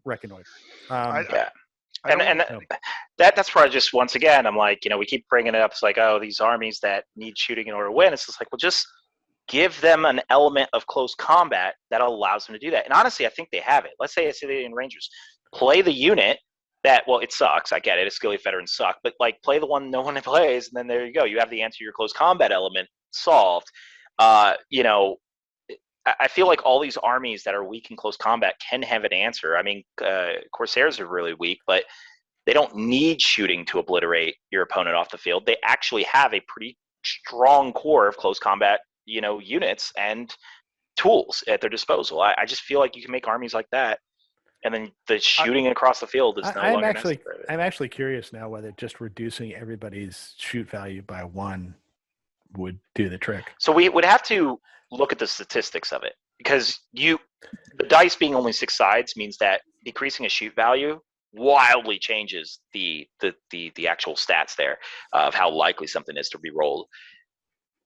[SPEAKER 2] That's where I just, once again, I'm like, we keep bringing it up. It's like, oh, these armies that need shooting in order to win. It's just like, well, just give them an element of close combat that allows them to do that. And honestly, I think they have it. Let's say it's the Rangers. Play the unit that, well, it sucks. I get it. Skilly veterans suck. But, like, play the one no one plays, and then there you go. You have the answer to your close combat element solved. You know, I feel like all these armies that are weak in close combat can have an answer. I mean, Corsairs are really weak, but they don't need shooting to obliterate your opponent off the field. They actually have a pretty strong core of close combat, you know, units and tools at their disposal. I just feel like you can make armies like that, and then the shooting across the field is no longer necessary.
[SPEAKER 3] I'm actually curious now whether just reducing everybody's shoot value by 1 would do the trick.
[SPEAKER 2] So we would have to look at the statistics of it, because the dice being only 6 sides means that decreasing a shoot value wildly changes the actual stats there of how likely something is to be rolled.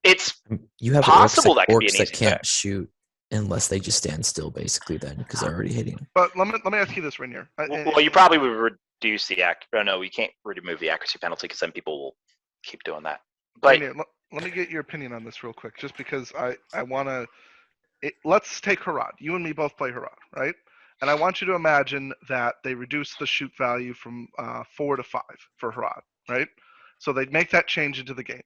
[SPEAKER 2] It's possible that could be an easy
[SPEAKER 4] that can't shoot unless they just stand still, basically, then, because they're already hitting.
[SPEAKER 1] But let me ask you this, Rainier.
[SPEAKER 2] Well, you probably would reduce the no, we can't remove the accuracy penalty, because then people will keep doing that. But
[SPEAKER 1] Rainier, let me get your opinion on this real quick, just because I want to. Let's take Harad. You and me both play Harad, right? And I want you to imagine that they reduce the shoot value from 4 to 5 for Harad, right? So they'd make that change into the game.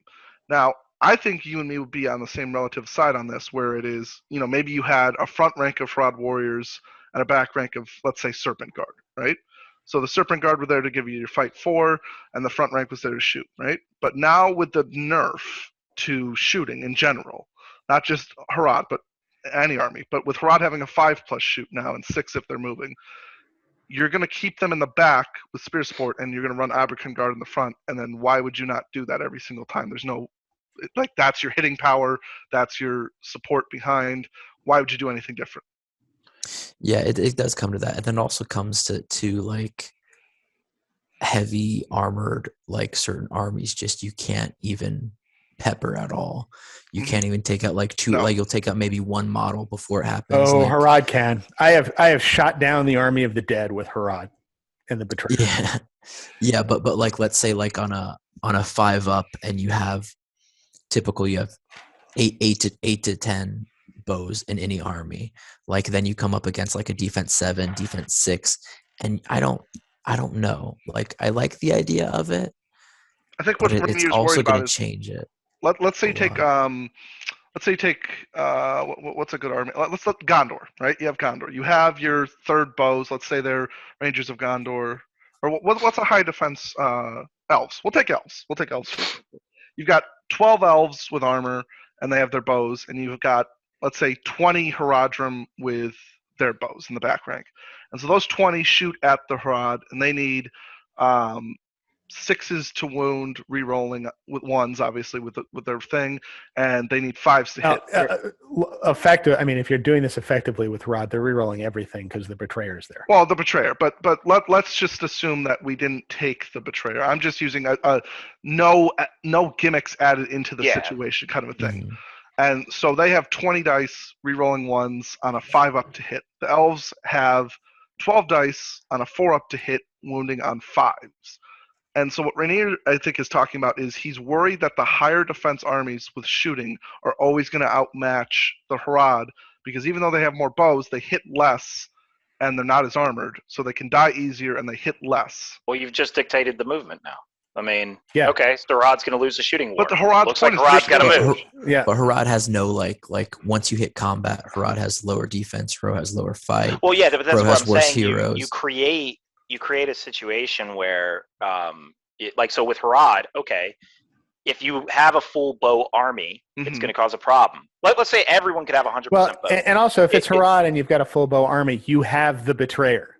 [SPEAKER 1] Now, I think you and me would be on the same relative side on this, where it is, you know, maybe you had a front rank of Harad warriors and a back rank of, let's say, Serpent Guard, right? So the Serpent Guard were there to give you your fight 4, and the front rank was there to shoot, right? But now with the nerf to shooting in general, not just Harad, but any army, but with Harad having a 5+ shoot now and 6 if they're moving, you're going to keep them in the back with Spear Sport, and you're going to run Abercon Guard in the front. And then why would you not do that every single time? There's no, like, that's your hitting power, that's your support behind. Why would you do anything different?
[SPEAKER 4] Yeah, it does come to that. And then also comes to like heavy armored, like certain armies, just you can't even pepper at all. You can't even take out like 2. No. Like you'll take out maybe 1 model before it happens.
[SPEAKER 3] Oh, like, Harad can. I have shot down the army of the dead with Harad and the Betrayer.
[SPEAKER 4] Yeah, yeah, but like let's say like on a 5-up, and you have you have 8 to 10 bows in any army. Like then you come up against like a defense 7, defense 6, and I don't know. Like I like the idea of it.
[SPEAKER 1] I think what
[SPEAKER 4] it's also going to change it.
[SPEAKER 1] Let's say you take what's a good army? Let's look Gondor, right? You have Gondor. You have your 3rd bows. Let's say they're Rangers of Gondor, or what's a high defense? Elves. We'll take elves. You've got 12 elves with armor, and they have their bows, and you've got, let's say, 20 Haradrim with their bows in the back rank, and so those 20 shoot at the Harad, and they need 6s to wound, re-rolling with 1s, obviously, with their thing, and they need 5s to hit.
[SPEAKER 3] Effective. I mean, if you're doing this effectively with Rod, they're re-rolling everything because the Betrayer's there.
[SPEAKER 1] Well, the Betrayer, but let's just assume that we didn't take the Betrayer. I'm just using a no gimmicks added into the situation kind of a thing. Mm-hmm. And so they have 20 dice re-rolling 1s on a 5-up to hit. The elves have 12 dice on a 4-up to hit, wounding on 5s. And so what Rainier, I think, is talking about is he's worried that the higher defense armies with shooting are always going to outmatch the Harad, because even though they have more bows, they hit less, and they're not as armored, so they can die easier and they hit less.
[SPEAKER 2] Well, you've just dictated the movement now. I mean, okay, so Harad's going to lose the shooting war.
[SPEAKER 1] But the Harad's
[SPEAKER 2] looks like Harad's got to move.
[SPEAKER 4] But Harad has no like once you hit combat, Harad has lower defense, Harad has lower fight.
[SPEAKER 2] Well, yeah, but that's what I'm saying.
[SPEAKER 4] Heroes.
[SPEAKER 2] You create a situation where, so with Harad, okay, if you have a full bow army, it's going to cause a problem. Let's say everyone could have 100% bow.
[SPEAKER 3] And also, if it's Harad and you've got a full bow army, you have the Betrayer.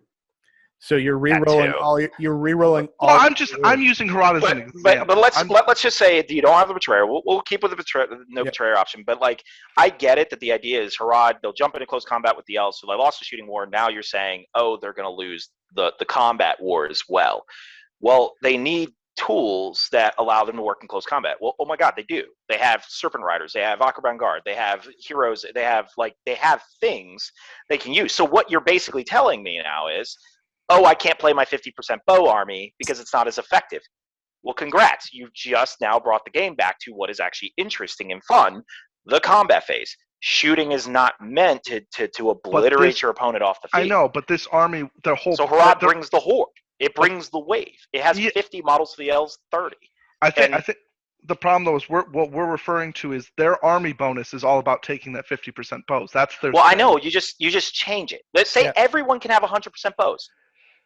[SPEAKER 3] So you're re-rolling all. You're re-rolling all.
[SPEAKER 1] Well, I'm using Harad as an example.
[SPEAKER 2] But let's just say you don't have the Betrayer. We'll keep with the Betrayer, Betrayer option. But like, I get it that the idea is Harad. They'll jump into close combat with the elves, so they lost the shooting war. Now you're saying, oh, they're going to lose the combat war as well. Well, they need tools that allow them to work in close combat. Well, oh my God, they do. They have Serpent Riders, they have Akraban Guard, they have heroes, they have things they can use. So what you're basically telling me now is, oh, I can't play my 50% bow army because it's not as effective. Well, congrats. You've just now brought the game back to what is actually interesting and fun. the combat phase. Shooting is not meant to obliterate your opponent off the field.
[SPEAKER 1] I know, but this army, their whole...
[SPEAKER 2] So Harad brings the horde. It brings the wave. It has 50 models for the elves, 30.
[SPEAKER 1] I think the problem though is what we're referring to is their army bonus is all about taking that 50% bows. That's their...
[SPEAKER 2] Well, I know. You just change it. Let's say everyone can have 100% bows.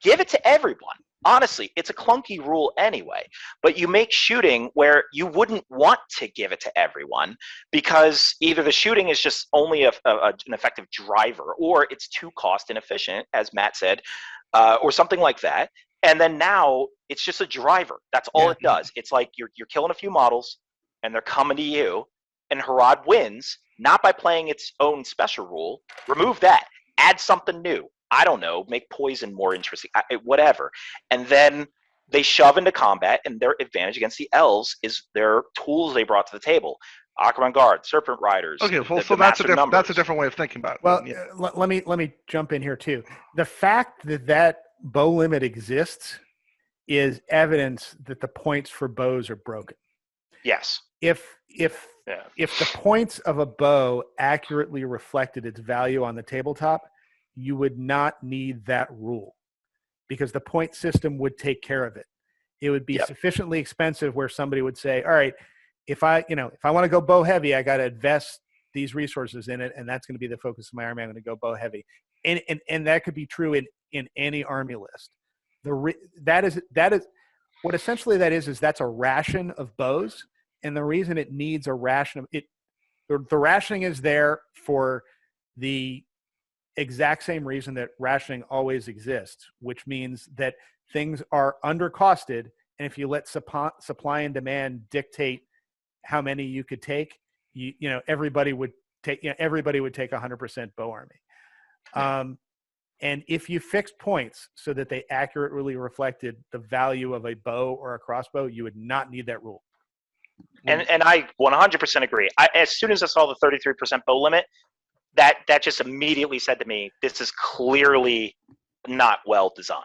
[SPEAKER 2] Give it to everyone. Honestly, it's a clunky rule anyway, but you make shooting where you wouldn't want to give it to everyone because either the shooting is just only an effective driver or it's too cost inefficient, as Matt said, or something like that. And then now it's just a driver. That's all it does. It's like you're killing a few models and they're coming to you, and Harad wins, not by playing its own special rule. Remove that. Add something new. I don't know, make poison more interesting, whatever. And then they shove into combat, and their advantage against the elves is their tools they brought to the table. Acheron Guard, Serpent Riders.
[SPEAKER 1] Okay, well, so that's a different way of thinking about it.
[SPEAKER 3] Well, let me jump in here too. The fact that bow limit exists is evidence that the points for bows are broken.
[SPEAKER 2] Yes.
[SPEAKER 3] If the points of a bow accurately reflected its value on the tabletop, you would not need that rule because the point system would take care of it. It would be sufficiently expensive where somebody would say, all right, if I want to go bow heavy, I got to invest these resources in it, and that's going to be the focus of my army. I'm going to go bow heavy. And that could be true in any army list. That is what essentially that is that's a ration of bows. And the reason it needs a ration of it, the rationing is there for the exact same reason that rationing always exists, which means that things are undercosted, and if you let supply and demand dictate how many you could take, everybody would take 100% bow army. And if you fixed points so that they accurately reflected the value of a bow or a crossbow, you would not need that rule.
[SPEAKER 2] And I 100% agree. As soon as I saw the 33% bow limit, that just immediately said to me, this is clearly not well designed.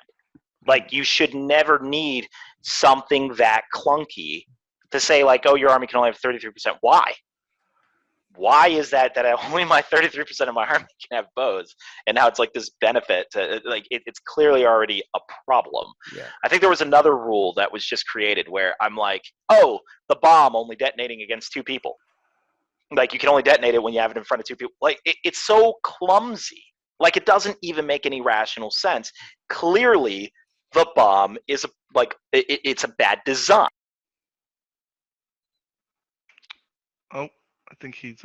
[SPEAKER 2] Like, you should never need something that clunky to say, like, oh, your army can only have 33%. Why? Why is that only my 33% of my army can have bows? And now it's like this benefit to, like, it's clearly already a problem. Yeah. I think there was another rule that was just created where I'm like, oh, the bomb only detonating against 2 people. Like, you can only detonate it when you have it in front of 2 people. Like, it's so clumsy. Like, it doesn't even make any rational sense. Clearly, the bomb is it's a bad design.
[SPEAKER 1] Oh, I think he's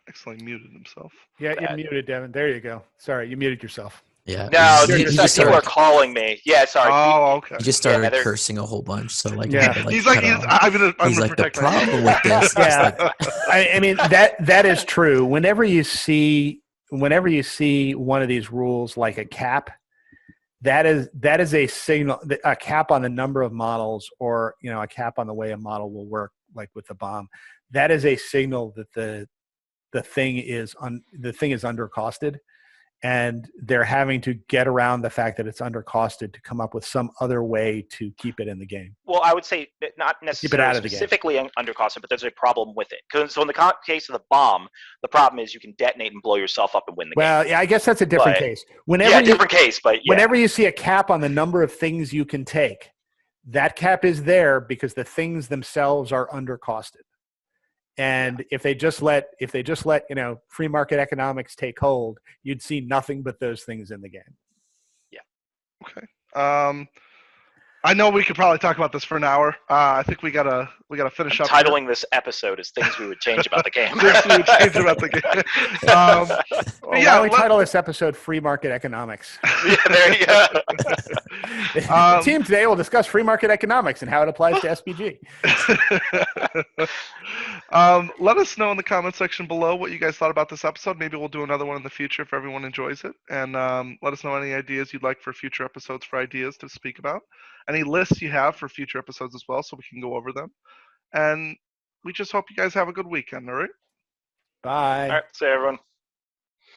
[SPEAKER 1] accidentally muted himself.
[SPEAKER 3] Yeah, you're muted, Devin. There you go. Sorry, you muted yourself.
[SPEAKER 4] Yeah.
[SPEAKER 2] No, people are calling me. Yeah, sorry.
[SPEAKER 1] Oh, okay.
[SPEAKER 4] He just started cursing a whole bunch. So I'm
[SPEAKER 1] he's like, I'm gonna protect
[SPEAKER 4] the problem with this.
[SPEAKER 3] Yeah. I mean that is true. Whenever you see one of these rules like a cap, that is a signal. A cap on the number of models, or a cap on the way a model will work, like with the bomb. That is a signal that the thing is undercosted. And they're having to get around the fact that it's undercosted to come up with some other way to keep it in the game.
[SPEAKER 2] Well, I would say that not necessarily specifically undercosted, but there's a problem with it. So in the case of the bomb, the problem is you can detonate and blow yourself up and win the game.
[SPEAKER 3] Well, yeah, I guess that's a different case.
[SPEAKER 2] Different case, but yeah.
[SPEAKER 3] Whenever you see a cap on the number of things you can take, that cap is there because the things themselves are undercosted. And if they just let free market economics take hold, you'd see nothing but those things in the game.
[SPEAKER 2] Yeah.
[SPEAKER 1] Okay. I know we could probably talk about this for an hour. I think we gotta finish up.
[SPEAKER 2] Titling this episode is things we would change about the game.
[SPEAKER 1] Things we would change about the game.
[SPEAKER 3] Why don't we title this episode "Free Market Economics"?
[SPEAKER 2] Yeah, there you go.
[SPEAKER 3] The team today will discuss free market economics and how it applies to SPG.
[SPEAKER 1] Let us know in the comment section below what you guys thought about this episode. Maybe we'll do another one in the future if everyone enjoys it. And let us know any ideas you'd like for future episodes for ideas to speak about. Any lists you have for future episodes as well, so we can go over them. And we just hope you guys have a good weekend, all right?
[SPEAKER 3] Bye.
[SPEAKER 2] All right, see you, everyone.